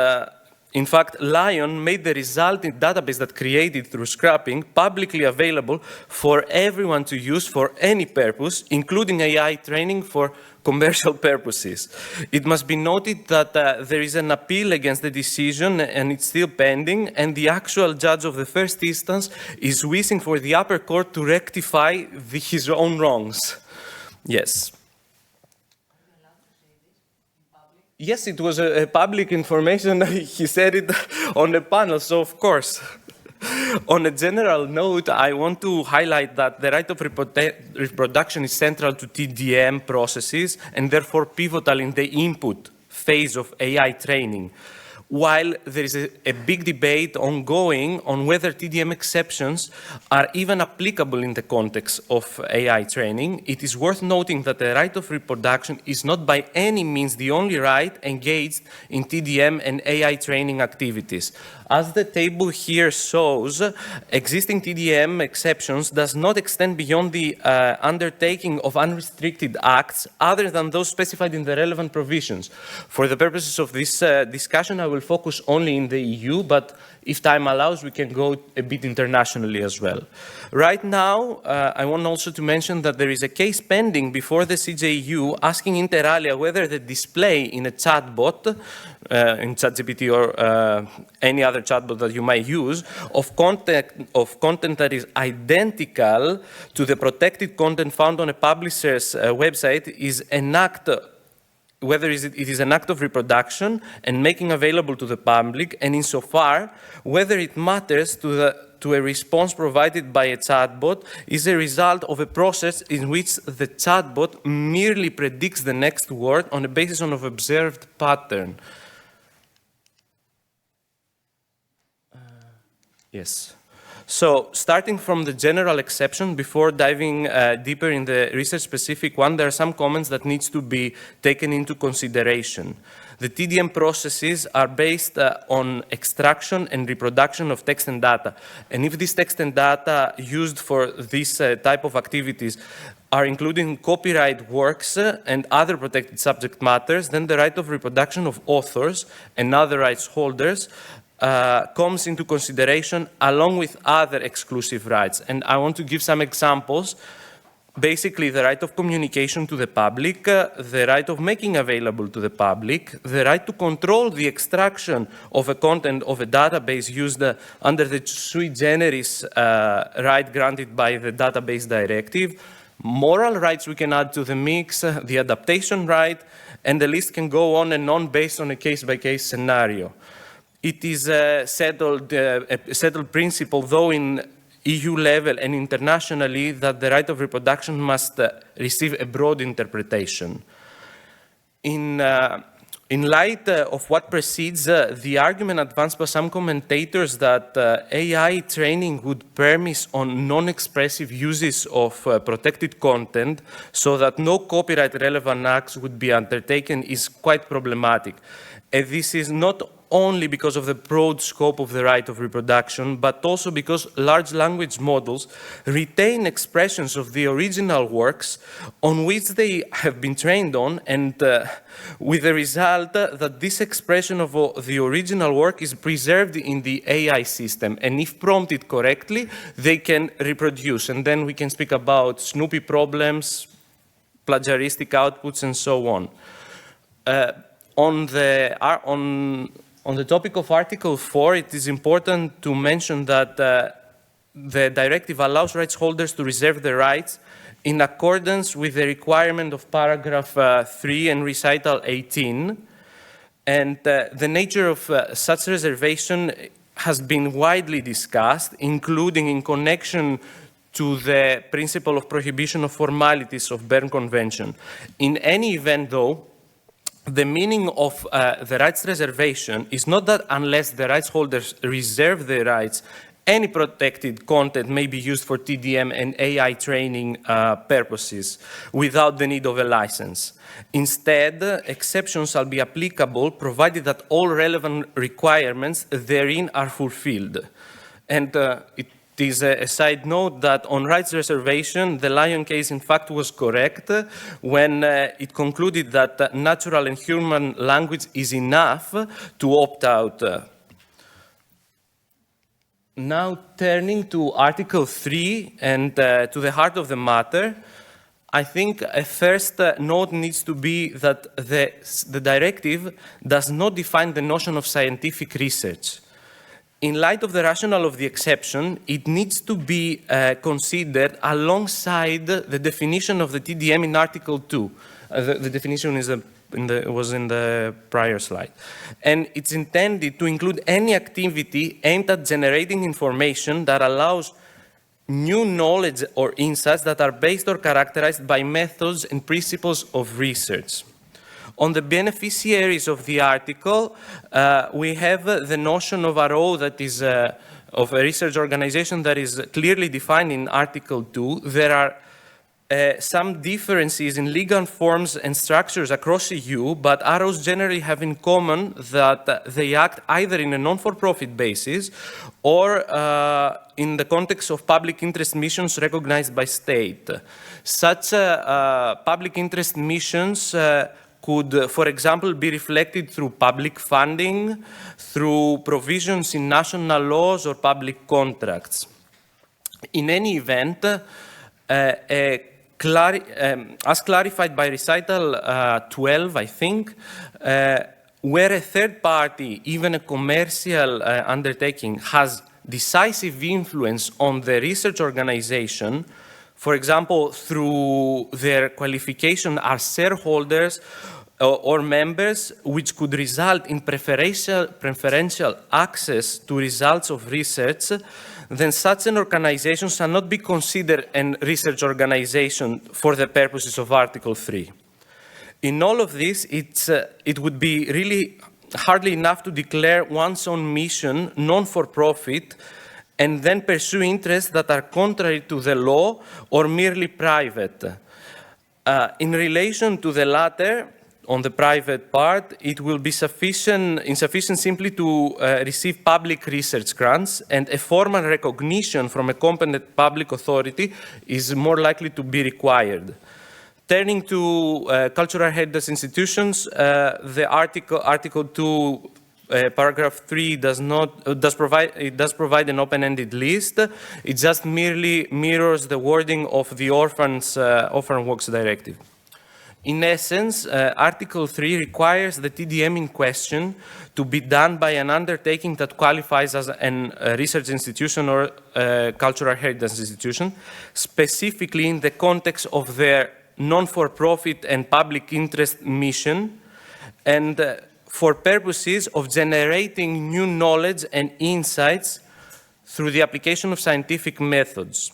in fact, Lion made the resulting database that created through scrapping publicly available for everyone to use for any purpose, including AI training for commercial purposes. It must be noted that there is an appeal against the decision and it's still pending, and the actual judge of the first instance is wishing for the upper court to rectify his own wrongs. Yes. Yes, it was a public information. He said it on the panel, so of course. On a general note, I want to highlight that the right of reproduction is central to TDM processes and therefore pivotal in the input phase of AI training. While there is a big debate ongoing on whether TDM exceptions are even applicable in the context of AI training, it is worth noting that the right of reproduction is not by any means the only right engaged in TDM and AI training activities. As the table here shows, existing TDM exceptions does not extend beyond the undertaking of unrestricted acts other than those specified in the relevant provisions. For the purposes of this discussion, I will focus only in the EU, but if time allows, we can go a bit internationally as well. Right now, I want also to mention that there is a case pending before the CJEU asking inter alia whether the display in a chatbot, in ChatGPT or any other chatbot that you might use, of content that is identical to the protected content found on a publisher's website is an act, whether it is an act of reproduction and making available to the public, and insofar whether it matters to a response provided by a chatbot is a result of a process in which the chatbot merely predicts the next word on the basis of observed pattern. Yes. So, starting from the general exception, before diving deeper in the research-specific one, there are some comments that needs to be taken into consideration. The TDM processes are based on extraction and reproduction of text and data. And if this text and data used for this type of activities are including copyright works and other protected subject matters, then the right of reproduction of authors and other rights holders comes into consideration along with other exclusive rights. And I want to give some examples. Basically, the right of communication to the public, the right of making available to the public, the right to control the extraction of a content of a database used under the sui generis right granted by the database directive, moral rights we can add to the mix, the adaptation right, and the list can go on and on based on a case-by-case scenario. It is a settled principle, though in EU level and internationally that the right of reproduction must receive a broad interpretation. In light of what precedes, the argument advanced by some commentators that AI training would premise on non-expressive uses of protected content so that no copyright-relevant acts would be undertaken is quite problematic. This is not only because of the broad scope of the right of reproduction, but also because large language models retain expressions of the original works on which they have been trained on, and with the result that this expression of the original work is preserved in the AI system, and if prompted correctly, they can reproduce. And then we can speak about Snoopy problems, plagiaristic outputs, and so on. On the topic of Article 4, it is important to mention that the directive allows rights holders to reserve their rights in accordance with the requirement of paragraph 3 and recital 18. And the nature of such reservation has been widely discussed, including in connection to the principle of prohibition of formalities of Berne Convention. In any event, though, the meaning of the rights reservation is not that unless the rights holders reserve their rights, any protected content may be used for TDM and AI training purposes without the need of a license. Instead, exceptions shall be applicable provided that all relevant requirements therein are fulfilled. And it is a side note that on rights reservation, the Lyon case in fact was correct when it concluded that natural and human language is enough to opt out. Now turning to Article 3 and to the heart of the matter, I think a first note needs to be that the directive does not define the notion of scientific research. In light of the rationale of the exception, it needs to be considered alongside the definition of the TDM in Article 2. The definition is was in the prior slide. And it's intended to include any activity aimed at generating information that allows new knowledge or insights that are based or characterized by methods and principles of research. On the beneficiaries of the article, we have the notion of a RO that is of a research organization that is clearly defined in Article 2. There are some differences in legal forms and structures across EU, but ROs generally have in common that they act either in a non-for-profit basis or in the context of public interest missions recognized by state. Such public interest missions could, for example, be reflected through public funding, through provisions in national laws or public contracts. In any event, as clarified by recital 12, I think, where a third party, even a commercial undertaking, has decisive influence on the research organization, for example, through their qualification as shareholders or members, which could result in preferential access to results of research, then such an organization shall not be considered a research organization for the purposes of Article 3. In all of this, it would be really hardly enough to declare one's own mission non-for-profit and then pursue interests that are contrary to the law or merely private. In relation to the latter, on the private part, it will be insufficient simply to receive public research grants, and a formal recognition from a competent public authority is more likely to be required. Turning to cultural heritage institutions, the Article 2, paragraph 3 does provide an open-ended list. It just merely mirrors the wording of the Orphan Works Directive. In essence, Article 3 requires the TDM in question to be done by an undertaking that qualifies as a research institution or a cultural heritage institution, specifically in the context of their non-for-profit and public interest mission, and for purposes of generating new knowledge and insights through the application of scientific methods.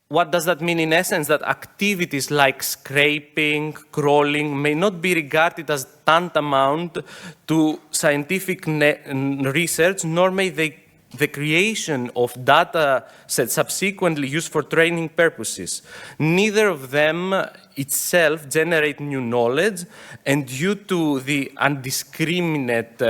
What does that mean in essence? That activities like scraping, crawling may not be regarded as tantamount to scientific research, nor may the creation of data sets subsequently used for training purposes. Neither of them itself generate new knowledge, and due to the indiscriminate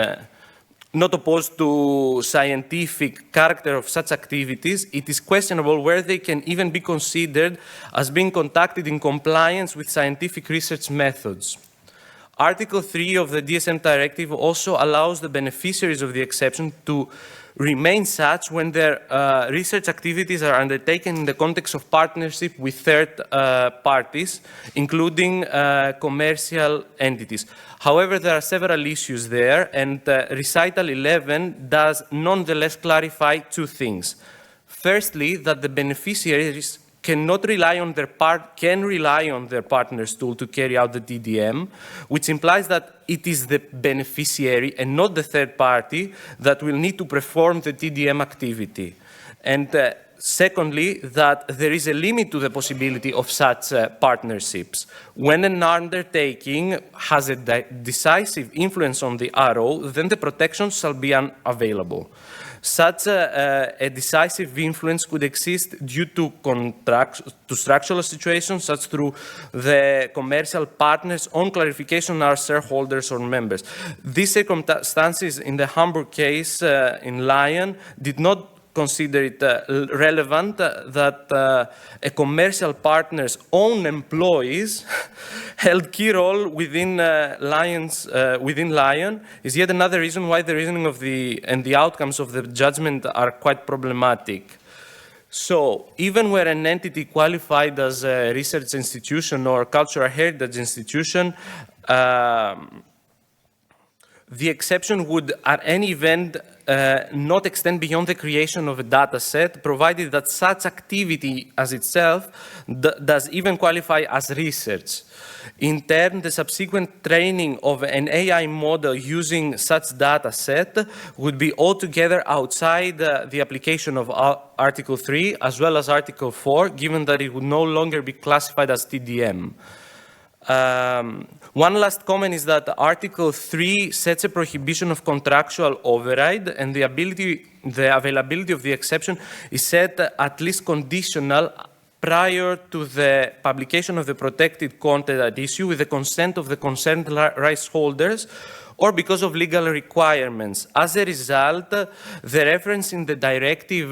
not opposed to scientific character of such activities, it is questionable whether they can even be considered as being conducted in compliance with scientific research methods. Article 3 of the DSM Directive also allows the beneficiaries of the exception to remain such when their research activities are undertaken in the context of partnership with third parties, including commercial entities. However, there are several issues there, and Recital 11 does nonetheless clarify two things. Firstly, that the beneficiaries cannot rely on can rely on their partner's tool to carry out the TDM, which implies that it is the beneficiary and not the third party that will need to perform the TDM activity. And secondly, that there is a limit to the possibility of such partnerships. When an undertaking has a decisive influence on the RO, then the protections shall be unavailable. Such a decisive influence could exist due to structural situations, such through the commercial partners' own clarification are shareholders or members. These circumstances in the Hamburg case in Lyon did not consider it relevant that a commercial partner's own employees held key role within Lyon is yet another reason why the reasoning of and the outcomes of the judgment are quite problematic. So, even where an entity qualified as a research institution or cultural heritage institution, the exception would, at any event, not extend beyond the creation of a data set, provided that such activity as itself does even qualify as research. In turn, the subsequent training of an AI model using such data set would be altogether outside the application of Article 3 as well as Article 4, given that it would no longer be classified as TDM. One last comment is that Article 3 sets a prohibition of contractual override, and the availability of the exception is set at least conditional prior to the publication of the protected content at issue with the consent of the concerned rights holders or because of legal requirements. As a result, the reference in the directive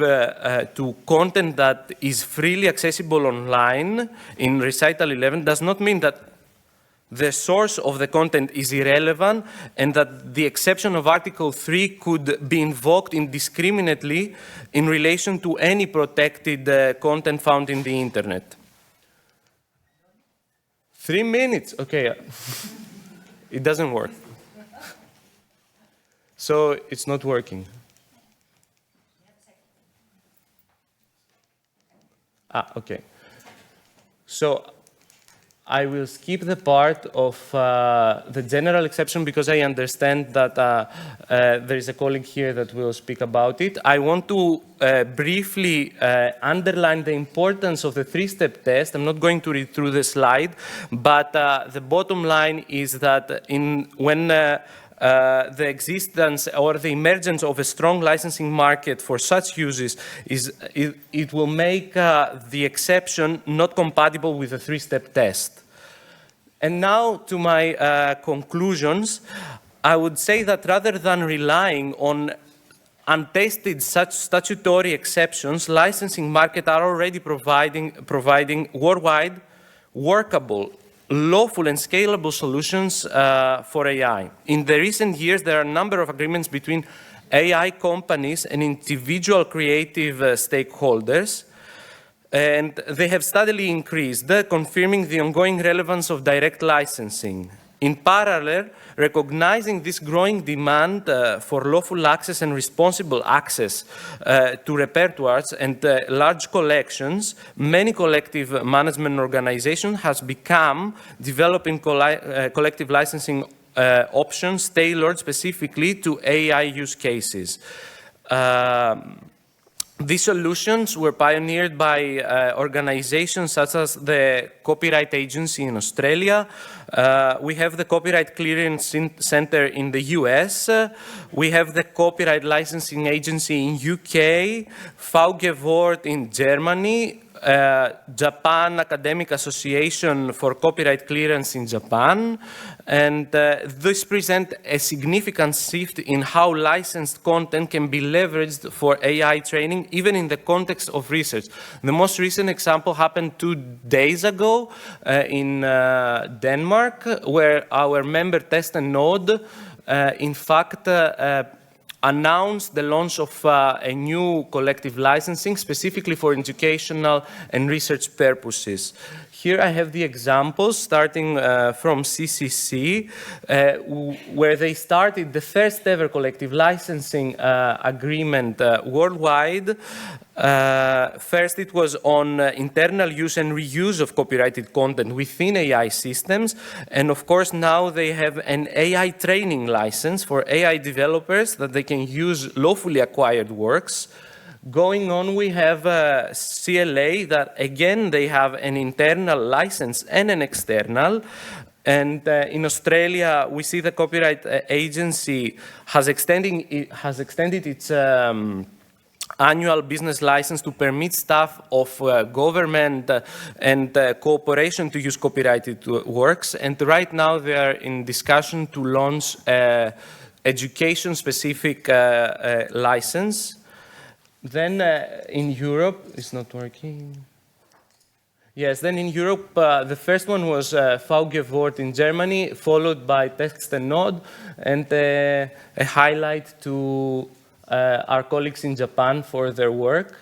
to content that is freely accessible online in Recital 11 does not mean that the source of the content is irrelevant and that the exception of Article 3 could be invoked indiscriminately in relation to any protected content found in the internet. 3 minutes, okay. It doesn't work. So it's not working. Okay. So I will skip the part of the general exception because I understand that there is a colleague here that will speak about it. I want to briefly underline the importance of the three-step test. I'm not going to read through the slide, but the bottom line is that when the existence or the emergence of a strong licensing market for such uses it will make the exception not compatible with the three-step test. And now to my conclusions, I would say that rather than relying on untested such statutory exceptions, licensing markets are already providing worldwide workable, lawful and scalable solutions for AI. In the recent years, there are a number of agreements between AI companies and individual creative stakeholders, and they have steadily increased, confirming the ongoing relevance of direct licensing. In parallel, recognizing this growing demand for lawful access and responsible access to repertoires and large collections, many collective management organizations have become developing collective licensing options tailored specifically to AI use cases. These solutions were pioneered by organizations such as the Copyright Agency in Australia. We have the Copyright Clearance Center in the US. We have the Copyright Licensing Agency in UK, VG Wort in Germany, Japan Academic Association for Copyright Clearance in Japan, and this presents a significant shift in how licensed content can be leveraged for AI training, even in the context of research. The most recent example happened 2 days ago in Denmark, where our member test and node, in fact, announced the launch of a new collective licensing specifically for educational and research purposes. Here I have the examples starting from CCC, where they started the first ever collective licensing agreement worldwide. First, it was on internal use and reuse of copyrighted content within AI systems. And of course, now they have an AI training license for AI developers that they can use lawfully acquired works. Going on, we have CLA that, again, they have an internal license and an external. And in Australia, we see the Copyright Agency has extended its annual business license to permit staff of government and cooperation to use copyrighted works. And right now, they are in discussion to launch education-specific license. Then in Europe, it's not working. Yes, then in Europe, the first one was VG Wort in Germany, followed by Text and Node, and a highlight to our colleagues in Japan for their work.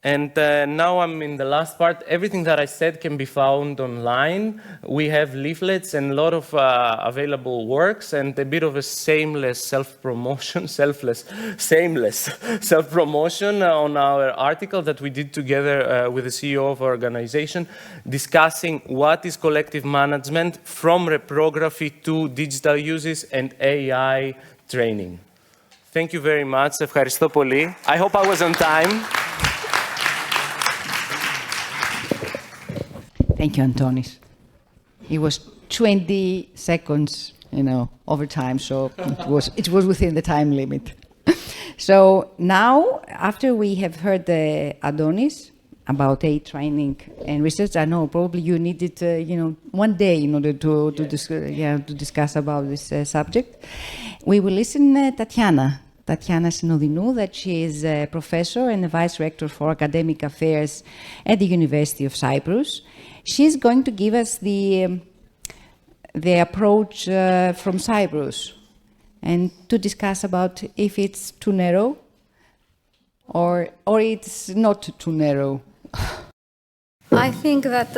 And now I'm in the last part. Everything that I said can be found online. We have leaflets and a lot of available works and a bit of a shameless self-promotion on our article that we did together with the CEO of our organization, discussing what is collective management from reprography to digital uses and AI training. Thank you very much. Ευχαριστώ πολύ. I hope I was on time. Thank you, Antonis. It was 20 seconds, over time, so it was within the time limit. So now, after we have heard Adonis about AI training and research, I know probably you needed, 1 day in order to discuss about this subject. We will listen Tatiana Synodinou, that she is a professor and a vice rector for academic affairs at the University of Cyprus. She's going to give us the approach from Cyprus and to discuss about if it's too narrow or it's not too narrow. I think that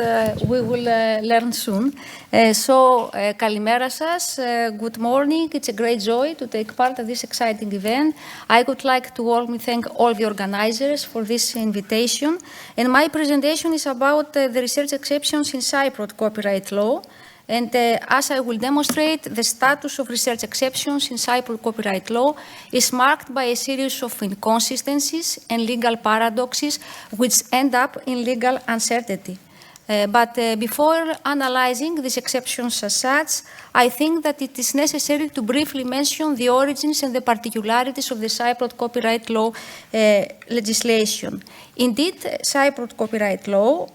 we will learn soon. Kalimera σας. Good morning. It's a great joy to take part of this exciting event. I would like to warmly thank all the organizers for this invitation. And my presentation is about the research exceptions in Cypriot copyright law. And as I will demonstrate, the status of research exceptions in Cypriot copyright law is marked by a series of inconsistencies and legal paradoxes which end up in legal uncertainty. But before analyzing these exceptions as such, I think that it is necessary to briefly mention the origins and the particularities of the Cypriot copyright law legislation. Indeed, Cypriot copyright law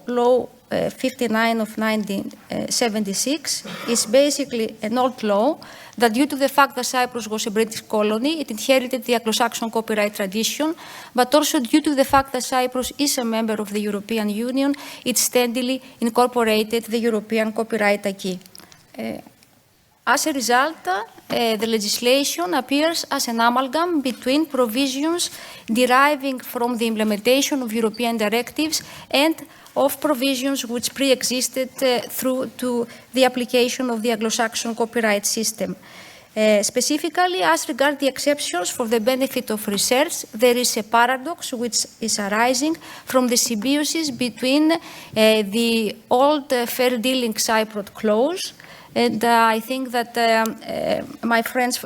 59 of 1976 is basically an old law that, due to the fact that Cyprus was a British colony, it inherited the Anglo-Saxon copyright tradition, but also due to the fact that Cyprus is a member of the European Union, it steadily incorporated the European copyright acquis. As a result, the legislation appears as an amalgam between provisions deriving from the implementation of European directives and of provisions which pre-existed through to the application of the Anglo-Saxon copyright system. Specifically, as regards the exceptions for the benefit of research, there is a paradox which is arising from the symbiosis between the old fair dealing Cypriot clause And I think that my friends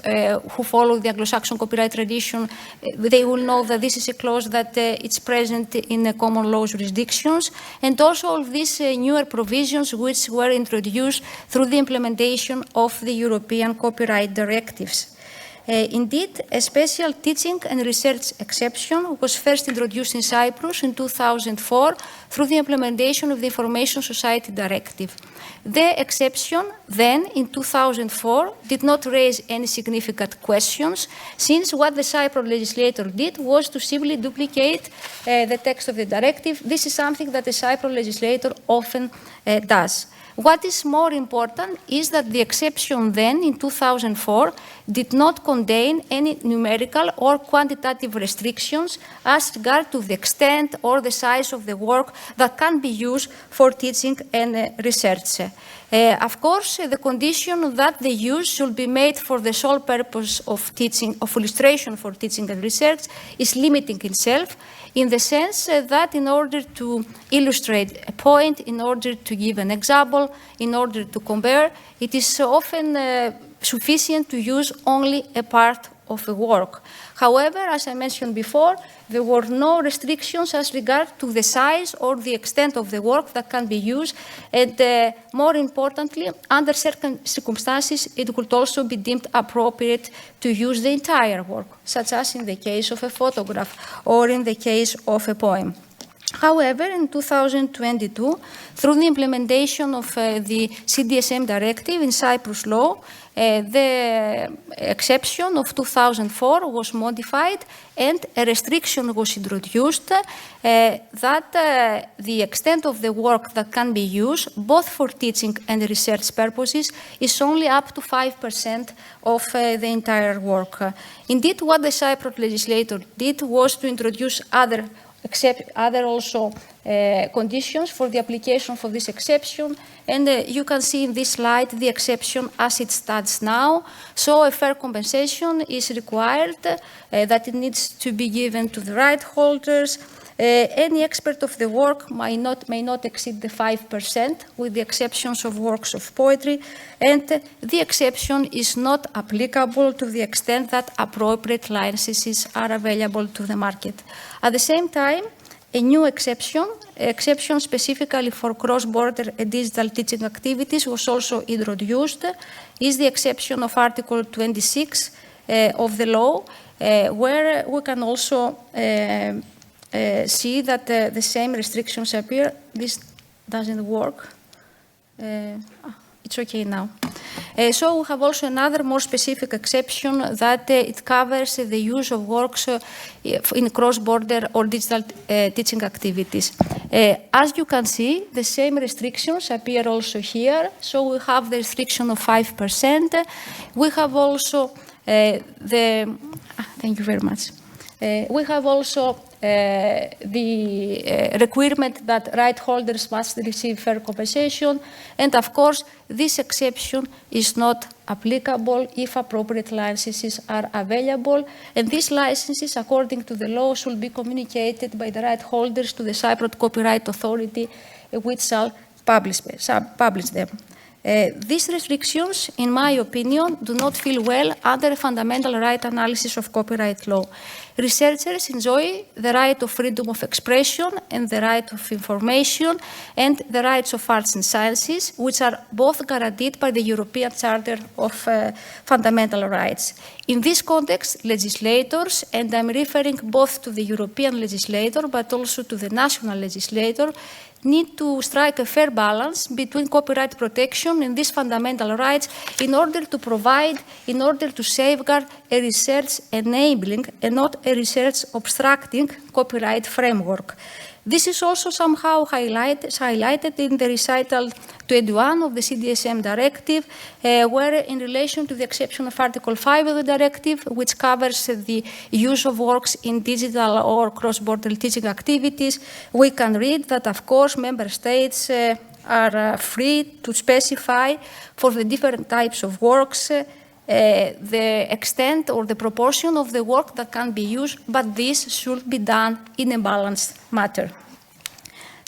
who follow the Anglo-Saxon copyright tradition, they will know that this is a clause that it's present in common law jurisdictions, and also all these newer provisions which were introduced through the implementation of the European copyright directives. Indeed, a special teaching and research exception was first introduced in Cyprus in 2004 through the implementation of the Information Society Directive. The exception then, in 2004, did not raise any significant questions, since what the Cyprus legislator did was to simply duplicate the text of the directive. This is something that the Cyprus legislator often does. What is more important is that the exception then, in 2004, did not contain any numerical or quantitative restrictions as regard to the extent or the size of the work that can be used for teaching and research. Of course, the condition that the use should be made for the sole purpose of teaching, of illustration for teaching and research, is limiting itself, in the sense that in order to illustrate a point, in order to give an example, in order to compare, it is often sufficient to use only a part of a work. However, as I mentioned before, there were no restrictions as regard to the size or the extent of the work that can be used, and more importantly, under certain circumstances, it could also be deemed appropriate to use the entire work, such as in the case of a photograph or in the case of a poem. However, in 2022, through the implementation of the CDSM directive in Cyprus law, the exception of 2004 was modified and a restriction was introduced that the extent of the work that can be used, both for teaching and research purposes, is only up to 5% of the entire work. Indeed, what the Cyprus legislator did was to introduce other conditions for the application for this exception, and you can see in this slide the exception as it stands now. So a fair compensation is required, that it needs to be given to the right holders. Any expert of the work may not exceed the 5%, with the exceptions of works of poetry, and the exception is not applicable to the extent that appropriate licenses are available to the market. At the same time, a new exception specifically for cross-border and digital teaching activities was also introduced, is the exception of Article 26 of the law, where we can also see that the same restrictions appear. This doesn't work. It's okay now. So we have also another more specific exception that it covers the use of works in cross-border or digital teaching activities. As you can see, the same restrictions appear also here. So we have the restriction of 5%. We have also thank you very much. We have also the requirement that right holders must receive fair compensation, and of course this exception is not applicable if appropriate licenses are available, and these licenses, according to the law, should be communicated by the right holders to the Cyprus Copyright Authority, which shall publish them. These restrictions, in my opinion, do not feel well under a fundamental right analysis of copyright law. Researchers enjoy the right of freedom of expression and the right of information and the rights of arts and sciences, which are both guaranteed by the European Charter of Fundamental Rights. In this context, legislators, and I'm referring both to the European legislator but also to the national legislator, need to strike a fair balance between copyright protection and these fundamental rights in order to safeguard a research enabling and not a research obstructing copyright framework. This is also somehow highlighted in the recital 21 of the CDSM directive, where in relation to the exception of Article 5 of the directive, which covers the use of works in digital or cross-border teaching activities, we can read that, of course, member states are free to specify for the different types of works the extent or the proportion of the work that can be used, but this should be done in a balanced manner.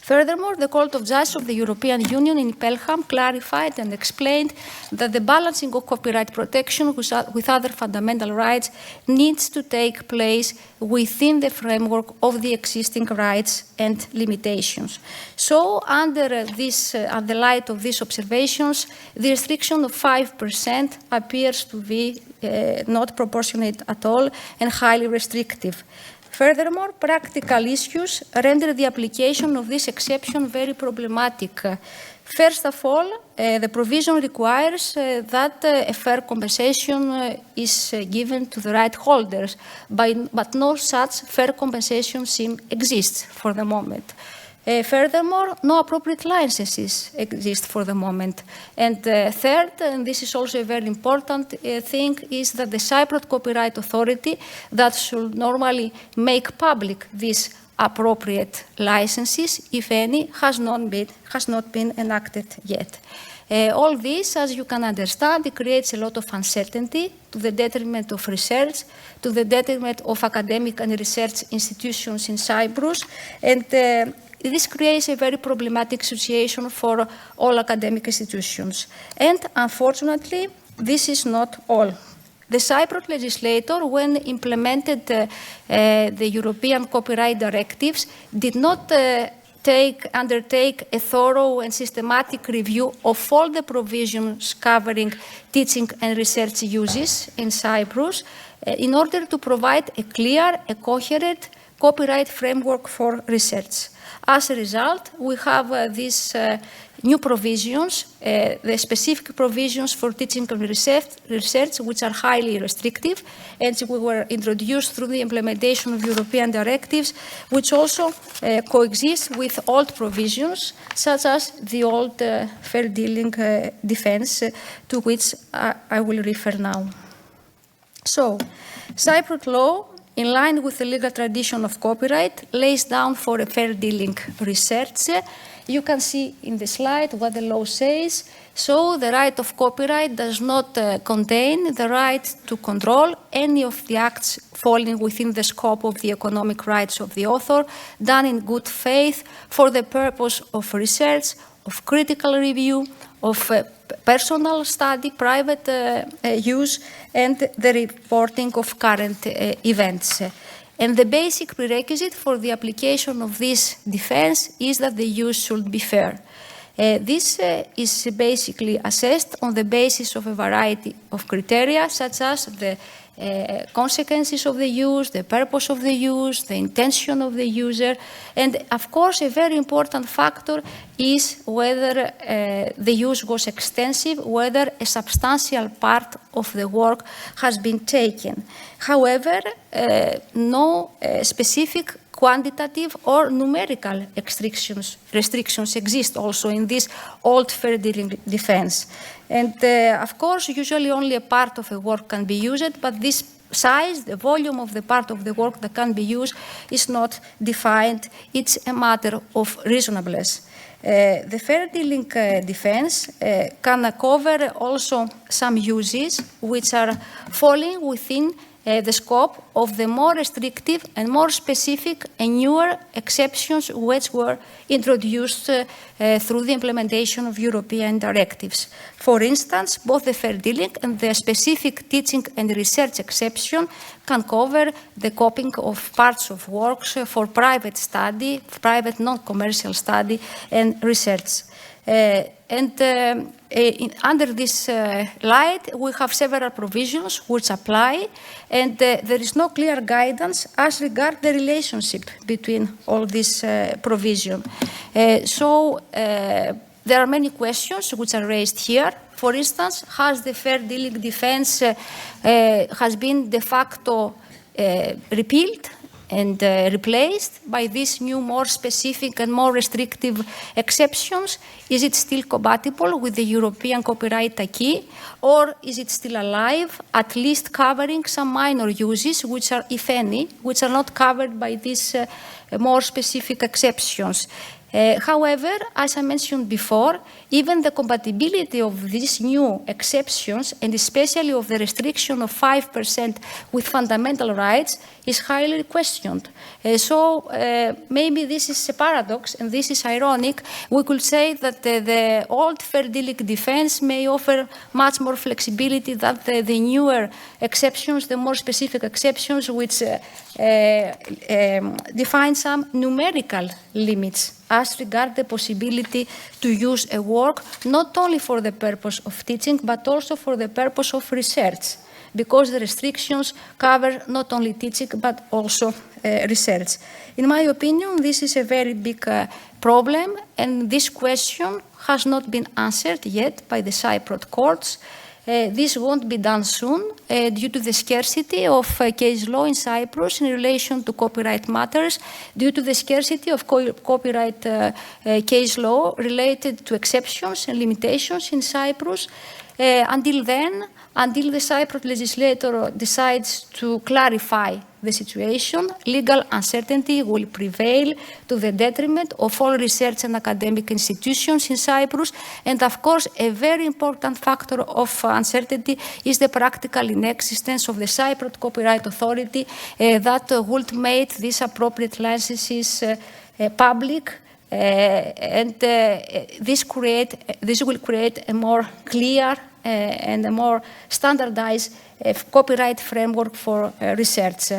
Furthermore, the Court of Justice of the European Union in Pelham clarified and explained that the balancing of copyright protection with other fundamental rights needs to take place within the framework of the existing rights and limitations. So, under the light of these observations, the restriction of 5% appears to be not proportionate at all and highly restrictive. Furthermore, practical issues render the application of this exception very problematic. First of all, the provision requires that a fair compensation is given to the right holders, but no such fair compensation exists for the moment. Furthermore, no appropriate licenses exist for the moment. And third, and this is also a very important thing, is that the Cypriot Copyright Authority that should normally make public these appropriate licenses, if any, has not been enacted yet. All this, as you can understand, it creates a lot of uncertainty to the detriment of research, to the detriment of academic and research institutions in Cyprus, and this creates a very problematic situation for all academic institutions. And unfortunately, this is not all. The Cypriot legislator, when implemented the European copyright directives, did not undertake a thorough and systematic review of all the provisions covering teaching and research uses in Cyprus in order to provide a clear, a coherent copyright framework for research. As a result, we have these new provisions, the specific provisions for teaching and research, which are highly restrictive, and we were introduced through the implementation of European directives, which also coexist with old provisions, such as the old fair dealing defense, to which I will refer now. So, Cypriot law, in line with the legal tradition of copyright, lays down for a fair dealing research. You can see in the slide what the law says. So the right of copyright does not contain the right to control any of the acts falling within the scope of the economic rights of the author, done in good faith for the purpose of research, of critical review, of personal study, private use, and the reporting of current events. And the basic prerequisite for the application of this defense is that the use should be fair. This is basically assessed on the basis of a variety of criteria, such as the consequences of the use, the purpose of the use, the intention of the user, and of course a very important factor is whether the use was extensive, whether a substantial part of the work has been taken. However, no specific quantitative or numerical restrictions exist also in this old fair dealing defense. And of course, usually only a part of a work can be used, but this size, the volume of the part of the work that can be used is not defined. It's a matter of reasonableness. The fair dealing defense can cover also some uses which are falling within the scope of the more restrictive and more specific and newer exceptions which were introduced through the implementation of European directives. For instance, both the fair dealing and the specific teaching and research exception can cover the copying of parts of works for private study, private non-commercial study and research. Under this light, we have several provisions which apply, and there is no clear guidance as regards the relationship between all these provisions. There are many questions which are raised here. For instance, has the fair dealing defense has been de facto repealed and replaced by these new, more specific and more restrictive exceptions? Is it still compatible with the European copyright acquis, or is it still alive, at least covering some minor uses, which are, if any, which are not covered by these more specific exceptions? However, as I mentioned before, even the compatibility of these new exceptions, and especially of the restriction of 5% with fundamental rights, is highly questioned. Maybe this is a paradox, and this is ironic. We could say that the old fair dealing defense may offer much more flexibility than the newer exceptions, the more specific exceptions, which define some numerical limits as regards the possibility to use a work not only for the purpose of teaching, but also for the purpose of research, because the restrictions cover not only teaching, but also research. In my opinion, this is a very big problem, and this question has not been answered yet by the Cypriot courts. This won't be done soon due to the scarcity of case law in Cyprus in relation to copyright matters, due to the scarcity of copyright case law related to exceptions and limitations in Cyprus. Until then, until the Cypriot legislator decides to clarify the situation, legal uncertainty will prevail to the detriment of all research and academic institutions in Cyprus. And of course, a very important factor of uncertainty is the practical inexistence of the Cypriot Copyright Authority that would make these appropriate licenses public. This will create a more clear and a more standardized copyright framework for research.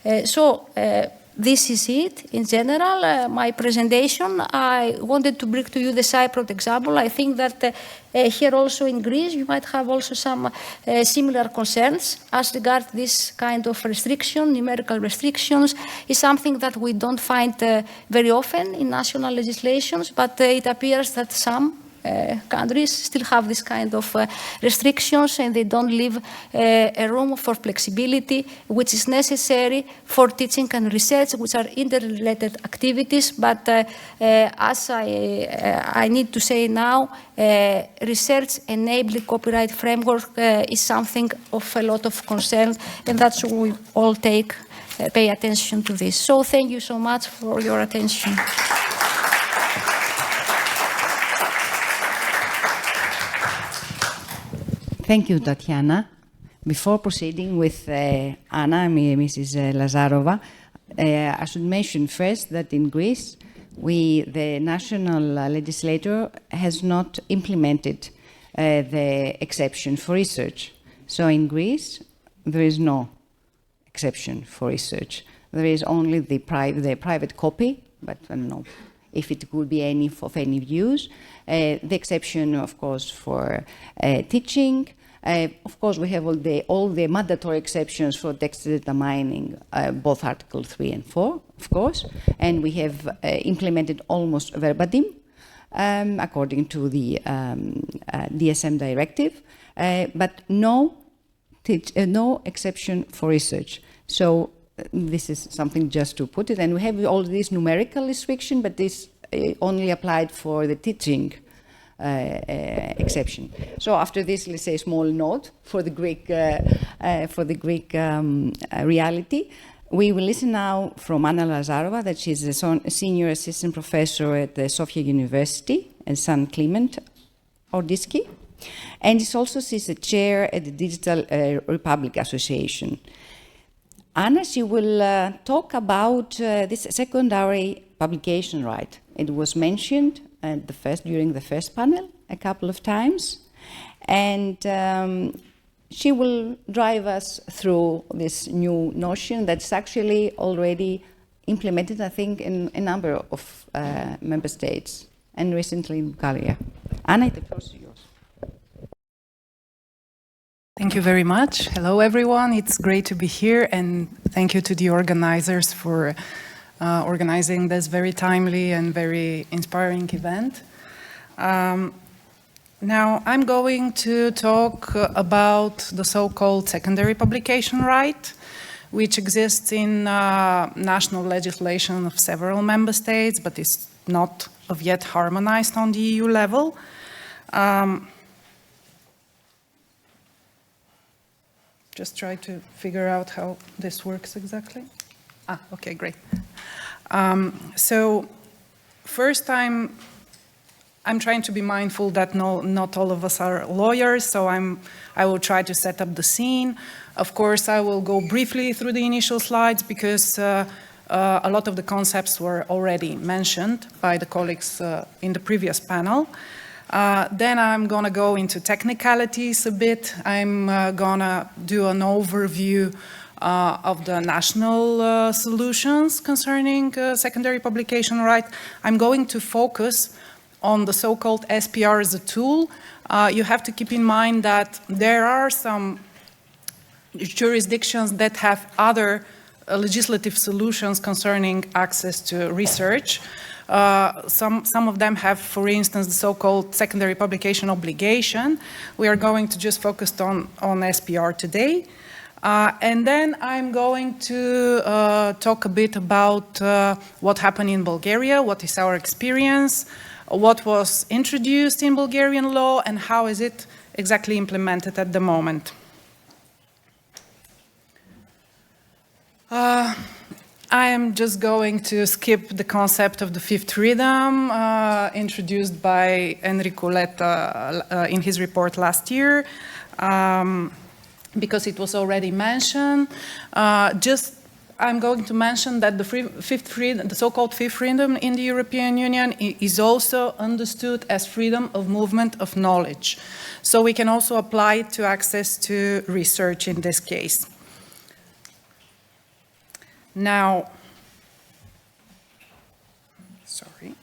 This is it in general. My presentation, I wanted to bring to you the Cypriot example. I think that here also in Greece, you might have also some similar concerns as regards this kind of restriction, numerical restrictions, is something that we don't find very often in national legislations, but it appears that some countries still have this kind of restrictions, and they don't leave a room for flexibility, which is necessary for teaching and research, which are interrelated activities. But as I need to say now, research-enabling copyright framework is something of a lot of concern, and that's why we all pay attention to this. So thank you so much for your attention. Thank you, Tatiana. Before proceeding with Anna, Mrs. Lazarova, I should mention first that in Greece, the national legislator has not implemented the exception for research. So in Greece, there is no exception for research. There is only the private copy, but I don't know if it could be of any use. The exception, of course, for teaching. Of course, we have all the mandatory exceptions for text data mining, both Article 3 and 4, of course, and we have implemented almost verbatim according to the DSM directive, but no exception for research. So this is something just to put it, and we have all these numerical restriction, but this only applied for the teaching exception. So after this, let's say, small note for the Greek reality, we will listen now from Anna Lazarova, that she's a senior assistant professor at the Sofia University and St. Clement Ordiski, and she's a chair at the Digital Republic Association. Anna, she will talk about this secondary publication right. It was mentioned during the first panel a couple of times, and she will drive us through this new notion that's actually already implemented, I think, in a number of member states, and recently in Bulgaria. Anna, the floor is yours. Thank you very much. Hello, everyone. It's great to be here, and thank you to the organizers for organizing this very timely and very inspiring event. Now, I'm going to talk about the so-called secondary publication right, which exists in national legislation of several member states, but is not of yet harmonized on the EU level. Just try to figure out how this works exactly. Okay, great. So First, I'm trying to be mindful that not all of us are lawyers, so I will try to set up the scene. Of course, I will go briefly through the initial slides because a lot of the concepts were already mentioned by the colleagues in the previous panel. Then I'm going to go into technicalities a bit. I'm going to do an overview of the national solutions concerning secondary publication right. I'm going to focus on the so-called SPR as a tool. You have to keep in mind that there are some jurisdictions that have other legislative solutions concerning access to research. Some of them have, for instance, the so-called secondary publication obligation. We are going to just focus on SPR today. And then I'm going to talk a bit about what happened in Bulgaria, what is our experience, what was introduced in Bulgarian law, and how is it exactly implemented at the moment. I am just going to skip the concept of the fifth freedom introduced by Enrico Letta in his report last year, because it was already mentioned. I'm going to mention that the so-called fifth freedom in the European Union is also understood as freedom of movement of knowledge. So we can also apply it to access to research in this case. Now, sorry.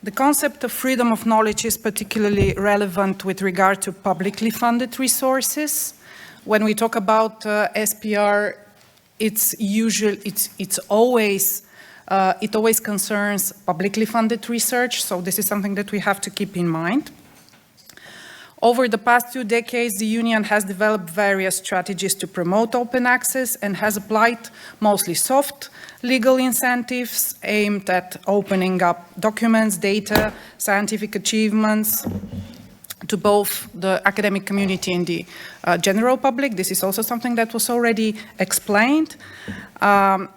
The concept of freedom of knowledge is particularly relevant with regard to publicly funded resources. When we talk about SPR, it always concerns publicly funded research, so this is something that we have to keep in mind. Over the past 2 decades, the Union has developed various strategies to promote open access and has applied mostly soft legal incentives aimed at opening up documents, data, scientific achievements to both the academic community and the general public. This is also something that was already explained.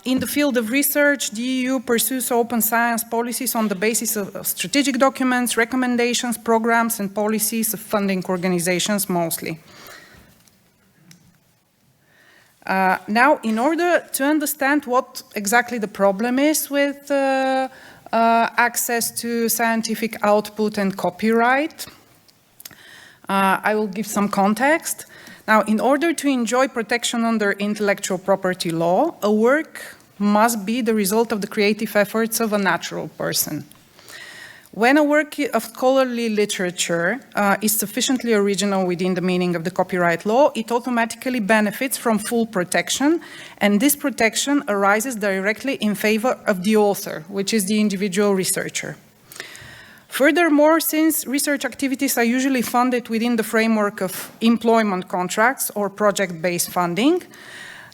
In the field of research, the EU pursues open science policies on the basis of strategic documents, recommendations, programs, and policies of funding organizations mostly. Now, in order to understand what exactly the problem is with access to scientific output and copyright, I will give some context. Now, in order to enjoy protection under intellectual property law, a work must be the result of the creative efforts of a natural person. When a work of scholarly literature is sufficiently original within the meaning of the copyright law, it automatically benefits from full protection, and this protection arises directly in favor of the author, which is the individual researcher. Furthermore, since research activities are usually funded within the framework of employment contracts or project-based funding,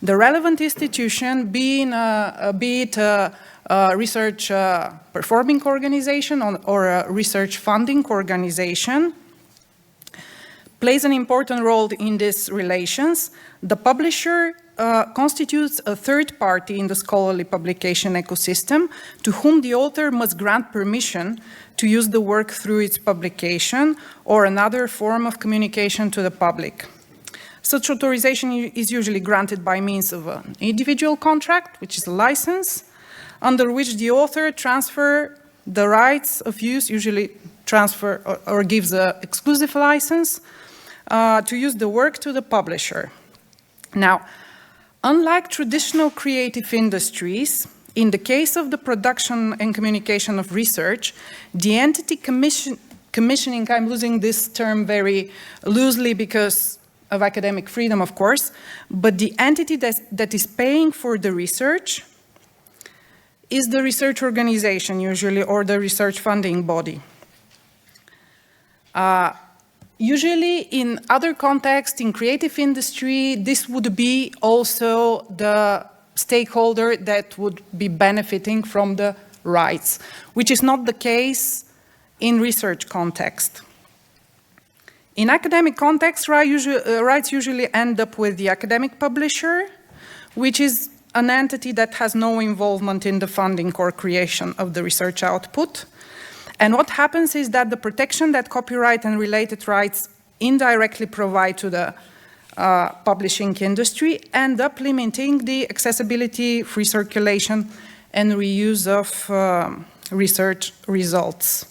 the relevant institution, be it a research performing organization or a research funding organization, plays an important role in these relations. The publisher constitutes a third party in the scholarly publication ecosystem to whom the author must grant permission to use the work through its publication or another form of communication to the public. Such authorization is usually granted by means of an individual contract, which is a license, under which the author transfers the rights of use, usually transfer or gives an exclusive license to use the work to the publisher. Now, unlike traditional creative industries, in the case of the production and communication of research, the entity commissioning, I'm using this term very loosely because of academic freedom, of course, but the entity that is paying for the research is the research organization usually, or the research funding body. Usually in other contexts, in creative industry, this would be also the stakeholder that would be benefiting from the rights, which is not the case in research context. In academic context, rights usually end up with the academic publisher, which is an entity that has no involvement in the funding or creation of the research output. And what happens is that the protection that copyright and related rights indirectly provide to the publishing industry end up limiting the accessibility, free circulation, and reuse of research results.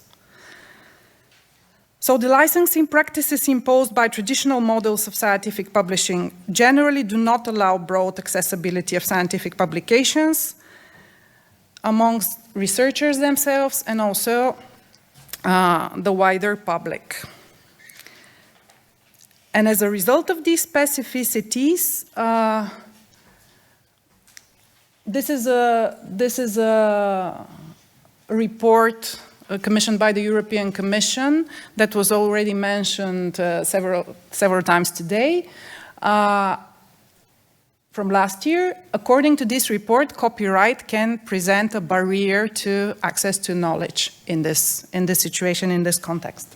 So the licensing practices imposed by traditional models of scientific publishing generally do not allow broad accessibility of scientific publications amongst researchers themselves and also the wider public. And as a result of these specificities, this is a report commissioned by the European Commission that was already mentioned several times today from last year. According to this report, copyright can present a barrier to access to knowledge in this situation, in this context.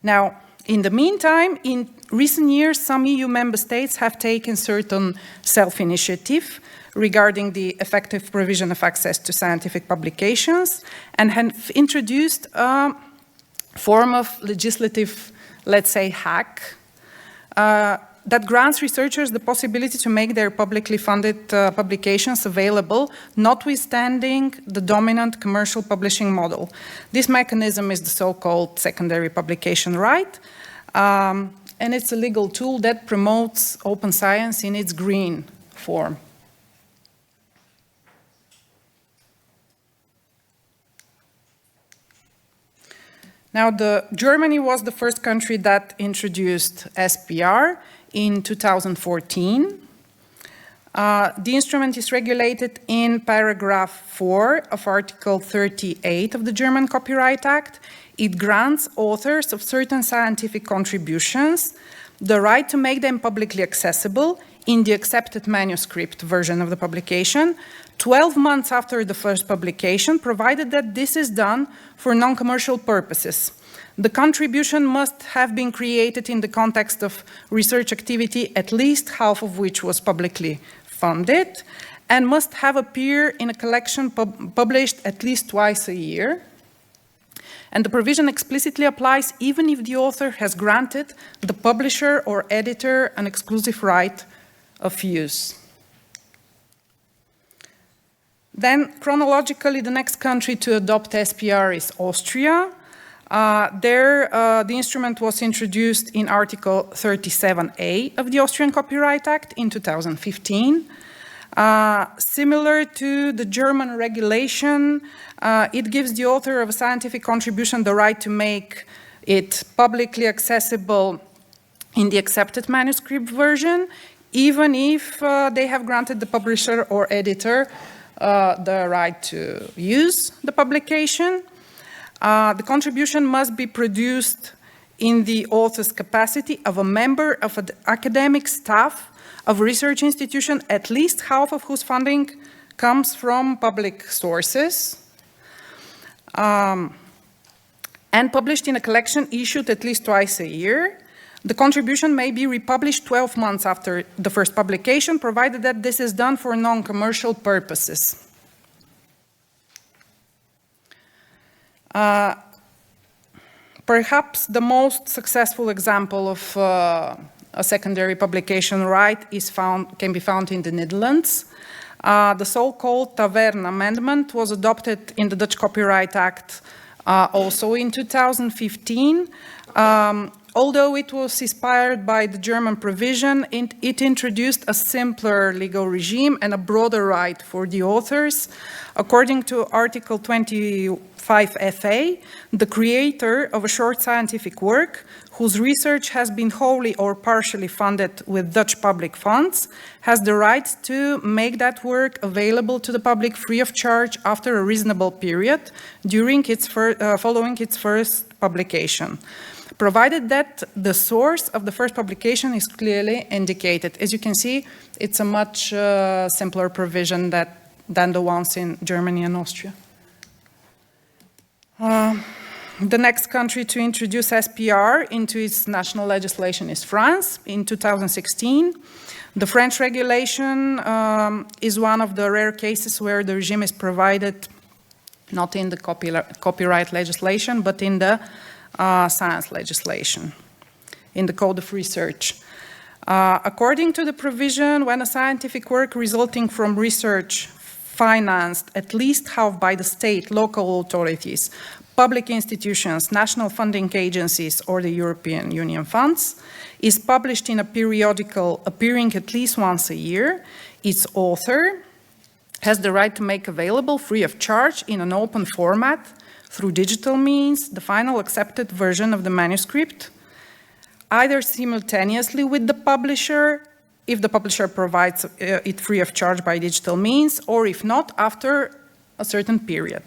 Now, in the meantime, in recent years, some EU member states have taken certain self-initiative regarding the effective provision of access to scientific publications and have introduced a form of legislative, let's say, hack that grants researchers the possibility to make their publicly funded publications available, notwithstanding the dominant commercial publishing model. This mechanism is the so-called secondary publication right, and it's a legal tool that promotes open science in its green form. Now, Germany was the first country that introduced SPR in 2014. The instrument is regulated in paragraph 4 of Article 38 of the German Copyright Act. It grants authors of certain scientific contributions the right to make them publicly accessible in the accepted manuscript version of the publication 12 months after the first publication, provided that this is done for non-commercial purposes. The contribution must have been created in the context of research activity, at least half of which was publicly funded, and must have appeared in a collection published at least twice a year. And the provision explicitly applies even if the author has granted the publisher or editor an exclusive right of use. Then, chronologically, the next country to adopt SPR is Austria. The instrument was introduced in Article 37A of the Austrian Copyright Act in 2015. Similar to the German regulation, it gives the author of a scientific contribution the right to make it publicly accessible in the accepted manuscript version, even if they have granted the publisher or editor the right to use the publication. The contribution must be produced in the author's capacity of a member of an academic staff of a research institution, at least half of whose funding comes from public sources, and published in a collection issued at least twice a year. The contribution may be republished 12 months after the first publication, provided that this is done for non-commercial purposes. Perhaps the most successful example of a secondary publication right can be found in the Netherlands. The so-called Tavern Amendment was adopted in the Dutch Copyright Act also in 2015. Although it was inspired by the German provision, it introduced a simpler legal regime and a broader right for the authors. According to Article 25FA, the creator of a short scientific work whose research has been wholly or partially funded with Dutch public funds has the right to make that work available to the public free of charge after a reasonable period during following its first publication, provided that the source of the first publication is clearly indicated. As you can see, it's a much simpler provision than the ones in Germany and Austria. The next country to introduce SPR into its national legislation is France in 2016. The French regulation is one of the rare cases where the regime is provided not in the copyright legislation, but in the science legislation, in the Code of Research. According to the provision, when a scientific work resulting from research financed at least half by the state, local authorities, public institutions, national funding agencies, or the European Union funds, is published in a periodical appearing at least once a year, its author has the right to make available free of charge in an open format through digital means the final accepted version of the manuscript, either simultaneously with the publisher, if the publisher provides it free of charge by digital means, or if not, after a certain period.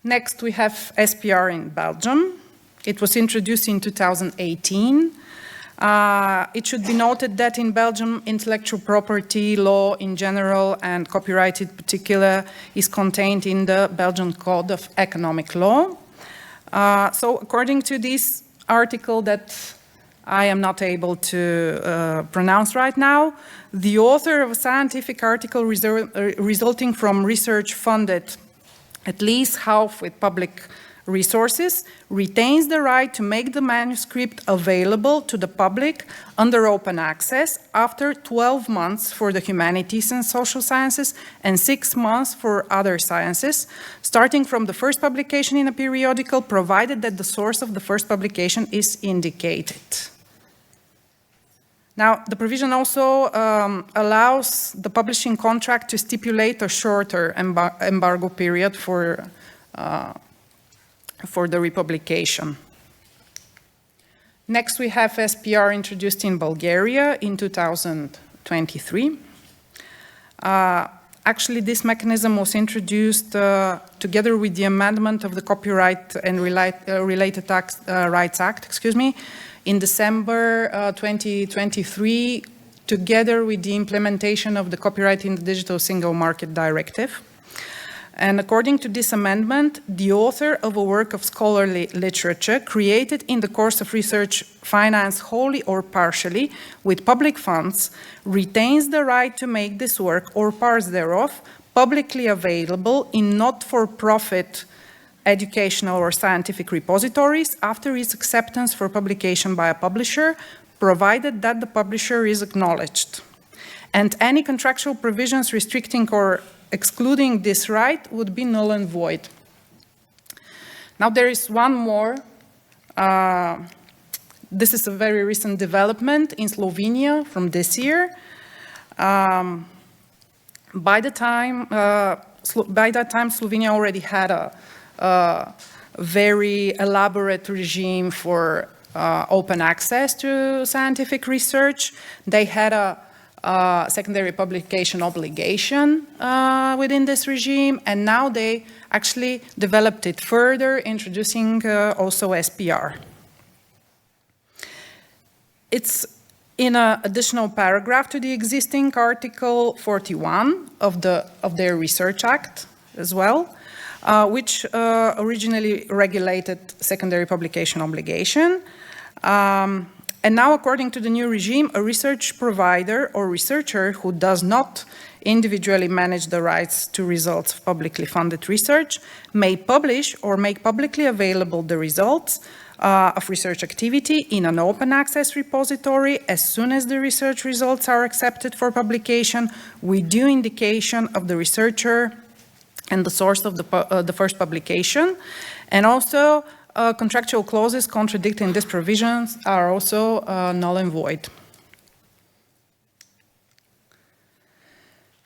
Next, we have SPR in Belgium. It was introduced in 2018. It should be noted that in Belgium, intellectual property law in general and copyright in particular is contained in the Belgian Code of Economic Law. So according to this article that I am not able to pronounce right now, the author of a scientific article resulting from research funded at least half with public resources, retains the right to make the manuscript available to the public under open access after 12 months for the humanities and social sciences and 6 months for other sciences, starting from the first publication in a periodical, provided that the source of the first publication is indicated. Now, the provision also allows the publishing contract to stipulate a shorter embargo period for the republication. Next, we have SPR introduced in Bulgaria in 2023. Actually, this mechanism was introduced together with the amendment of the Copyright and Related Rights Act, in December 2023, together with the implementation of the Copyright in the Digital Single Market Directive. And according to this amendment, the author of a work of scholarly literature created in the course of research financed wholly or partially with public funds retains the right to make this work or parts thereof publicly available in not-for-profit educational or scientific repositories after its acceptance for publication by a publisher, provided that the publisher is acknowledged. And any contractual provisions restricting or excluding this right would be null and void. Now there is one more. This is a very recent development in Slovenia from this year. By that time, Slovenia already had a very elaborate regime for open access to scientific research. They had a secondary publication obligation within this regime, and now they actually developed it further, introducing also SPR. It's in an additional paragraph to the existing Article 41 of their Research Act as well, which originally regulated secondary publication obligation. And now, according to the new regime, a research provider or researcher who does not individually manage the rights to results of publicly funded research may publish or make publicly available the results of research activity in an open access repository as soon as the research results are accepted for publication with due indication of the researcher and the source of the first publication. And also, contractual clauses contradicting these provisions are also null and void.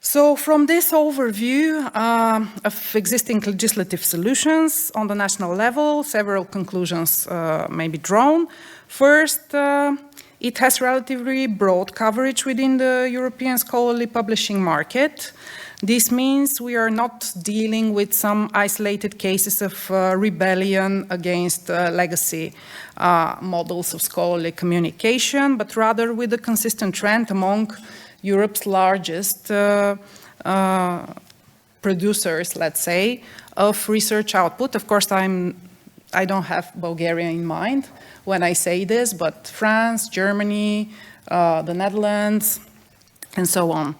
So from this overview of existing legislative solutions on the national level, several conclusions may be drawn. First, It has relatively broad coverage within the European scholarly publishing market. This means we are not dealing with some isolated cases of rebellion against legacy models of scholarly communication, but rather with a consistent trend among Europe's largest producers, let's say, of research output. Of course, I don't have Bulgaria in mind when I say this, but France, Germany, the Netherlands, and so on.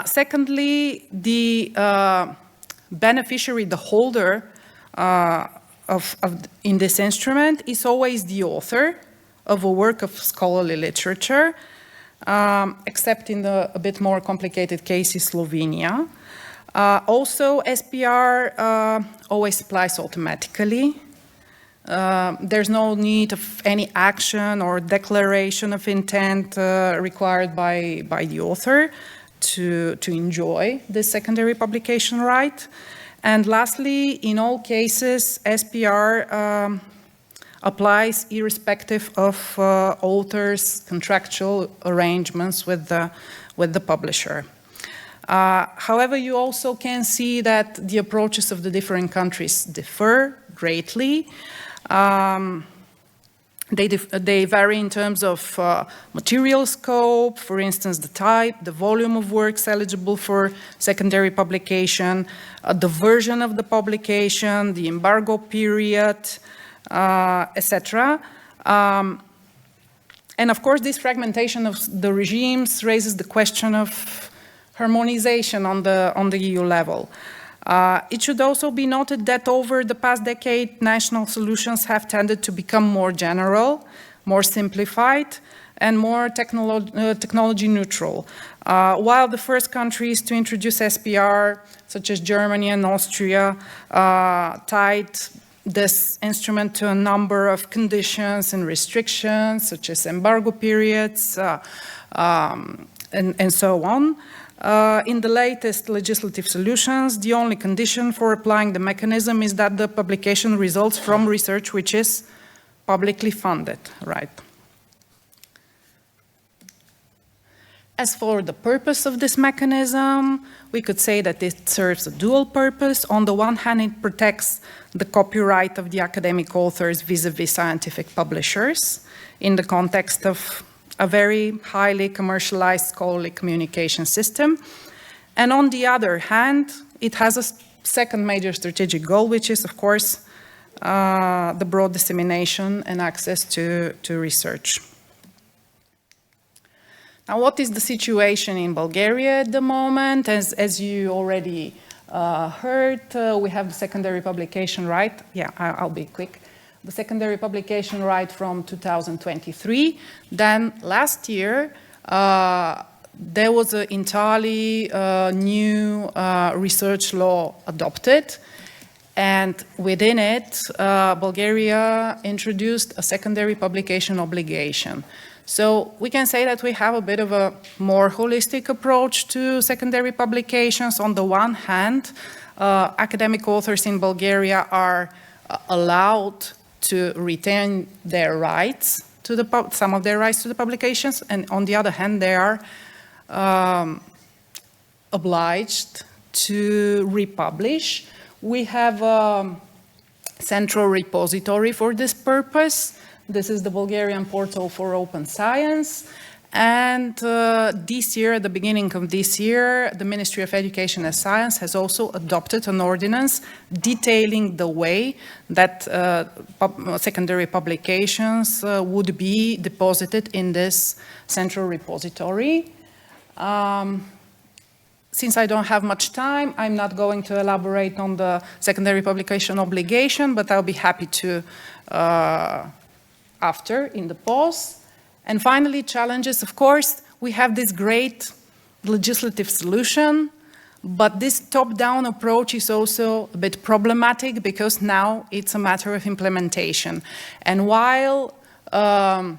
Secondly, the beneficiary, the holder in this instrument is always the author of a work of scholarly literature, except in the a bit more complicated case is Slovenia. Also, SPR always applies automatically. There's no need of any action or declaration of intent required by the author to enjoy the secondary publication right. And lastly, in all cases, SPR applies irrespective of authors' contractual arrangements with the publisher. However, you also can see that the approaches of the different countries differ greatly. They vary in terms of material scope, for instance, the type, the volume of works eligible for secondary publication, the version of the publication, the embargo period, etc. And of course, this fragmentation of the regimes raises the question of harmonization on the EU level. It should also be noted that over the past decade, national solutions have tended to become more general, more simplified, and more technology neutral. While the first countries to introduce SPR, such as Germany and Austria, tied this instrument to a number of conditions and restrictions, such as embargo periods, and so on. In the latest legislative solutions, the only condition for applying the mechanism is that the publication results from research which is publicly funded, right? As for the purpose of this mechanism, we could say that it serves a dual purpose. On the one hand, it protects the copyright of the academic authors vis-à-vis scientific publishers in the context of a very highly commercialized scholarly communication system. And on the other hand, it has a second major strategic goal, which is, of course, the broad dissemination and access to research. Now, what is the situation in Bulgaria at the moment? As you already heard, we have the secondary publication right. Yeah, I'll be quick. The secondary publication right from 2023. Then last year, there was an entirely new research law adopted. And within it, Bulgaria introduced a secondary publication obligation. So we can say that we have a bit of a more holistic approach to secondary publications. On the one hand, academic authors in Bulgaria are allowed to retain their rights to some of their rights to the publications, and on the other hand, they are obliged to republish. We have a central repository for this purpose. This is the Bulgarian portal for open science. And this year, at the beginning of this year, the Ministry of Education and Science has also adopted an ordinance detailing the way that secondary publications would be deposited in this central repository. Since I don't have much time, I'm not going to elaborate on the secondary publication obligation, but I'll be happy to after, in the pause. And finally, challenges, of course, we have this great legislative solution, but this top-down approach is also a bit problematic because now it's a matter of implementation. And while the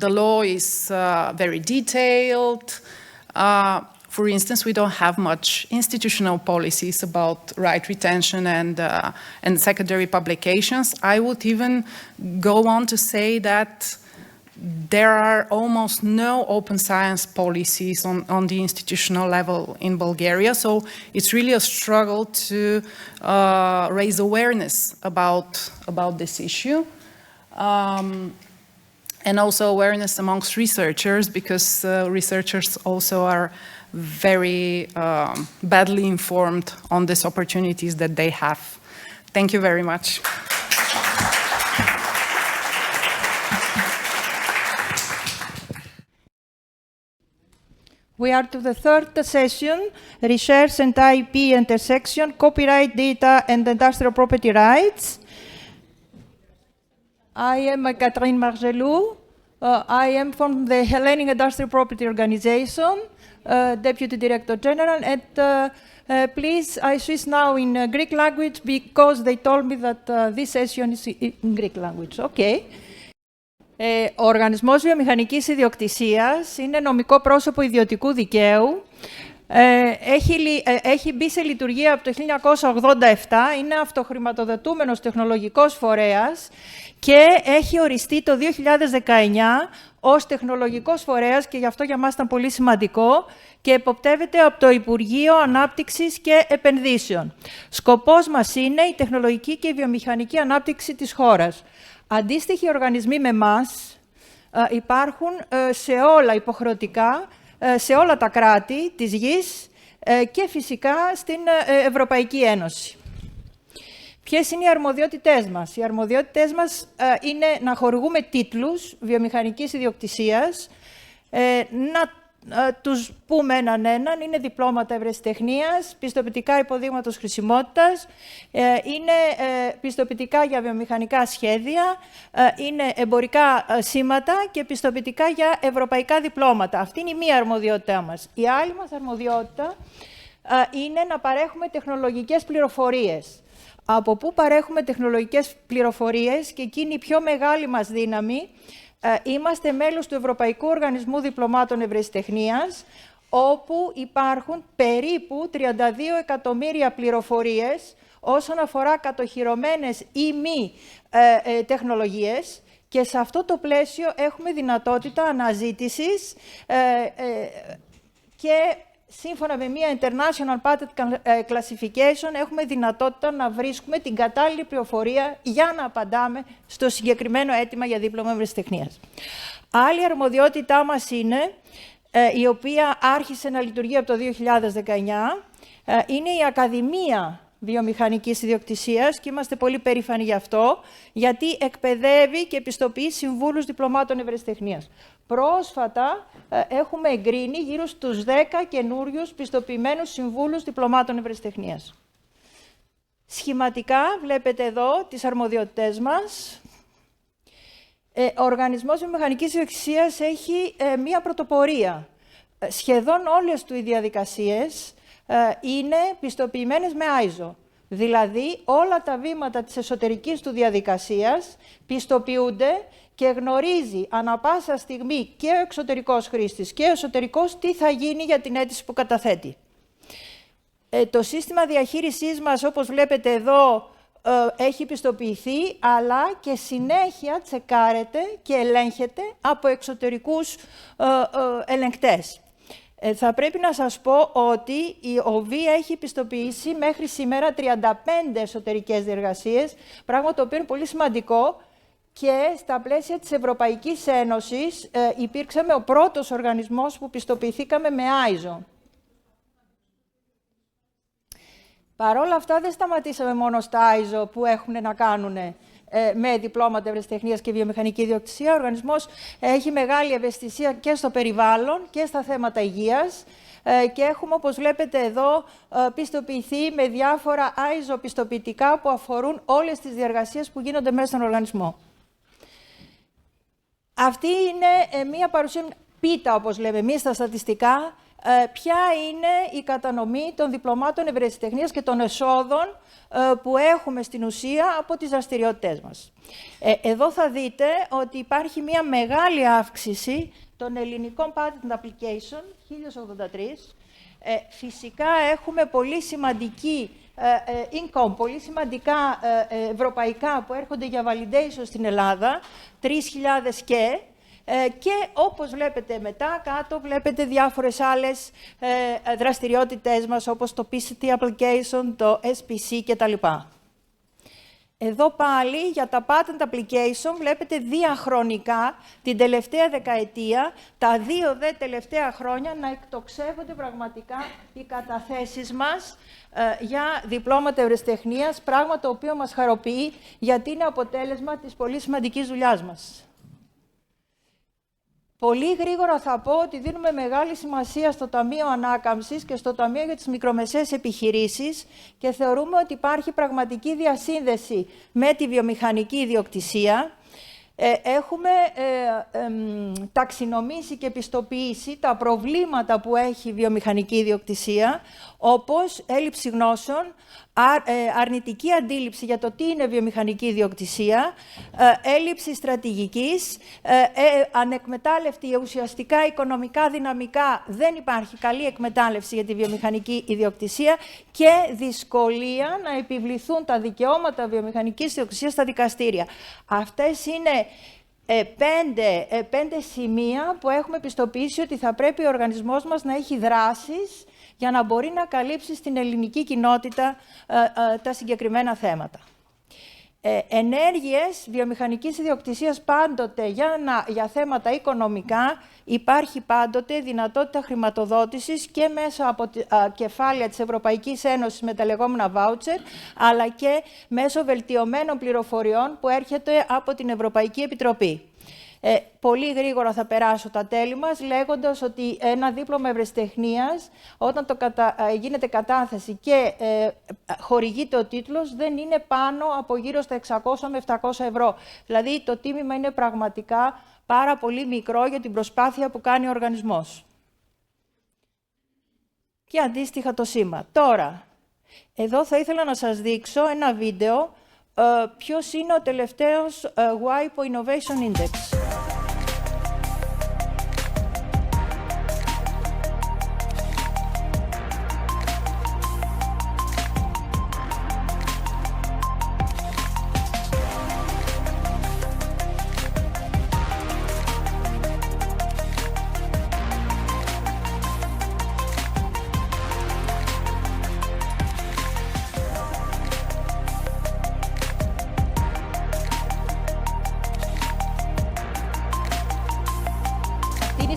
law is very detailed, for instance, we don't have much institutional policies about right retention and secondary publications. I would even go on to say that there are almost no open science policies on the institutional level in Bulgaria, so it's really a struggle to raise awareness about this issue. And also awareness amongst researchers, because researchers also are very badly informed on these opportunities that they have. Thank you very much. We are to the third session, Research and IP Intersection, Copyright Data and Industrial Property Rights. I am Catherine Margelou. I am from the Hellenic Industrial Property Organization, Deputy Director General. And please, I switch now in Greek language because they told me that this session is in Greek language. Okay. Ο Οργανισμός Βιομηχανικής Ιδιοκτησίας είναι νομικό πρόσωπο ιδιωτικού δικαίου. Έχει μπει σε λειτουργία από το 1987, είναι αυτοχρηματοδοτούμενος τεχνολογικός φορέας και έχει οριστεί το 2019 ως τεχνολογικός φορέας και γι' αυτό για μας ήταν πολύ σημαντικό και εποπτεύεται από το Υπουργείο Ανάπτυξης και Επενδύσεων. Σκοπός μας είναι η τεχνολογική και η βιομηχανική ανάπτυξη της χώρας. Αντίστοιχοι οργανισμοί με εμάς υπάρχουν σε όλα υποχρεωτικά, σε όλα τα κράτη της γης και φυσικά στην Ευρωπαϊκή Ένωση. Ποιες είναι οι αρμοδιότητές μας? Οι αρμοδιότητές μας είναι να χορηγούμε τίτλους βιομηχανικής ιδιοκτησίας, να τους πούμε έναν, είναι διπλώματα ευρεσιτεχνίας, πιστοποιητικά υποδείγματος χρησιμότητας, είναι πιστοποιητικά για βιομηχανικά σχέδια, είναι εμπορικά σήματα και πιστοποιητικά για ευρωπαϊκά διπλώματα. Αυτή είναι η μία αρμοδιότητά μας. Η άλλη μας αρμοδιότητα είναι να παρέχουμε τεχνολογικές πληροφορίες. Από πού παρέχουμε τεχνολογικές πληροφορίες και εκείνη η πιο μεγάλη μας δύναμη? Είμαστε μέλος του Ευρωπαϊκού Οργανισμού Διπλωμάτων Ευρεσιτεχνίας, όπου υπάρχουν περίπου 32 εκατομμύρια πληροφορίες όσον αφορά κατοχυρωμένες ή μη τεχνολογίες και σε αυτό το πλαίσιο έχουμε δυνατότητα αναζήτησης και σύμφωνα με μια International Patent Classification έχουμε δυνατότητα να βρίσκουμε την κατάλληλη πληροφορία για να απαντάμε στο συγκεκριμένο αίτημα για δίπλωμα ευρεσιτεχνίας. Άλλη αρμοδιότητά μας είναι, η οποία άρχισε να λειτουργεί από το 2019, είναι η Ακαδημία Βιομηχανικής Ιδιοκτησίας και είμαστε πολύ περήφανοι γι' αυτό, γιατί εκπαιδεύει και επιστοποιεί συμβούλους διπλωμάτων ευρεσιτεχνίας. Πρόσφατα έχουμε εγκρίνει γύρω στους 10 καινούριους πιστοποιημένους συμβούλους διπλωμάτων ευρεσιτεχνίας. Σχηματικά βλέπετε εδώ τις αρμοδιότητές μας. Ο Οργανισμός Βιομηχανικής Ιδιοκτησίας έχει μία πρωτοπορία. Σχεδόν όλες του οι διαδικασίες είναι πιστοποιημένες με ISO. Δηλαδή όλα τα βήματα της εσωτερικής του διαδικασίας πιστοποιούνται και γνωρίζει ανα πάσα στιγμή και ο εξωτερικός χρήστης και ο εσωτερικός τι θα γίνει για την αίτηση που καταθέτει. Το σύστημα διαχείρισής μας, όπως βλέπετε εδώ, έχει πιστοποιηθεί, αλλά και συνέχεια τσεκάρεται και ελέγχεται από εξωτερικούς ελεγκτές. Θα πρέπει να σας πω ότι ο ΒΙ έχει πιστοποιήσει μέχρι σήμερα 35 εσωτερικές διεργασίες, πράγμα το οποίο είναι πολύ σημαντικό και στα πλαίσια της Ευρωπαϊκής Ένωσης υπήρξαμε ο πρώτος οργανισμός που πιστοποιηθήκαμε με ISO. Παρ' όλα αυτά δεν σταματήσαμε μόνο στα ISO που έχουν να κάνουν με διπλώματα ευρεσιτεχνίας και βιομηχανική ιδιοκτησία. Ο οργανισμός έχει μεγάλη ευαισθησία και στο περιβάλλον και στα θέματα υγείας και έχουμε, όπως βλέπετε εδώ, πιστοποιηθεί με διάφορα ISO πιστοποιητικά που αφορούν όλες τις διεργασίες που γίνονται μέσα στον οργανισμό. Αυτή είναι μία παρουσία πίτα, όπως λέμε εμείς στα στατιστικά, ποια είναι η κατανομή των διπλωμάτων ευρεσιτεχνίας και των εσόδων που έχουμε στην ουσία από τις δραστηριότητές μας. Εδώ θα δείτε ότι υπάρχει μια μεγάλη αύξηση των ελληνικών patent application, 1083. Φυσικά έχουμε πολύ σημαντική income, πολύ σημαντικά ευρωπαϊκά που έρχονται για validation στην Ελλάδα, 3.000 και Και όπως βλέπετε μετά κάτω, βλέπετε διάφορες άλλες δραστηριότητες μας, όπως το PCT application, το SPC κτλ. Εδώ πάλι για τα patent application βλέπετε διαχρονικά την τελευταία δεκαετία, τα 2 δε τελευταία χρόνια να εκτοξεύονται πραγματικά οι καταθέσεις μας για διπλώματα ευρεσιτεχνίας, πράγμα το οποίο μας χαροποιεί γιατί είναι αποτέλεσμα της πολύ σημαντικής δουλειάς μας. Πολύ γρήγορα θα πω ότι δίνουμε μεγάλη σημασία στο Ταμείο Ανάκαμψης και στο Ταμείο για τις Μικρομεσαίες Επιχειρήσεις και θεωρούμε ότι υπάρχει πραγματική διασύνδεση με τη βιομηχανική ιδιοκτησία. Έχουμε ταξινομήσει και πιστοποιήσει τα προβλήματα που έχει η βιομηχανική ιδιοκτησία, όπως έλλειψη γνώσεων, αρνητική αντίληψη για το τι είναι βιομηχανική ιδιοκτησία, έλλειψη στρατηγικής, ανεκμετάλλευτη ουσιαστικά οικονομικά δυναμικά, δεν υπάρχει καλή εκμετάλλευση για τη βιομηχανική ιδιοκτησία και δυσκολία να επιβληθούν τα δικαιώματα βιομηχανικής ιδιοκτησίας στα δικαστήρια. Αυτές είναι 5 σημεία που έχουμε πιστοποιήσει ότι θα πρέπει ο οργανισμός μας να έχει δράσεις για να μπορεί να καλύψει στην ελληνική κοινότητα τα συγκεκριμένα θέματα. Ενέργειες βιομηχανικής ιδιοκτησίας πάντοτε για θέματα οικονομικά υπάρχει πάντοτε δυνατότητα χρηματοδότησης και μέσα από κεφάλαια της Ευρωπαϊκής Ένωσης με τα λεγόμενα voucher, αλλά και μέσω βελτιωμένων πληροφοριών που έρχεται από την Ευρωπαϊκή Επιτροπή. Πολύ γρήγορα θα περάσω τα τέλη μας, λέγοντας ότι ένα δίπλωμα ευρεσιτεχνίας, όταν γίνεται κατάθεση και χορηγείται ο τίτλος, δεν είναι πάνω από γύρω στα 600 με 700 ευρώ. Δηλαδή, το τίμημα είναι πραγματικά πάρα πολύ μικρό για την προσπάθεια που κάνει ο οργανισμός. Και αντίστοιχα το σήμα. Τώρα, εδώ θα ήθελα να σας δείξω ένα βίντεο ποιος είναι ο τελευταίος WIPO Innovation Index.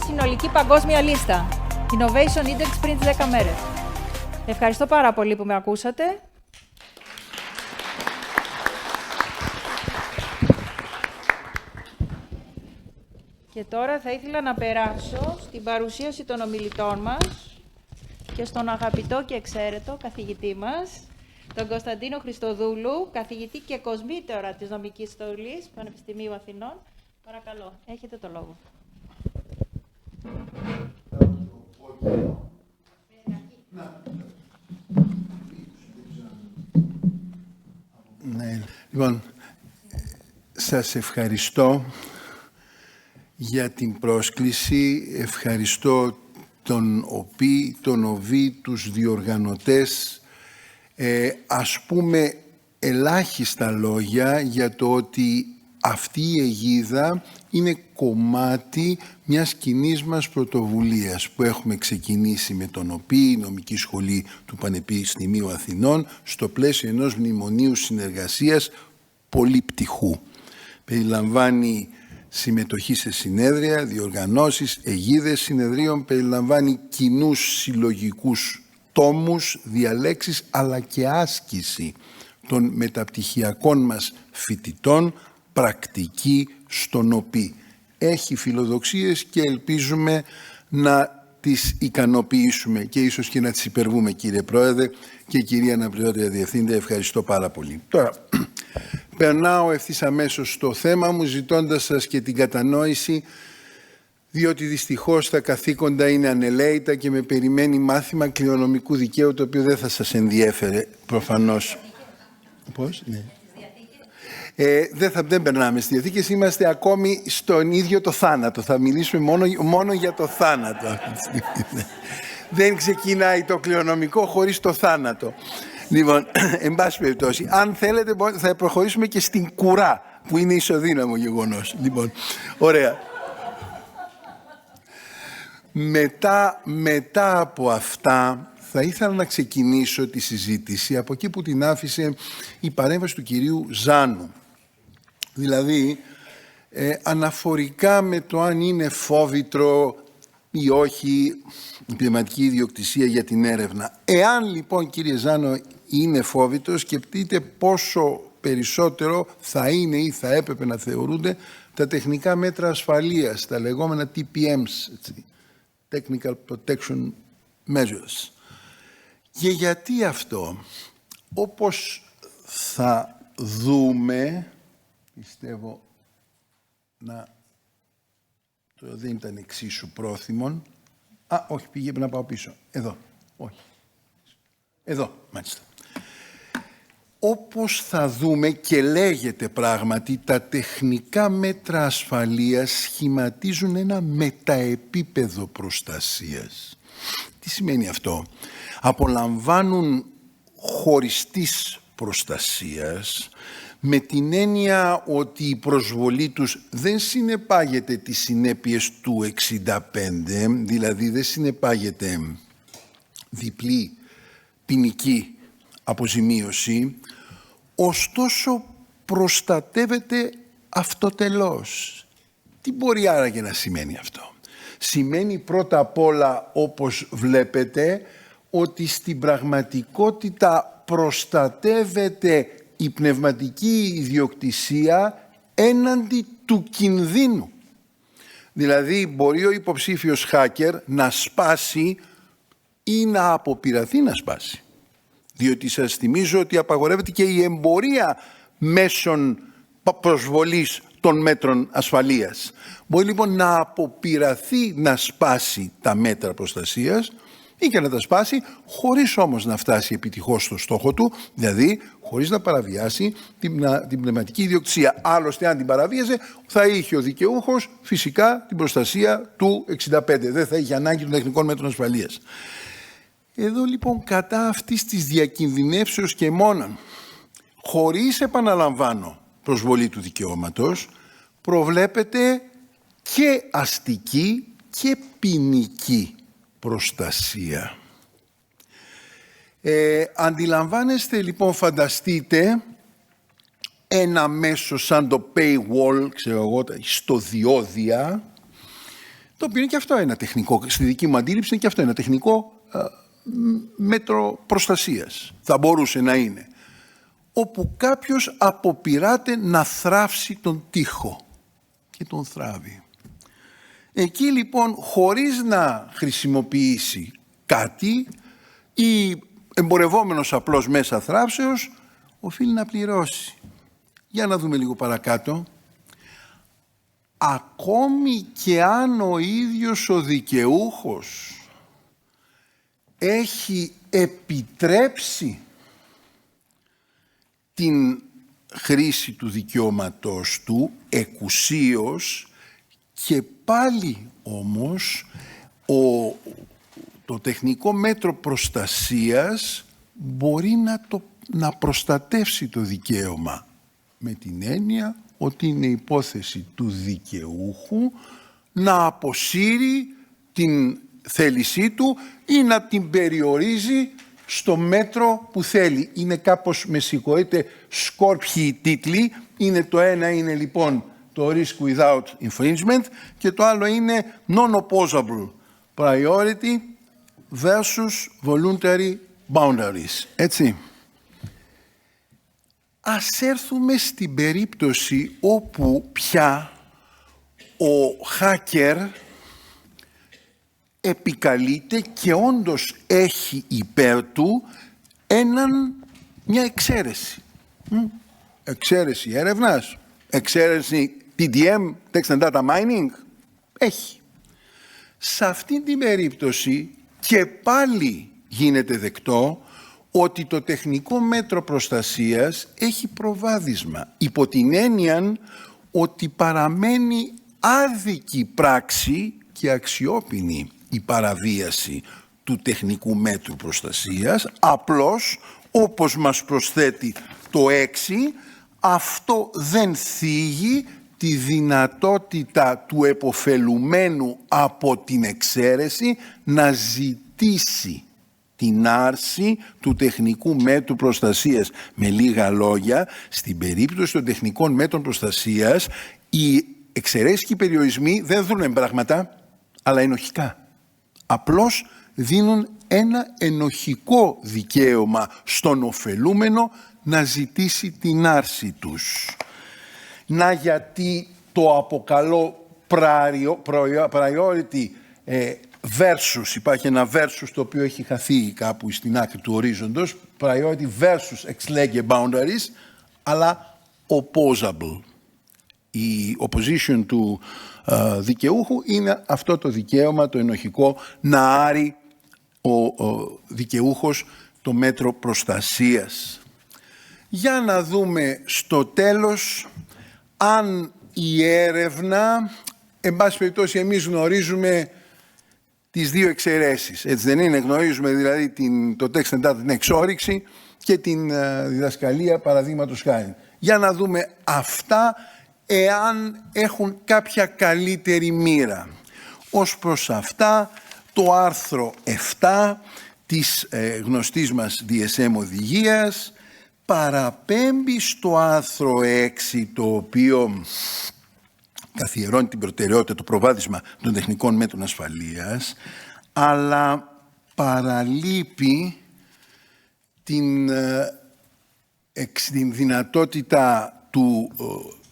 Συνολική παγκόσμια λίστα. Innovation Index πριν τις 10 μέρες. Ευχαριστώ πάρα πολύ που με ακούσατε. Και τώρα θα ήθελα να περάσω στην παρουσίαση των ομιλητών μας και στον αγαπητό και εξαίρετο καθηγητή μας, τον Κωνσταντίνο Χριστοδούλου, καθηγητή και κοσμήτωρα της Νομικής Σχολής Πανεπιστημίου Αθηνών. Παρακαλώ, έχετε το λόγο. Ναι. Λοιπόν, σας ευχαριστώ για την πρόσκληση. Ευχαριστώ τον ΟΒ, τους διοργανωτές. Ας πούμε ελάχιστα λόγια για το ότι αυτή η αιγίδα είναι κομμάτι μιας κοινής μας πρωτοβουλίας που έχουμε ξεκινήσει με τον ΟΠΗ, η Νομική Σχολή του Πανεπιστημίου Αθηνών, στο πλαίσιο ενός μνημονίου συνεργασίας πολυπτυχού. Περιλαμβάνει συμμετοχή σε συνέδρια, διοργανώσεις, αιγίδες συνεδρίων, περιλαμβάνει κοινούς συλλογικούς τόμους, διαλέξεις, αλλά και άσκηση των μεταπτυχιακών μας φοιτητών, πρακτική στον ΟΠΗ. Έχει φιλοδοξίες και ελπίζουμε να τις ικανοποιήσουμε και ίσως και να τις υπερβούμε, κύριε Πρόεδρε και κυρία Αναπληρώτρια Διευθύντρια. Ευχαριστώ πάρα πολύ. Τώρα, περνάω ευθύς αμέσως στο θέμα μου, ζητώντας σας και την κατανόηση, διότι δυστυχώς τα καθήκοντα είναι ανελαίητα και με περιμένει μάθημα κληρονομικού δικαίου, το οποίο δεν θα σας ενδιέφερε προφανώς. Πώς, ναι. Δεν περνάμε στις διαθήκες, είμαστε ακόμη στον ίδιο το θάνατο. Θα μιλήσουμε μόνο για το θάνατο. Δεν ξεκινάει το κληρονομικό χωρίς το θάνατο. Λοιπόν, εν πάση περιπτώσει, αν θέλετε θα προχωρήσουμε και στην κουρά, που είναι ισοδύναμο γεγονός. Λοιπόν, ωραία. Μετά από αυτά θα ήθελα να ξεκινήσω τη συζήτηση από εκεί που την άφησε η παρέμβαση του κυρίου Ζάνου. Δηλαδή, αναφορικά με το αν είναι φόβητρο ή όχι η πνευματική ιδιοκτησία για την έρευνα. Εάν λοιπόν, κύριε Ζάνο, είναι φόβητρο, σκεφτείτε πόσο περισσότερο θα είναι ή θα έπρεπε να θεωρούνται τα τεχνικά μέτρα ασφαλείας, τα λεγόμενα TPMs, έτσι, Technical Protection Measures. Και γιατί αυτό? Όπως θα δούμε, πιστεύω δεν ήταν εξίσου πρόθυμον. Όχι, πήγε να πάω πίσω. Εδώ, όχι. Εδώ, μάλιστα. Όπως θα δούμε και λέγεται πράγματι, τα τεχνικά μέτρα ασφαλείας σχηματίζουν ένα μεταεπίπεδο προστασίας. Τι σημαίνει αυτό? Απολαμβάνουν χωριστής προστασίας, με την έννοια ότι η προσβολή τους δεν συνεπάγεται τις συνέπειες του 65, δηλαδή δεν συνεπάγεται διπλή ποινική αποζημίωση, ωστόσο προστατεύεται αυτοτελώς. Τι μπορεί άραγε να σημαίνει αυτό? Σημαίνει πρώτα απ' όλα, όπως βλέπετε, ότι στην πραγματικότητα προστατεύεται η πνευματική ιδιοκτησία έναντι του κινδύνου. Δηλαδή μπορεί ο υποψήφιος hacker να σπάσει ή να αποπειραθεί να σπάσει. Διότι σας θυμίζω ότι απαγορεύεται και η εμπορία μέσων προσβολής των μέτρων ασφαλείας. Μπορεί λοιπόν να αποπειραθεί να σπάσει τα μέτρα προστασίας ή και να τα σπάσει χωρίς όμως να φτάσει επιτυχώς στο στόχο του, δηλαδή χωρίς να παραβιάσει την πνευματική ιδιοκτησία. Άλλωστε, αν την παραβίαζε, θα είχε ο δικαιούχος φυσικά την προστασία του 65. Δεν θα είχε ανάγκη των τεχνικών μέτρων ασφαλείας. Εδώ λοιπόν, κατά αυτής της διακινδυνεύσεως και μόνον, χωρίς, επαναλαμβάνω, προσβολή του δικαιώματος, προβλέπεται και αστική και ποινική προστασία. Αντιλαμβάνεστε λοιπόν, φανταστείτε ένα μέσο σαν το paywall, ξέρω εγώ, στο διόδια, το οποίο είναι και αυτό ένα τεχνικό, στη δική μου αντίληψη είναι και αυτό ένα τεχνικό μέτρο προστασίας. Θα μπορούσε να είναι. Όπου κάποιος αποπειράται να θράψει τον τοίχο και τον θράβει. Εκεί λοιπόν, χωρίς να χρησιμοποιήσει κάτι ή εμπορευόμενος απλώς μέσα θράψεως, οφείλει να πληρώσει. Για να δούμε λίγο παρακάτω. Ακόμη και αν ο ίδιος ο δικαιούχος έχει επιτρέψει την χρήση του δικαιώματός του εκουσίως, και πάλι όμως το τεχνικό μέτρο προστασίας μπορεί να προστατεύσει το δικαίωμα, με την έννοια ότι είναι υπόθεση του δικαιούχου να αποσύρει την θέλησή του ή να την περιορίζει στο μέτρο που θέλει. Είναι κάπως, με συγχωρείτε, σκόρπιοι τίτλοι. Είναι το ένα είναι λοιπόν το risk without infringement και το άλλο είναι non-opposable priority versus voluntary boundaries. Έτσι. Ας έρθουμε στην περίπτωση όπου πια ο hacker επικαλείται και όντως έχει υπέρ του μια εξαίρεση. Εξαίρεση έρευνας, εξαίρεση TDM, Text and Data Mining, έχει. Σε αυτή την περίπτωση και πάλι γίνεται δεκτό ότι το τεχνικό μέτρο προστασίας έχει προβάδισμα, υπό την έννοια ότι παραμένει άδικη πράξη και αξιόπινη η παραβίαση του τεχνικού μέτρου προστασίας, απλώς όπως μας προσθέτει το 6, αυτό δεν θίγει τη δυνατότητα του επωφελουμένου από την εξαίρεση να ζητήσει την άρση του τεχνικού μέτρου προστασίας. Με λίγα λόγια, στην περίπτωση των τεχνικών μέτρων προστασίας, οι εξαιρέσεις και οι περιορισμοί δεν δίνουν πράγματα, αλλά ενοχικά. Απλώς δίνουν ένα ενοχικό δικαίωμα στον ωφελούμενο να ζητήσει την άρση τους. Να γιατί το αποκαλώ priority versus, υπάρχει ένα versus το οποίο έχει χαθεί κάπου στην άκρη του ορίζοντος, priority versus ex lege boundaries, αλλά opposable. Η opposition του δικαιούχου είναι αυτό το δικαίωμα, το ενοχικό, να άρει ο δικαιούχος το μέτρο προστασίας. Για να δούμε στο τέλος αν η έρευνα, εν πάση περιπτώσει εμείς γνωρίζουμε τις δύο εξαιρέσεις. Έτσι δεν είναι? Γνωρίζουμε δηλαδή το text and data, την εξόρυξη και την διδασκαλία παραδείγματος χάρη. Για να δούμε αυτά εάν έχουν κάποια καλύτερη μοίρα. Ως προς αυτά, το άρθρο 7 της γνωστής μας DSM οδηγίας παραπέμπει στο άρθρο 6, το οποίο καθιερώνει την προτεραιότητα, το προβάδισμα των τεχνικών μέτρων ασφαλείας, αλλά παραλείπει την δυνατότητα του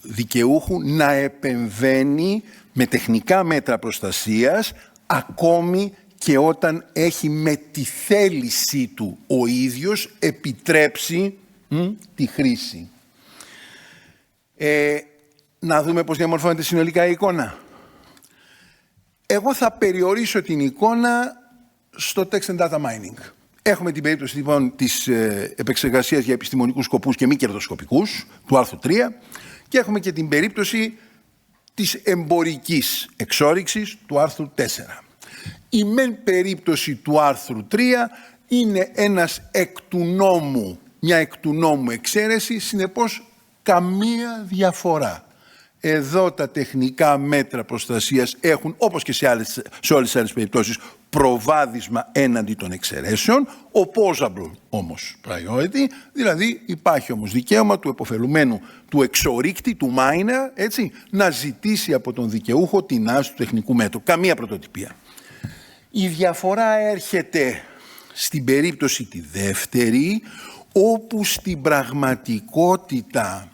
δικαιούχου να επεμβαίνει με τεχνικά μέτρα προστασίας, ακόμη και όταν έχει με τη θέλησή του ο ίδιος επιτρέψει τη χρήση. Να δούμε πώς διαμορφώνεται συνολικά η εικόνα. Εγώ θα περιορίσω την εικόνα στο text and data mining. Έχουμε την περίπτωση λοιπόν της επεξεργασίας για επιστημονικούς σκοπούς και μη κερδοσκοπικούς, του άρθρου 3, και έχουμε και την περίπτωση της εμπορικής εξόρυξης του άρθρου 4. Η μεν περίπτωση του άρθρου 3 είναι μια εκ του νόμου εξαίρεση, συνεπώς καμία διαφορά. Εδώ τα τεχνικά μέτρα προστασίας έχουν, όπως και σε όλες τις άλλες περιπτώσεις, προβάδισμα έναντι των εξαιρέσεων, opposable όμως priority, δηλαδή υπάρχει όμως δικαίωμα του επωφελουμένου, του εξορίκτη, του miner, έτσι, να ζητήσει από τον δικαιούχο την άρση του τεχνικού μέτρου. Καμία πρωτοτυπία. Η διαφορά έρχεται στην περίπτωση τη δεύτερη, όπου στην πραγματικότητα,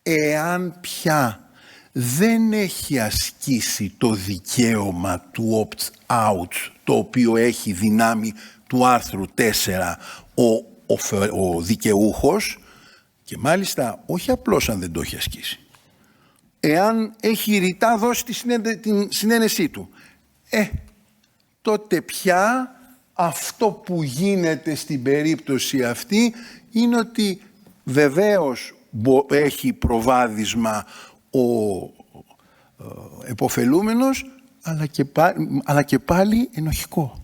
εάν πια δεν έχει ασκήσει το δικαίωμα του opt-out, το οποίο έχει δυνάμει του άρθρου 4 ο δικαιούχος, και μάλιστα όχι απλώς αν δεν το έχει ασκήσει, εάν έχει ρητά δώσει την συνένεσή του, τότε πια αυτό που γίνεται στην περίπτωση αυτή είναι ότι βεβαίως έχει προβάδισμα ο επωφελούμενος, αλλά και πάλι ενοχικό.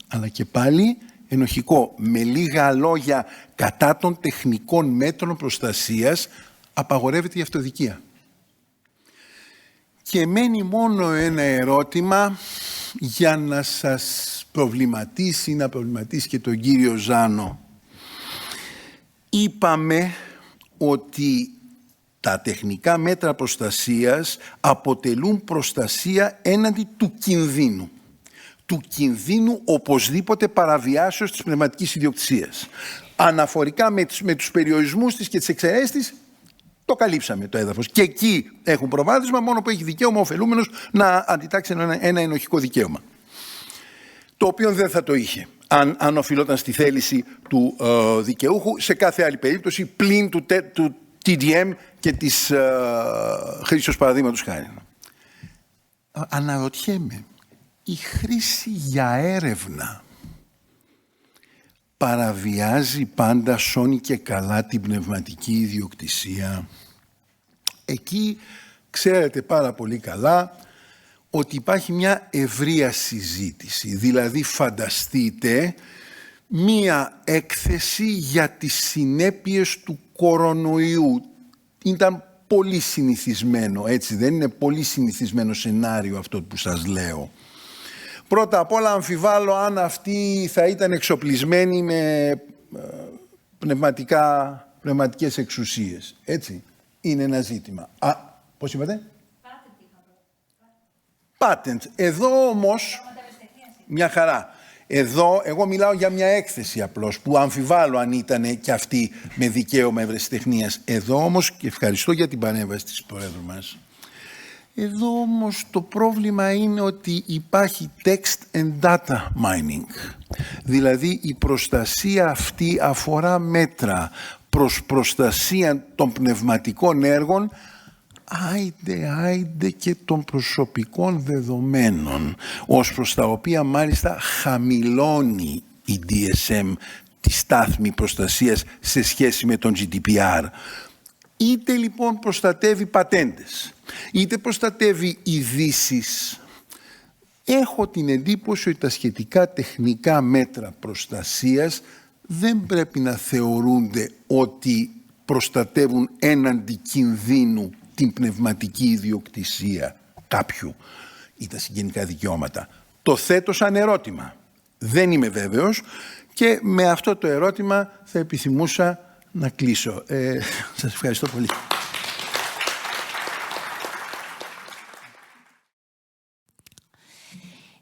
Αλλά και πάλι ενοχικό. Με λίγα λόγια, κατά των τεχνικών μέτρων προστασίας απαγορεύεται η αυτοδικία. Και μένει μόνο ένα ερώτημα για να σας προβληματίσει, να προβληματίσει και τον κύριο Ζάνο. Είπαμε ότι τα τεχνικά μέτρα προστασίας αποτελούν προστασία έναντι του κινδύνου. Του κινδύνου οπωσδήποτε παραβιάσεως της πνευματικής ιδιοκτησίας. Αναφορικά με τους περιορισμούς της και τις εξαιρέσεις της, το καλύψαμε το έδαφος. Και εκεί έχουν προβάδισμα, μόνο που έχει δικαίωμα ο ωφελούμενος να αντιτάξει ένα ενοχικό δικαίωμα. Το οποίο δεν θα το είχε αν οφειλόταν στη θέληση του δικαιούχου σε κάθε άλλη περίπτωση πλην του TDM και της χρήσης παραδείγματος χάρη. Αναρωτιέμαι, η χρήση για έρευνα παραβιάζει πάντα σώνει και καλά την πνευματική ιδιοκτησία? Εκεί ξέρετε πάρα πολύ καλά ότι υπάρχει μια ευρεία συζήτηση. Δηλαδή φανταστείτε μία έκθεση για τις συνέπειες του κορονοϊού. Ήταν πολύ συνηθισμένο, έτσι δεν είναι πολύ συνηθισμένο σενάριο αυτό που σας λέω. Πρώτα απ' όλα αμφιβάλλω αν αυτοί θα ήταν εξοπλισμένοι με πνευματικές εξουσίες, έτσι. Είναι ένα ζήτημα. Πώς είπατε? Patent. Εδώ όμως, μια χαρά. Εδώ εγώ μιλάω για μια έκθεση απλώς που αμφιβάλλω αν ήταν και αυτή με δικαίωμα ευρεσιτεχνίας. Εδώ όμως, και ευχαριστώ για την παρέμβαση της Προέδρου μας, εδώ όμως το πρόβλημα είναι ότι υπάρχει text and data mining. Δηλαδή η προστασία αυτή αφορά μέτρα προς προστασία των πνευματικών έργων, άιντε και των προσωπικών δεδομένων, ως προς τα οποία μάλιστα χαμηλώνει η DSM τη στάθμη προστασίας σε σχέση με τον GDPR. Είτε λοιπόν προστατεύει πατέντες, είτε προστατεύει ειδήσεις. Έχω την εντύπωση ότι τα σχετικά τεχνικά μέτρα προστασίας δεν πρέπει να θεωρούνται ότι προστατεύουν έναντι κινδύνου την πνευματική ιδιοκτησία κάποιου ή τα συγγενικά δικαιώματα. Το θέτω σαν ερώτημα. Δεν είμαι βέβαιος και με αυτό το ερώτημα θα επιθυμούσα να κλείσω. Σας ευχαριστώ πολύ.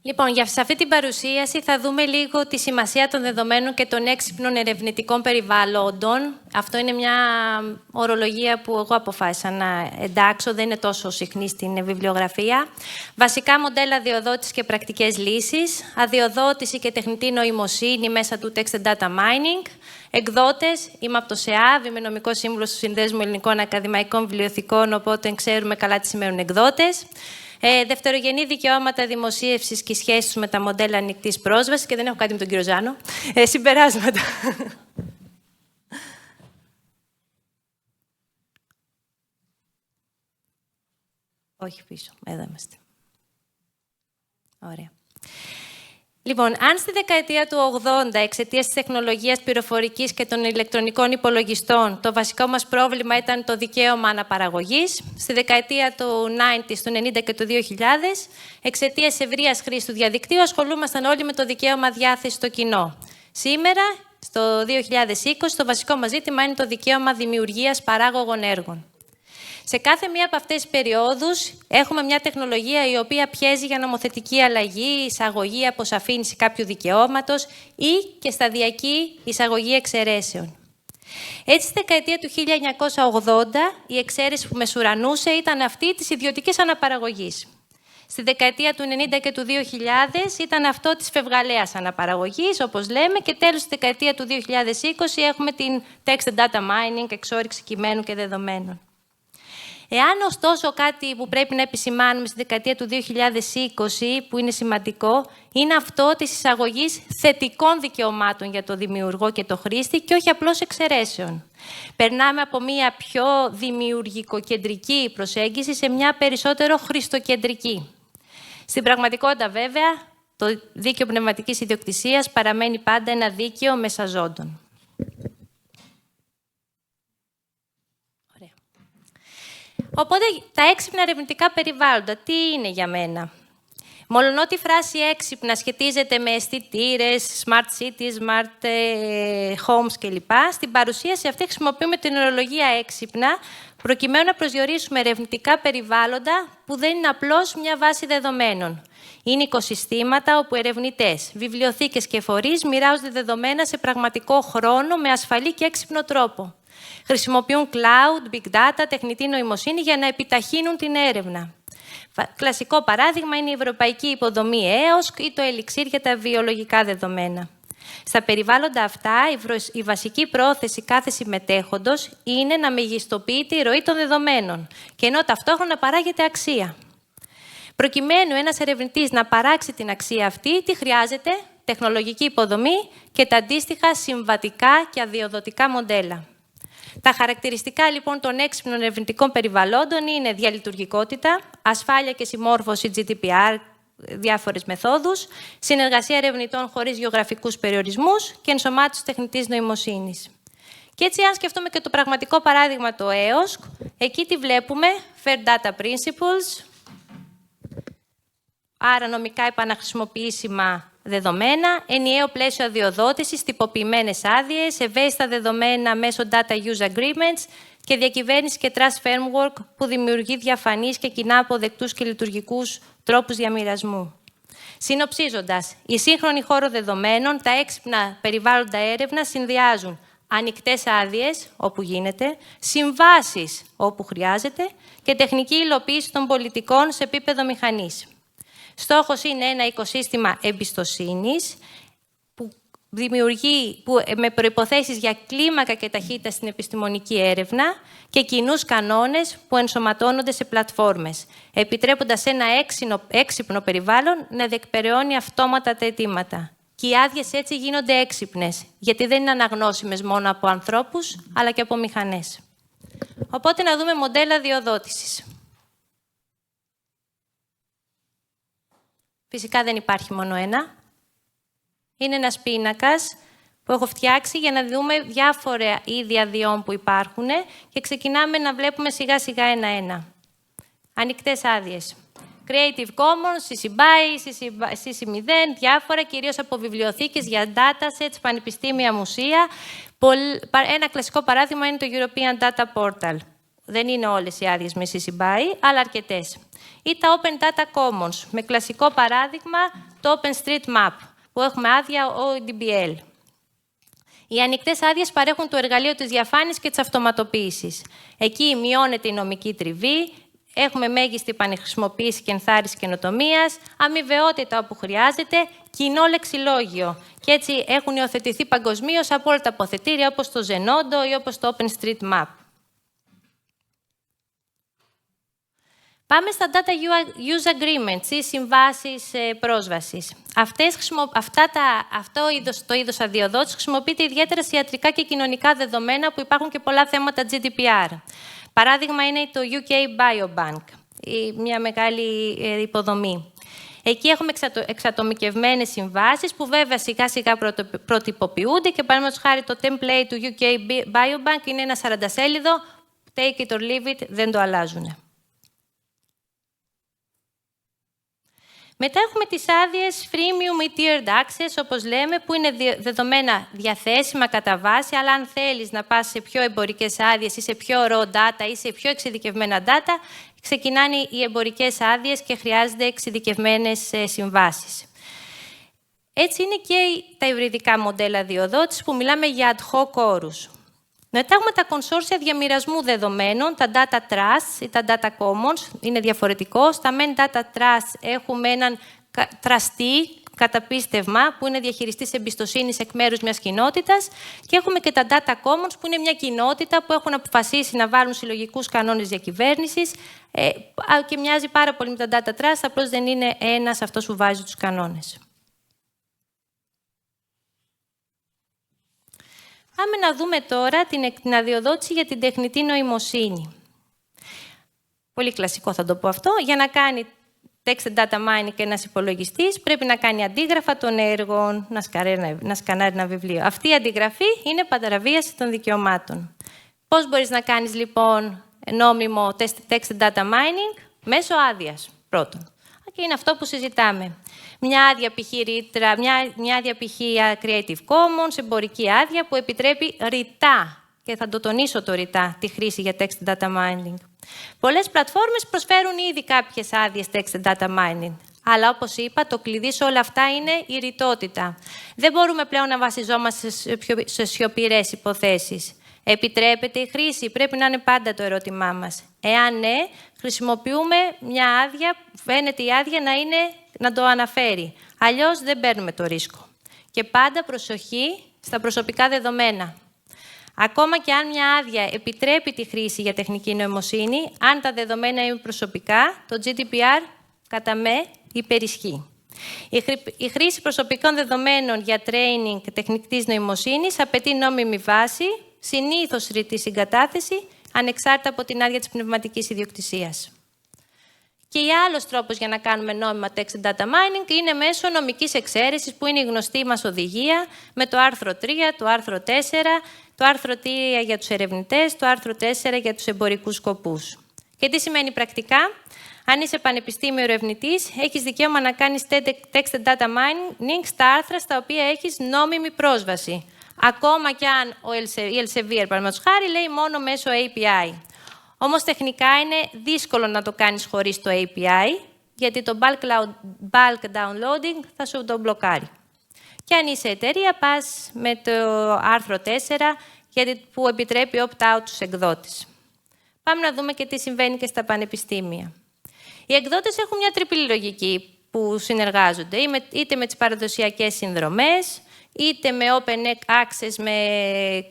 Λοιπόν, σε αυτή την παρουσίαση θα δούμε λίγο τη σημασία των δεδομένων και των έξυπνων ερευνητικών περιβάλλοντων. Αυτό είναι μια ορολογία που εγώ αποφάσισα να εντάξω, δεν είναι τόσο συχνή στην βιβλιογραφία. Βασικά μοντέλα αδειοδότησης και πρακτικές λύσεις, αδειοδότηση και τεχνητή νοημοσύνη μέσα του text and data mining, εκδότες, είμαι από το ΣΕΑΒ, είμαι νομικός σύμβουλος του Συνδέσμου Ελληνικών Ακαδημαϊκών Βιβλιοθηκών, οπότε ξέρουμε καλά τι σημαίνουν εκδότες. Δευτερογενή δικαιώματα δημοσίευσης και σχέσεις με τα μοντέλα ανοιχτής πρόσβασης, και δεν έχω κάτι με τον κύριο Ζάνο. Συμπεράσματα. Όχι πίσω, εδώ είμαστε. Ωραία. Λοιπόν, αν στη δεκαετία του 80, εξαιτίας της τεχνολογίας πληροφορικής και των ηλεκτρονικών υπολογιστών, το βασικό μας πρόβλημα ήταν το δικαίωμα αναπαραγωγής, στη δεκαετία του 90, του 90 και του 2000, εξαιτίας ευρείας χρήσης του διαδικτύου, ασχολούμασταν όλοι με το δικαίωμα διάθεσης στο κοινό. Σήμερα, στο 2020, το βασικό μας ζήτημα είναι το δικαίωμα δημιουργίας παράγωγων έργων. Σε κάθε μία από αυτές τις περιόδους έχουμε μια τεχνολογία η οποία πιέζει για νομοθετική αλλαγή, εισαγωγή, αποσαφήνιση κάποιου δικαιώματος ή και σταδιακή εισαγωγή εξαιρέσεων. Έτσι, στη δεκαετία του 1980, η εξαίρεση που μεσουρανούσε ήταν αυτή της ιδιωτικής αναπαραγωγής. Στη δεκαετία του 90 και του 2000 ήταν αυτό της φευγαλαίας αναπαραγωγής, όπως λέμε, και τέλος στη δεκαετία του 2020 έχουμε την text and data mining, εξόρυξη κειμένου και δεδομένων. Εάν ωστόσο κάτι που πρέπει να επισημάνουμε στη δεκαετία του 2020, που είναι σημαντικό, είναι αυτό της εισαγωγής θετικών δικαιωμάτων για το δημιουργό και το χρήστη και όχι απλώς εξαιρέσεων. Περνάμε από μια πιο δημιουργικοκεντρική προσέγγιση σε μια περισσότερο χριστοκεντρική. Στην πραγματικότητα, βέβαια, το δίκαιο πνευματικής ιδιοκτησίας παραμένει πάντα ένα δίκαιο μεσαζόντων. Οπότε, τα έξυπνα ερευνητικά περιβάλλοντα, τι είναι για μένα? Μολονότι η φράση έξυπνα σχετίζεται με αισθητήρες, smart cities, smart homes κλπ. Στην παρουσίαση αυτή χρησιμοποιούμε την ορολογία έξυπνα, προκειμένου να προσδιορίσουμε ερευνητικά περιβάλλοντα που δεν είναι απλώς μια βάση δεδομένων. Είναι οικοσυστήματα όπου ερευνητές, βιβλιοθήκες και φορείς μοιράζονται δεδομένα σε πραγματικό χρόνο με ασφαλή και έξυπνο τρόπο. Χρησιμοποιούν cloud, big data, τεχνητή νοημοσύνη για να επιταχύνουν την έρευνα. Κλασικό παράδειγμα είναι η ευρωπαϊκή υποδομή EOS ή το Elixir για τα βιολογικά δεδομένα. Στα περιβάλλοντα αυτά, η βασική πρόθεση κάθε συμμετέχοντος είναι να μεγιστοποιείται η ροή των δεδομένων και ενώ ταυτόχρονα παράγεται αξία. Προκειμένου ένας ερευνητής να παράξει την αξία αυτή, τι χρειάζεται? Τεχνολογική υποδομή και τα αντίστοιχα συμβατικά και αδειοδοτικά μοντέλα. Τα χαρακτηριστικά λοιπόν των έξυπνων ερευνητικών περιβαλλόντων είναι διαλειτουργικότητα, ασφάλεια και συμμόρφωση GDPR, διάφορες μεθόδους, συνεργασία ερευνητών χωρίς γεωγραφικούς περιορισμούς και ενσωμάτωση τεχνητής νοημοσύνης. Και έτσι, αν σκεφτούμε και το πραγματικό παράδειγμα, το EOSC, εκεί τι βλέπουμε, Fair Data Principles, άρα νομικά επαναχρησιμοποιήσιμα δεδομένα, ενιαίο πλαίσιο αδειοδότησης, τυποποιημένες άδειες, ευαίσθητα δεδομένα μέσω Data Use Agreements και διακυβέρνηση και Trust Framework που δημιουργεί διαφανείς και κοινά αποδεκτούς και λειτουργικούς τρόπους διαμοιρασμού. Συνοψίζοντας, η σύγχρονη χώρο δεδομένων, τα έξυπνα περιβάλλοντα έρευνα συνδυάζουν ανοιχτές άδειες, όπου γίνεται, συμβάσεις, όπου χρειάζεται και τεχνική υλοποίηση των πολιτικών σε επίπεδο μηχανής. Στόχος είναι ένα οικοσύστημα εμπιστοσύνης με προϋποθέσεις για κλίμακα και ταχύτητα στην επιστημονική έρευνα και κοινούς κανόνες που ενσωματώνονται σε πλατφόρμες, επιτρέποντας ένα έξυπνο περιβάλλον να διεκπεραιώνει αυτόματα τα αιτήματα. Και οι άδειες έτσι γίνονται έξυπνες, γιατί δεν είναι αναγνώσιμες μόνο από ανθρώπους, αλλά και από μηχανές. Οπότε να δούμε μοντέλα αδειοδότησης. Φυσικά δεν υπάρχει μόνο ένα. Είναι ένας πίνακας που έχω φτιάξει για να δούμε διάφορα είδη αδειών που υπάρχουν και ξεκινάμε να βλέπουμε σιγά σιγά ένα-ένα. Ανοιχτές άδειες. Creative Commons, CC BY, CC 0, διάφορα, κυρίως από βιβλιοθήκες για datasets, πανεπιστήμια, μουσεία. Ένα κλασικό παράδειγμα είναι το European Data Portal. Δεν είναι όλες οι άδειες με CC BY, αλλά αρκετές. Ή τα Open Data Commons, με κλασικό παράδειγμα το OpenStreetMap, που έχουμε άδεια ODBL. Οι ανοιχτές άδειες παρέχουν το εργαλείο της διαφάνειας και της αυτοματοποίησης. Εκεί μειώνεται η νομική τριβή, έχουμε μέγιστη επανεχρησιμοποίηση και ενθάρρυνση καινοτομίας, αμοιβαιότητα όπου χρειάζεται, κοινό λεξιλόγιο. Και έτσι έχουν υιοθετηθεί παγκοσμίως από όλα τα αποθετήρια, όπως το Zenodo ή όπως το OpenStreetMap. Πάμε στα Data Use Agreements ή συμβάσεις πρόσβασης. Το είδος αδειοδότησης χρησιμοποιείται ιδιαίτερα σε ιατρικά και κοινωνικά δεδομένα που υπάρχουν και πολλά θέματα GDPR. Παράδειγμα είναι το UK Biobank, μια μεγάλη υποδομή. Εκεί έχουμε εξατομικευμένες συμβάσεις που βέβαια σιγά σιγά προτυποποιούνται και παραδείγματος χάρη το template του UK Biobank είναι ένα 40σέλιδο, take it or leave it, δεν το αλλάζουν. Μετά έχουμε τις άδειες freemium ή tiered access, όπως λέμε, που είναι δεδομένα διαθέσιμα κατά βάση, αλλά αν θέλεις να πας σε πιο εμπορικές άδειες ή σε πιο raw data ή σε πιο εξειδικευμένα data, ξεκινάνε οι εμπορικές άδειες και χρειάζονται εξειδικευμένες συμβάσεις. Έτσι είναι και τα υβριδικά μοντέλα αδειοδότησης που μιλάμε για ad hoc όρους. Μετά έχουμε τα κονσόρσια διαμοιρασμού δεδομένων, τα data trusts ή τα data commons, είναι διαφορετικό. Στα main data trusts έχουμε έναν trustee, καταπίστευμα, που είναι διαχειριστής εμπιστοσύνης εκ μέρους μιας κοινότητας και έχουμε και τα data commons, που είναι μια κοινότητα που έχουν αποφασίσει να βάλουν συλλογικούς κανόνες διακυβέρνησης και μοιάζει πάρα πολύ με τα data trusts, απλώς δεν είναι ένας αυτός που βάζει τους κανόνες. Πάμε να δούμε τώρα την αδειοδότηση για την τεχνητή νοημοσύνη. Πολύ κλασικό θα το πω αυτό. Για να κάνει text data mining και ένας υπολογιστής, πρέπει να κάνει αντίγραφα των έργων, να σκανάρει ένα βιβλίο. Αυτή η αντιγραφή είναι παραβίαση των δικαιωμάτων. Πώς μπορείς να κάνεις λοιπόν νόμιμο text data mining? Μέσω άδειας, πρώτον. Και είναι αυτό που συζητάμε. Μια άδεια π.χ. μια άδεια π.χ. Creative Commons, εμπορική άδεια που επιτρέπει ρητά, και θα το τονίσω το ρητά, τη χρήση για text data mining. Πολλές πλατφόρμες προσφέρουν ήδη κάποιες άδειες text data mining. Αλλά όπως είπα, το κλειδί σε όλα αυτά είναι η ρητότητα. Δεν μπορούμε πλέον να βασιζόμαστε σε σιωπηρές υποθέσεις. Επιτρέπεται η χρήση? Πρέπει να είναι πάντα το ερώτημά μας. Εάν ναι, χρησιμοποιούμε μια άδεια, φαίνεται η άδεια να το αναφέρει. Αλλιώς δεν παίρνουμε το ρίσκο. Και πάντα προσοχή στα προσωπικά δεδομένα. Ακόμα και αν μια άδεια επιτρέπει τη χρήση για τεχνική νοημοσύνη, αν τα δεδομένα είναι προσωπικά, το GDPR κατά με υπερισχύει. Η χρήση προσωπικών δεδομένων για training τεχνητής νοημοσύνης απαιτεί νόμιμη βάση, συνήθως ρητή συγκατάθεση, ανεξάρτητα από την άδεια της πνευματικής ιδιοκτησίας. Και η άλλος τρόπος για να κάνουμε νόμιμα text data mining είναι μέσω νομικής εξαίρεσης, που είναι η γνωστή μας οδηγία, με το άρθρο 3, το άρθρο 4, το άρθρο 3 για τους ερευνητές, το άρθρο 4 για τους εμπορικούς σκοπούς. Και τι σημαίνει πρακτικά? Αν είσαι πανεπιστήμιο ερευνητής, έχεις δικαίωμα να κάνεις text and data mining στα άρθρα στα οποία έχεις νόμιμη πρόσβαση. Ακόμα κι αν η Elsevier, παραδείγματος χάρη, λέει μόνο μέσω API. Όμως τεχνικά είναι δύσκολο να το κάνεις χωρίς το API, γιατί το bulk downloading θα σου το μπλοκάρει. Και αν είσαι εταιρεία, πας με το άρθρο 4, που επιτρέπει opt-out στους εκδότες. Πάμε να δούμε και τι συμβαίνει και στα πανεπιστήμια. Οι εκδότες έχουν μια τριπλή λογική που συνεργάζονται, είτε με τις παραδοσιακές συνδρομές, είτε με open access με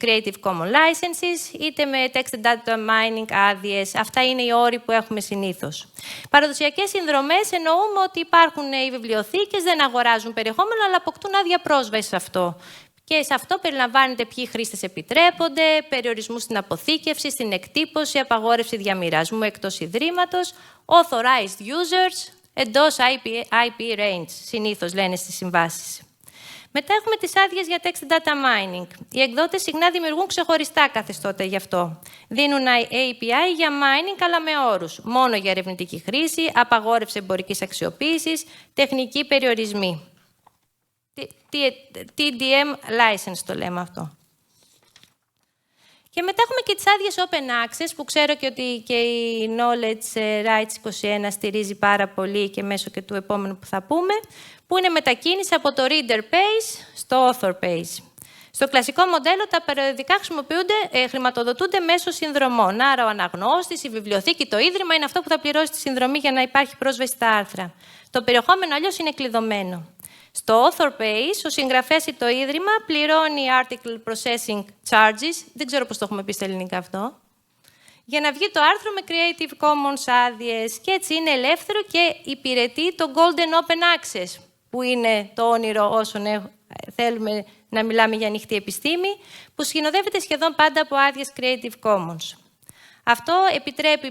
Creative Commons licenses, είτε με text and data mining άδειες. Αυτά είναι οι όροι που έχουμε συνήθως. Παραδοσιακές συνδρομές εννοούμε ότι υπάρχουν οι βιβλιοθήκες, δεν αγοράζουν περιεχόμενο, αλλά αποκτούν άδεια πρόσβαση σε αυτό. Και σε αυτό περιλαμβάνεται ποιοι χρήστες επιτρέπονται, περιορισμού στην αποθήκευση, στην εκτύπωση, απαγόρευση διαμοιρασμού εκτός ιδρύματος, authorized users, εντός IP range, συνήθως λένε στις συμβάσεις. Μετά έχουμε τις άδειες για text data mining. Οι εκδότες συχνά δημιουργούν ξεχωριστά καθεστώτα γι' αυτό. Δίνουν API για mining, αλλά με όρους. Μόνο για ερευνητική χρήση, απαγόρευση εμπορικής αξιοποίησης, τεχνικοί περιορισμοί. TDM license το λέμε αυτό. Και μετά έχουμε και τις άδειες open access, που ξέρω και ότι και η Knowledge Rights 21 στηρίζει πάρα πολύ και μέσω και του επόμενου που θα πούμε, που είναι μετακίνηση από το reader page στο author page. Στο κλασικό μοντέλο τα περιοδικά χρηματοδοτούνται μέσω συνδρομών. Άρα ο αναγνώστης, η βιβλιοθήκη, το ίδρυμα είναι αυτό που θα πληρώσει τη συνδρομή για να υπάρχει πρόσβαση στα άρθρα. Το περιεχόμενο αλλιώς είναι κλειδωμένο. Στο author page, ο συγγραφέας ή το ίδρυμα πληρώνει article processing charges, δεν ξέρω πώς το έχουμε πει στα ελληνικά αυτό, για να βγει το άρθρο με Creative Commons άδειες, και έτσι είναι ελεύθερο και υπηρετεί το Golden Open Access, που είναι το όνειρο όσων θέλουμε να μιλάμε για ανοιχτή επιστήμη, που συνοδεύεται σχεδόν πάντα από άδειες Creative Commons. Αυτό επιτρέπει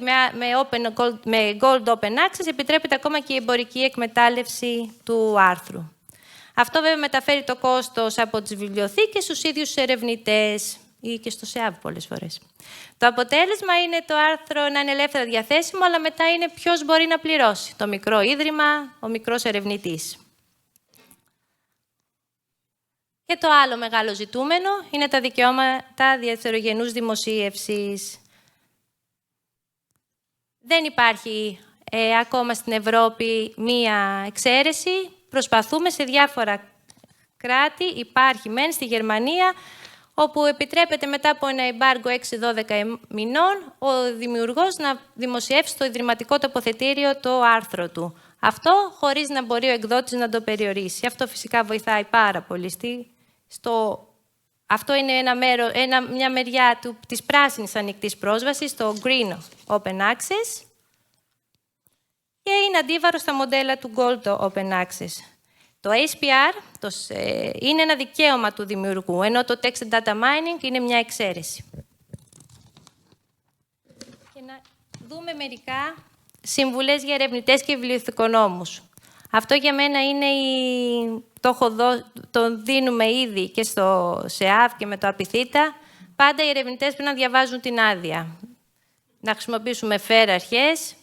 με Gold Open Access, επιτρέπεται ακόμα και η εμπορική εκμετάλλευση του άρθρου. Αυτό βέβαια μεταφέρει το κόστος από τις βιβλιοθήκες στους ίδιους τους ερευνητές ή και στο ΣΕΑΒ πολλές φορές. Το αποτέλεσμα είναι το άρθρο να είναι ελεύθερα διαθέσιμο, αλλά μετά είναι ποιος μπορεί να πληρώσει. Το μικρό ίδρυμα, ο μικρός ερευνητής. Και το άλλο μεγάλο ζητούμενο είναι τα δικαιώματα δευτερογενούς δημοσίευσης. Δεν υπάρχει ακόμα στην Ευρώπη μία εξαίρεση. Προσπαθούμε σε διάφορα κράτη, υπάρχει μεν στη Γερμανία, όπου επιτρέπεται μετά από ένα εμπάργκο 6-12 μηνών ο δημιουργός να δημοσιεύσει στο ιδρυματικό τοποθετήριο το άρθρο του. Αυτό χωρίς να μπορεί ο εκδότης να το περιορίσει. Αυτό φυσικά βοηθάει πάρα πολύ. Αυτό είναι μια μεριά της πράσινης ανοιχτής πρόσβασης, το Green Open Access, και είναι αντίβαρο στα μοντέλα του Gold Open Access. Το HPR είναι ένα δικαίωμα του δημιουργού, ενώ το Text and Data Mining είναι μια εξαίρεση. Και να δούμε μερικά συμβουλές για ερευνητές και βιβλιοθηκονόμους. Αυτό για μένα είναι το δίνουμε ήδη και στο ΣΕΑΒ και με το ΑΠΙΘΙΤΑ. Πάντα οι ερευνητές πρέπει να διαβάζουν την άδεια. Να χρησιμοποιήσουμε fair αρχές,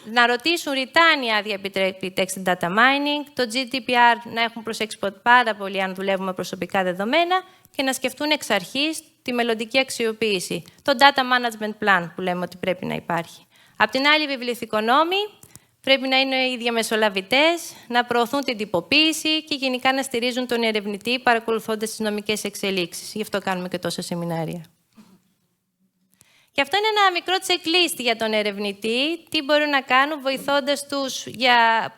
να ρωτήσουν ρητά αν η άδεια επιτρέπει text and data mining, το GDPR να έχουν προσέξει πάρα πολύ αν δουλεύουμε με προσωπικά δεδομένα και να σκεφτούν εξ αρχής τη μελλοντική αξιοποίηση. Το data management plan που λέμε ότι πρέπει να υπάρχει. Απ' την άλλη, οι βιβλιοθηκονόμοι πρέπει να είναι οι διαμεσολαβητές, να προωθούν την τυποποίηση και γενικά να στηρίζουν τον ερευνητή παρακολουθώντας τις νομικές εξελίξεις. Γι' αυτό κάνουμε και τόσα σεμινάρια. Και αυτό είναι ένα μικρό checklist για τον ερευνητή, τι μπορούν να κάνουν βοηθώντας τους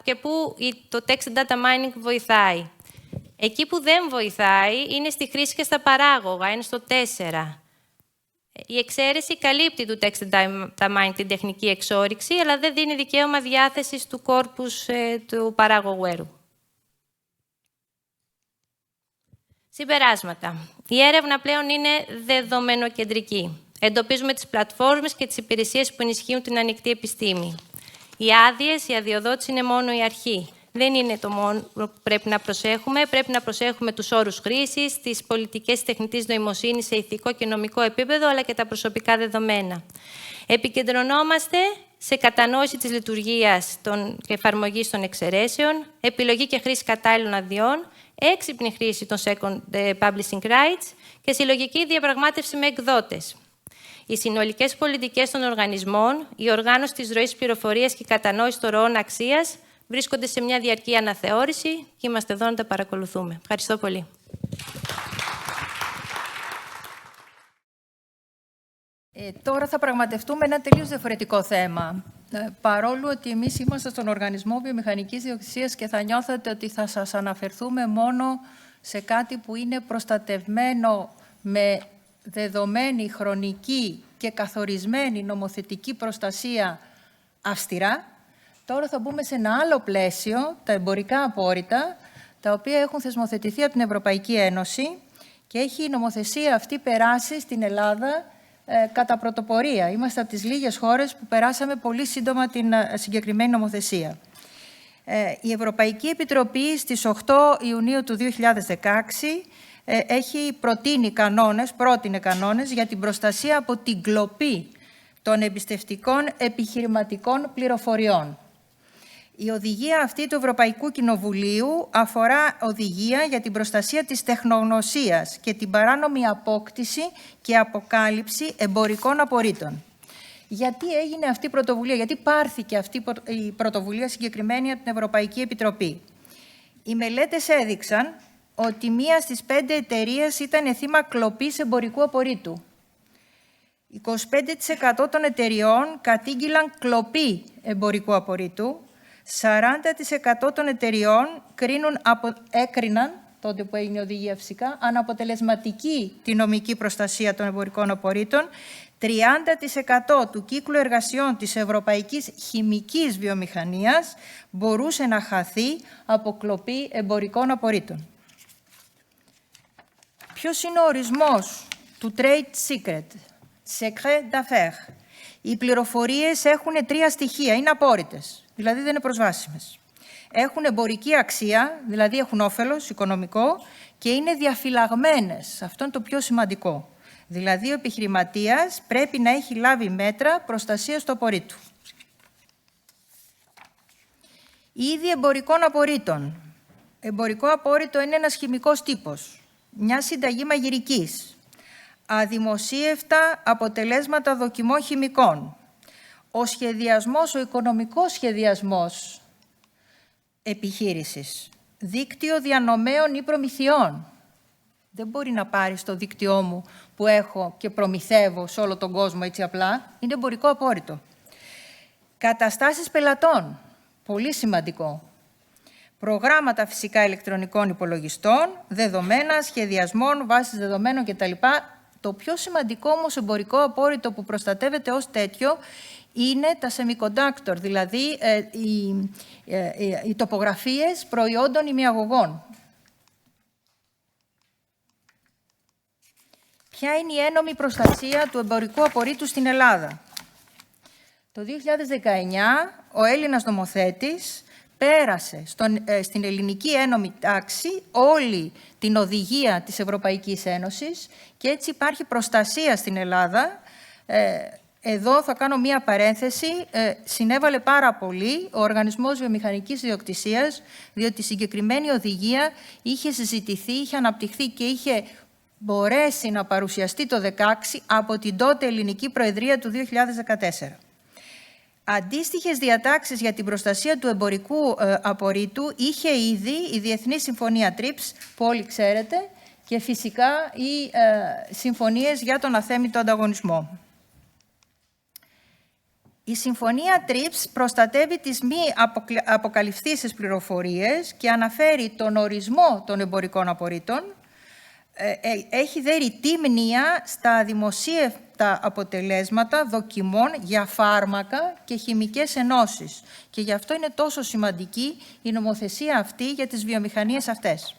και πού το text and data mining βοηθάει. Εκεί που δεν βοηθάει είναι στη χρήση και στα παράγωγα, είναι στο 4. Η εξαίρεση καλύπτει του text and data mining την τεχνική εξόρυξη, αλλά δεν δίνει δικαίωμα διάθεσης του κόρπους του παράγωγου έργου. Συμπεράσματα. Η έρευνα πλέον είναι δεδομενοκεντρική. Εντοπίζουμε τις πλατφόρμες και τις υπηρεσίες που ενισχύουν την ανοιχτή επιστήμη. Οι άδειες, η αδειοδότηση είναι μόνο η αρχή. δεν είναι το μόνο που πρέπει να προσέχουμε. Πρέπει να προσέχουμε τους όρους χρήσης, τις πολιτικές τεχνητής νοημοσύνης σε ηθικό και νομικό επίπεδο, αλλά και τα προσωπικά δεδομένα. Επικεντρωνόμαστε σε κατανόηση της λειτουργίας και εφαρμογής των εξαιρέσεων, επιλογή και χρήση κατάλληλων αδειών, έξυπνη χρήση των second publishing rights και συλλογική διαπραγμάτευση με εκδότες. Οι συνολικές πολιτικές των οργανισμών, η οργάνωση της ροής πληροφορίας και η κατανόηση των ροών αξίας βρίσκονται σε μια διαρκή αναθεώρηση και είμαστε εδώ να τα παρακολουθούμε. Ευχαριστώ πολύ. Τώρα θα πραγματευτούμε ένα τελείως διαφορετικό θέμα. Παρόλο ότι εμείς είμαστε στον Οργανισμό Βιομηχανικής Ιδιοκτησίας και θα νιώθετε ότι θα σας αναφερθούμε μόνο σε κάτι που είναι προστατευμένο με δεδομένη χρονική και καθορισμένη νομοθετική προστασία αυστηρά, τώρα θα μπούμε σε ένα άλλο πλαίσιο, τα εμπορικά απόρριτα, τα οποία έχουν θεσμοθετηθεί από την Ευρωπαϊκή Ένωση και έχει η νομοθεσία αυτή περάσει στην Ελλάδα κατά πρωτοπορία. Είμαστε από τις λίγες χώρες που περάσαμε πολύ σύντομα την συγκεκριμένη νομοθεσία. Η Ευρωπαϊκή Επιτροπή στις 8 Ιουνίου του 2016 έχει πρότεινε κανόνες για την προστασία από την κλοπή των εμπιστευτικών επιχειρηματικών πληροφοριών. Η οδηγία αυτή του Ευρωπαϊκού Κοινοβουλίου αφορά οδηγία για την προστασία της τεχνογνωσίας και την παράνομη απόκτηση και αποκάλυψη εμπορικών απορρίτων. Γιατί έγινε αυτή η πρωτοβουλία, γιατί πάρθηκε αυτή η πρωτοβουλία συγκεκριμένη από την Ευρωπαϊκή Επιτροπή? Οι μελέτες έδειξαν ότι 1 στις 5 εταιρείες ήταν θύμα κλοπής εμπορικού απορρίτου. 25% των εταιριών κατήγγειλαν κλοπή εμπορικού απορρίτου. 40% των εταιριών έκριναν, τότε που έγινε η οδηγία φυσικά, αναποτελεσματική τη νομική προστασία των εμπορικών απορρίτων. 30% του κύκλου εργασιών της ευρωπαϊκής χημικής βιομηχανίας μπορούσε να χαθεί από κλοπή εμπορικών απορρίτων. Ποιος είναι ο ορισμός του trade secret, secret d'affaires? Οι πληροφορίες έχουν 3 στοιχεία, είναι απόρριτες, δηλαδή δεν είναι προσβάσιμες. Έχουν εμπορική αξία, δηλαδή έχουν όφελος οικονομικό και είναι διαφυλαγμένες. Αυτό είναι το πιο σημαντικό. Δηλαδή ο επιχειρηματίας πρέπει να έχει λάβει μέτρα προστασίας του απορρίτου. Είδη εμπορικών απορρίτων. Εμπορικό απόρριτο είναι ένας χημικός τύπος, μια συνταγή μαγειρικής, αδημοσίευτα αποτελέσματα δοκιμών χημικών, ο οικονομικός σχεδιασμός επιχείρησης, δίκτυο διανομέων ή προμηθειών. Δεν μπορεί να πάρει στο δίκτυό μου που έχω και προμηθεύω σε όλο τον κόσμο έτσι απλά. Είναι εμπορικό απόρριτο. Καταστάσεις πελατών. Πολύ σημαντικό. Προγράμματα φυσικά ηλεκτρονικών υπολογιστών, δεδομένα, σχεδιασμών, βάσεις δεδομένων κτλ. Το πιο σημαντικό όμως εμπορικό απόρριτο που προστατεύεται ως τέτοιο είναι τα semiconductor, δηλαδή οι τοπογραφίες προϊόντων ημιαγωγών. Ποια είναι η ένομη προστασία του εμπορικού απορρίτου στην Ελλάδα? Το 2019 ο Έλληνας νομοθέτης πέρασε στην ελληνική ένομη τάξη όλη την οδηγία της Ευρωπαϊκής Ένωσης και έτσι υπάρχει προστασία στην Ελλάδα. Εδώ θα κάνω μία παρένθεση. Συνέβαλε πάρα πολύ ο Οργανισμός Βιομηχανικής Ιδιοκτησίας, διότι η συγκεκριμένη οδηγία είχε συζητηθεί, είχε αναπτυχθεί και είχε μπορέσει να παρουσιαστεί το 2016 από την τότε ελληνική Προεδρία του 2014. Αντίστοιχες διατάξεις για την προστασία του εμπορικού απορρίτου είχε ήδη η Διεθνή Συμφωνία TRIPS, που όλοι ξέρετε, και φυσικά οι συμφωνίες για τον αθέμητο ανταγωνισμό. Η Συμφωνία TRIPS προστατεύει τις μη αποκαλυφθήσεις πληροφορίες και αναφέρει τον ορισμό των εμπορικών απορρίτων. Έχει δε ρητή μνήα στα δημοσίευτα αποτελέσματα δοκιμών για φάρμακα και χημικές ενώσεις. Και γι' αυτό είναι τόσο σημαντική η νομοθεσία αυτή για τις βιομηχανίες αυτές.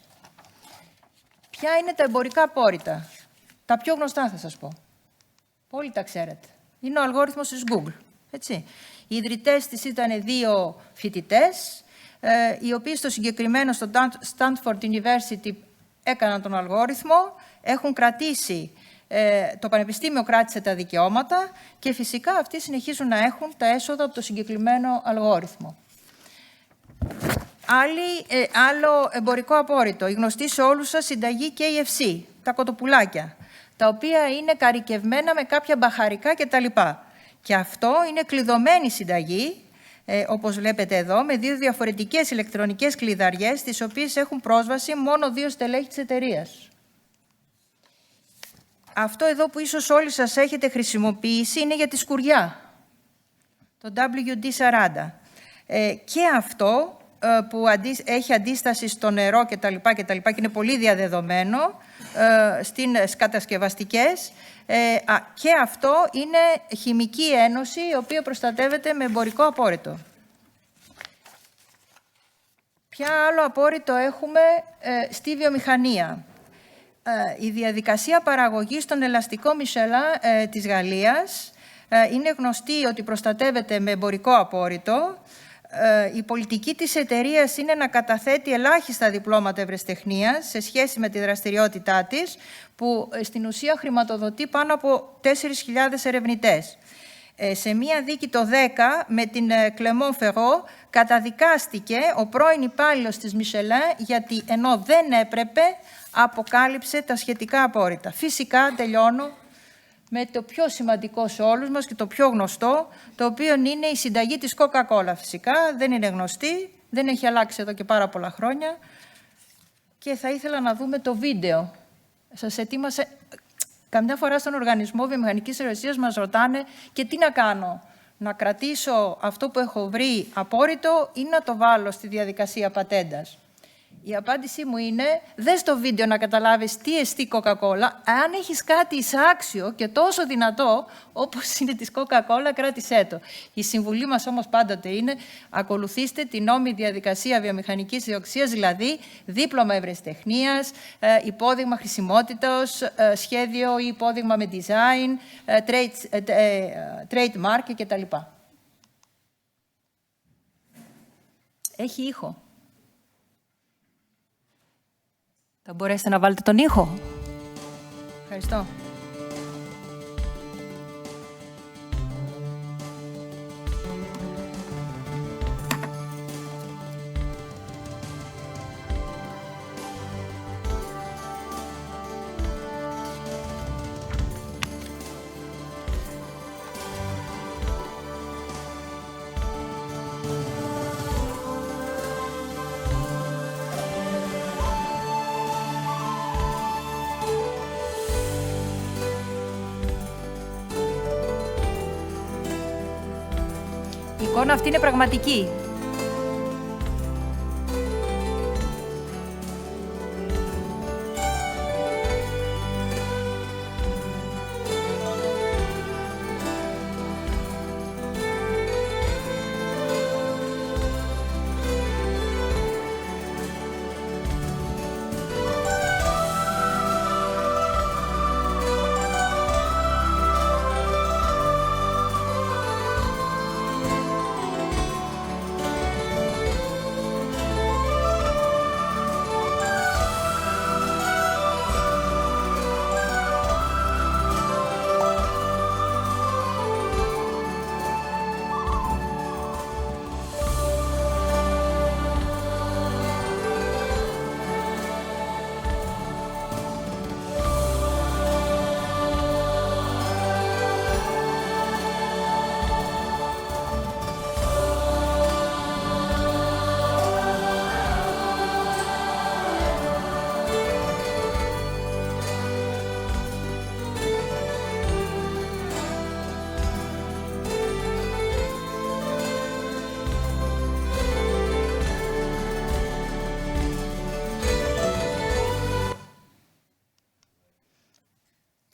Ποια είναι τα εμπορικά απόρριτα? Τα πιο γνωστά θα σας πω. Όλοι τα ξέρετε. Είναι ο αλγόριθμος της Google. Έτσι. Οι ιδρυτές της ήταν 2 φοιτητές. οι οποίοι στο συγκεκριμένο στο Stanford University έκαναν τον αλγόριθμο, έχουν κρατήσει, το Πανεπιστήμιο κράτησε τα δικαιώματα και φυσικά αυτοί συνεχίζουν να έχουν τα έσοδα από το συγκεκριμένο αλγόριθμο. Άλλο εμπορικό απόρριτο, η γνωστή σε όλους σας συνταγή KFC, τα κοτοπουλάκια, τα οποία είναι καρικευμένα με κάποια μπαχαρικά κτλ. Και αυτό είναι κλειδωμένη συνταγή, όπως βλέπετε εδώ, με 2 διαφορετικές ηλεκτρονικές κλειδαριές, τις οποίες έχουν πρόσβαση μόνο 2 στελέχη της εταιρείας. Αυτό εδώ που ίσως όλοι σας έχετε χρησιμοποιήσει είναι για τη σκουριά, το WD-40. Και αυτό που έχει αντίσταση στο νερό κτλ. Και είναι πολύ διαδεδομένο στις κατασκευαστικές. Και αυτό είναι χημική ένωση, η οποία προστατεύεται με εμπορικό απόρριτο. Ποια άλλο απόρριτο έχουμε στη βιομηχανία? Η διαδικασία παραγωγής των ελαστικών Michelin της Γαλλίας είναι γνωστή ότι προστατεύεται με εμπορικό απόρριτο. Η πολιτική της εταιρείας είναι να καταθέτει ελάχιστα διπλώματα ευρεσιτεχνίας σε σχέση με τη δραστηριότητά της, που στην ουσία χρηματοδοτεί πάνω από 4.000 ερευνητές. Σε μία δίκη το 10 με την Clermont-Ferrand καταδικάστηκε ο πρώην υπάλληλος της Michelin, γιατί ενώ δεν έπρεπε αποκάλυψε τα σχετικά απόρριτα. Φυσικά τελειώνω με το πιο σημαντικό σε όλους μας και το πιο γνωστό, το οποίο είναι η συνταγή της Coca-Cola. Φυσικά δεν είναι γνωστή, δεν έχει αλλάξει εδώ και πάρα πολλά χρόνια και θα ήθελα να δούμε το βίντεο. Σας ετοίμασε... Καμιά φορά στον Οργανισμό Βιομηχανικής Εργασίας μας ρωτάνε και τι να κάνω, να κρατήσω αυτό που έχω βρει απόρριτο ή να το βάλω στη διαδικασία πατέντας. Η απάντησή μου είναι, δες το βίντεο να καταλάβεις τι εστί Coca-Cola. Αν έχεις κάτι εισάξιο και τόσο δυνατό, όπως είναι της Coca-Cola, κράτησέ το. Η συμβουλή μας όμως πάντοτε είναι, ακολουθήστε την νόμιμη διαδικασία βιομηχανικής ιδιοκτησίας, δηλαδή δίπλωμα ευρεσιτεχνίας, υπόδειγμα χρησιμότητας, σχέδιο ή υπόδειγμα με design, trademark κτλ. Έχει ήχο. Θα μπορέσετε να βάλετε τον ήχο? Ευχαριστώ. Η εικόνα αυτή είναι πραγματική.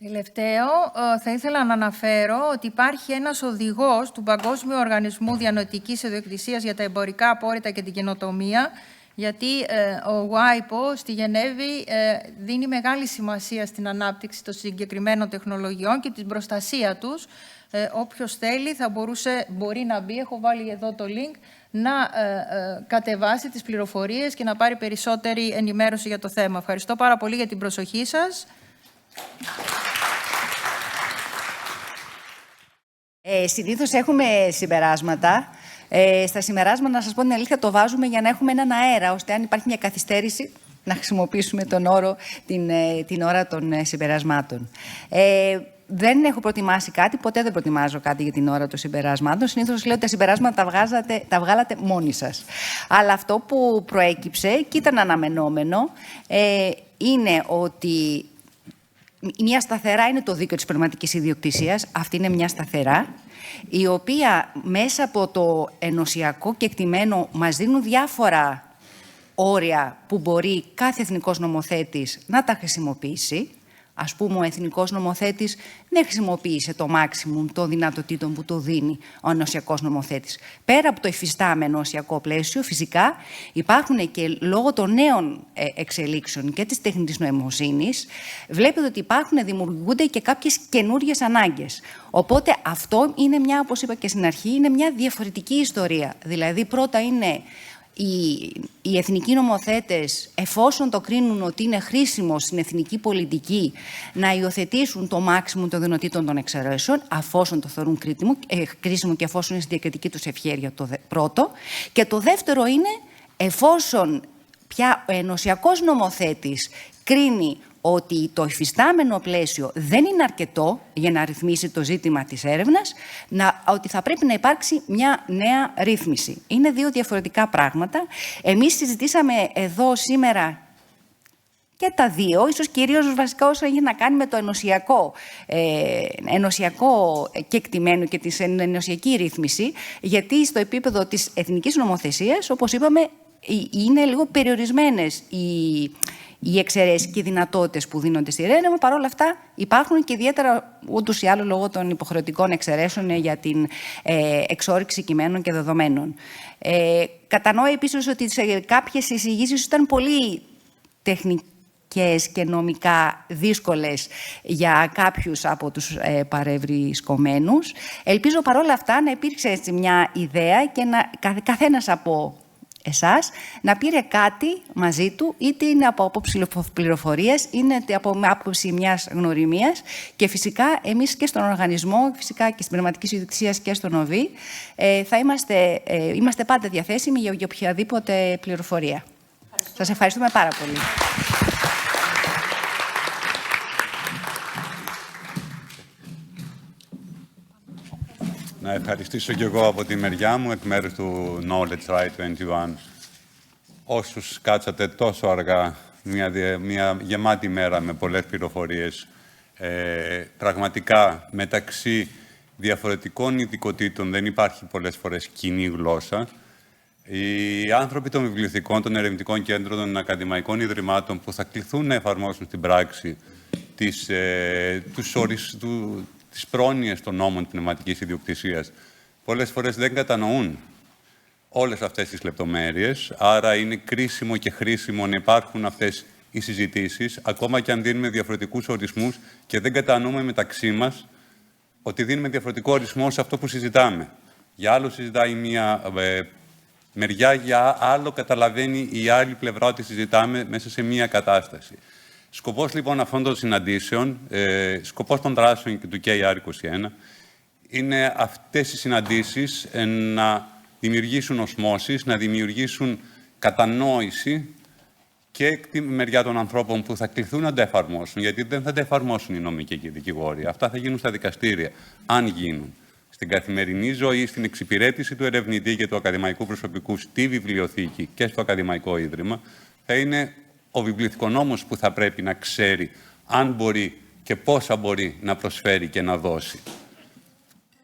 Τελευταίο, θα ήθελα να αναφέρω ότι υπάρχει ένας οδηγός του Παγκόσμιου Οργανισμού Διανοητικής Ιδιοκτησίας για τα εμπορικά απόρριτα και την καινοτομία, γιατί ο WIPO στη Γενέβη δίνει μεγάλη σημασία στην ανάπτυξη των συγκεκριμένων τεχνολογιών και την προστασία τους όποιος θέλει μπορεί να μπει, έχω βάλει εδώ το link, να κατεβάσει τις πληροφορίες και να πάρει περισσότερη ενημέρωση για το θέμα. Ευχαριστώ πάρα πολύ για την προσοχή σας. Συνήθως έχουμε συμπεράσματα. Στα συμπεράσματα, να σας πω την αλήθεια, το βάζουμε για να έχουμε έναν αέρα, ώστε αν υπάρχει μια καθυστέρηση, να χρησιμοποιήσουμε τον όρο, την ώρα των συμπερασμάτων. Δεν έχω προετοιμάσει κάτι, ποτέ δεν προετοιμάζω κάτι για την ώρα των συμπεράσματων. Συνήθως λέω ότι τα συμπεράσματα τα βγάλατε μόνοι σας. Αλλά αυτό που προέκυψε και ήταν αναμενόμενο είναι ότι μια σταθερά είναι το δίκαιο της πνευματικής ιδιοκτησίας. Αυτή είναι μια σταθερά, η οποία μέσα από το ενωσιακό κεκτημένο μας δίνουν διάφορα όρια που μπορεί κάθε εθνικός νομοθέτης να τα χρησιμοποιήσει. Ας πούμε, ο εθνικός νομοθέτης δεν χρησιμοποίησε το maximum των δυνατοτήτων που του δίνει ο ενωσιακός νομοθέτης. Πέρα από το υφιστάμενο ενωσιακό πλαίσιο, φυσικά υπάρχουν και λόγω των νέων εξελίξεων και της τεχνητής νοημοσύνης, βλέπετε ότι δημιουργούνται και κάποιες καινούριες ανάγκες. Οπότε αυτό είναι όπως είπα και στην αρχή, είναι μια διαφορετική ιστορία. Δηλαδή, πρώτα είναι οι εθνικοί νομοθέτες, εφόσον το κρίνουν ότι είναι χρήσιμο στην εθνική πολιτική, να υιοθετήσουν το μάξιμουμ των δυνατοτήτων των εξαιρέσεων, αφόσον το θεωρούν κρίσιμο και εφόσον είναι στη διακριτική τους ευχέρεια, το πρώτο. Και το δεύτερο είναι, εφόσον πια ο ενωσιακός νομοθέτης κρίνει ότι το υφιστάμενο πλαίσιο δεν είναι αρκετό για να ρυθμίσει το ζήτημα της έρευνας, ότι θα πρέπει να υπάρξει μια νέα ρύθμιση. Είναι δύο διαφορετικά πράγματα. Εμείς συζητήσαμε εδώ σήμερα και τα δύο, ίσως κυρίως βασικά όσο έχει να κάνει με το ενωσιακό κεκτημένο και τη ενωσιακή ρύθμιση, γιατί στο επίπεδο της εθνικής νομοθεσίας, όπως είπαμε, είναι λίγο περιορισμένες οι εξαιρέσεις και οι δυνατότητες που δίνονται στη έρευνα. Παρ' όλα αυτά υπάρχουν και ιδιαίτερα ούτως ή άλλως λόγω των υποχρεωτικών εξαιρέσεων για την εξόρυξη κειμένων και δεδομένων. Κατανοώ επίσης ότι σε κάποιες εισηγήσεις ήταν πολύ τεχνικές και νομικά δύσκολες για κάποιους από τους παρευρισκομένους. Ελπίζω παρόλα αυτά να υπήρξε έτσι μια ιδέα και καθένας από εσάς να πήρε κάτι μαζί του, είτε είναι από άποψη πληροφορίας, είτε από άποψη μιας γνωριμίας, και φυσικά εμείς και στον οργανισμό, φυσικά και στην πνευματική ιδιοκτησία και στον ΟΒΗ, θα είμαστε πάντα διαθέσιμοι για οποιαδήποτε πληροφορία. Σας ευχαριστούμε πάρα πολύ. Να ευχαριστήσω και εγώ από τη μεριά μου, εκ μέρους του Knowledge Right 21, όσους κάτσατε τόσο αργά, μια γεμάτη μέρα με πολλές πληροφορίες, πραγματικά μεταξύ διαφορετικών ειδικοτήτων δεν υπάρχει πολλές φορές κοινή γλώσσα. Οι άνθρωποι των βιβλιοθηκών, των ερευνητικών κέντρων, των ακαδημαϊκών ιδρυμάτων που θα κληθούν να εφαρμόσουν στην πράξη τις πρόνοιες των νόμων της πνευματικής ιδιοκτησίας, πολλές φορές δεν κατανοούν όλες αυτές τις λεπτομέρειες, άρα είναι κρίσιμο και χρήσιμο να υπάρχουν αυτές οι συζητήσεις, ακόμα και αν δίνουμε διαφορετικούς ορισμούς και δεν κατανοούμε μεταξύ μας ότι δίνουμε διαφορετικό ορισμό σε αυτό που συζητάμε. Για άλλο συζητάει μία μεριά, για άλλο καταλαβαίνει η άλλη πλευρά ότι συζητάμε μέσα σε μία κατάσταση. Σκοπός λοιπόν αυτών των συναντήσεων, σκοπός των δράσεων του KR21, είναι αυτές οι συναντήσεις να δημιουργήσουν οσμώσεις, να δημιουργήσουν κατανόηση και τη μεριά των ανθρώπων που θα κληθούν να τα εφαρμόσουν, γιατί δεν θα τα εφαρμόσουν οι νομικοί και οι δικηγόροι. Αυτά θα γίνουν στα δικαστήρια, αν γίνουν. Στην καθημερινή ζωή, στην εξυπηρέτηση του ερευνητή και του ακαδημαϊκού προσωπικού στη βιβλιοθήκη και στο ακαδημαϊκό ίδρυμα, θα είναι ο βιβλιοθηκονόμος που θα πρέπει να ξέρει αν μπορεί και πόσα μπορεί να προσφέρει και να δώσει.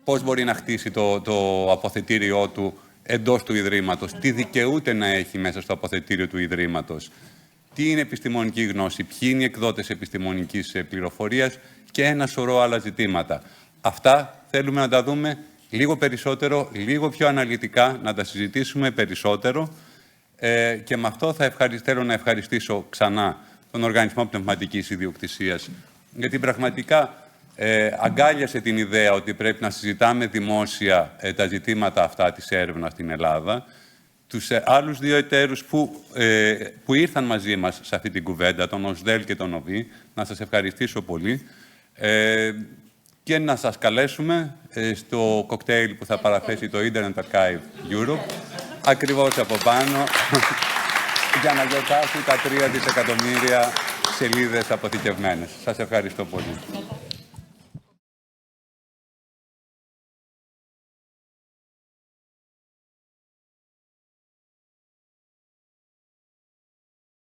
Πώς μπορεί να χτίσει το αποθετήριό του εντός του Ιδρύματος, τι δικαιούται να έχει μέσα στο αποθετήριο του Ιδρύματος, τι είναι επιστημονική γνώση, ποιοι είναι οι εκδότες επιστημονικής πληροφορίας και ένα σωρό άλλα ζητήματα. Αυτά θέλουμε να τα δούμε λίγο περισσότερο, λίγο πιο αναλυτικά, να τα συζητήσουμε περισσότερο. Και με αυτό θέλω να ευχαριστήσω ξανά τον Οργανισμό Πνευματικής Ιδιοκτησίας, γιατί πραγματικά αγκάλιασε την ιδέα ότι πρέπει να συζητάμε δημόσια τα ζητήματα αυτά της έρευνας στην Ελλάδα. Τους άλλους δύο εταίρους που ήρθαν μαζί μας σε αυτή την κουβέντα, τον ΟΣΔΕΛ και τον ΟΒΗ, να σας ευχαριστήσω πολύ και να σας καλέσουμε στο κοκτέιλ που θα παραθέσει το Internet Archive Europe, ακριβώς από πάνω, για να γιορτάσει τα 3 δισεκατομμύρια σελίδες αποθηκευμένες. Σας ευχαριστώ πολύ.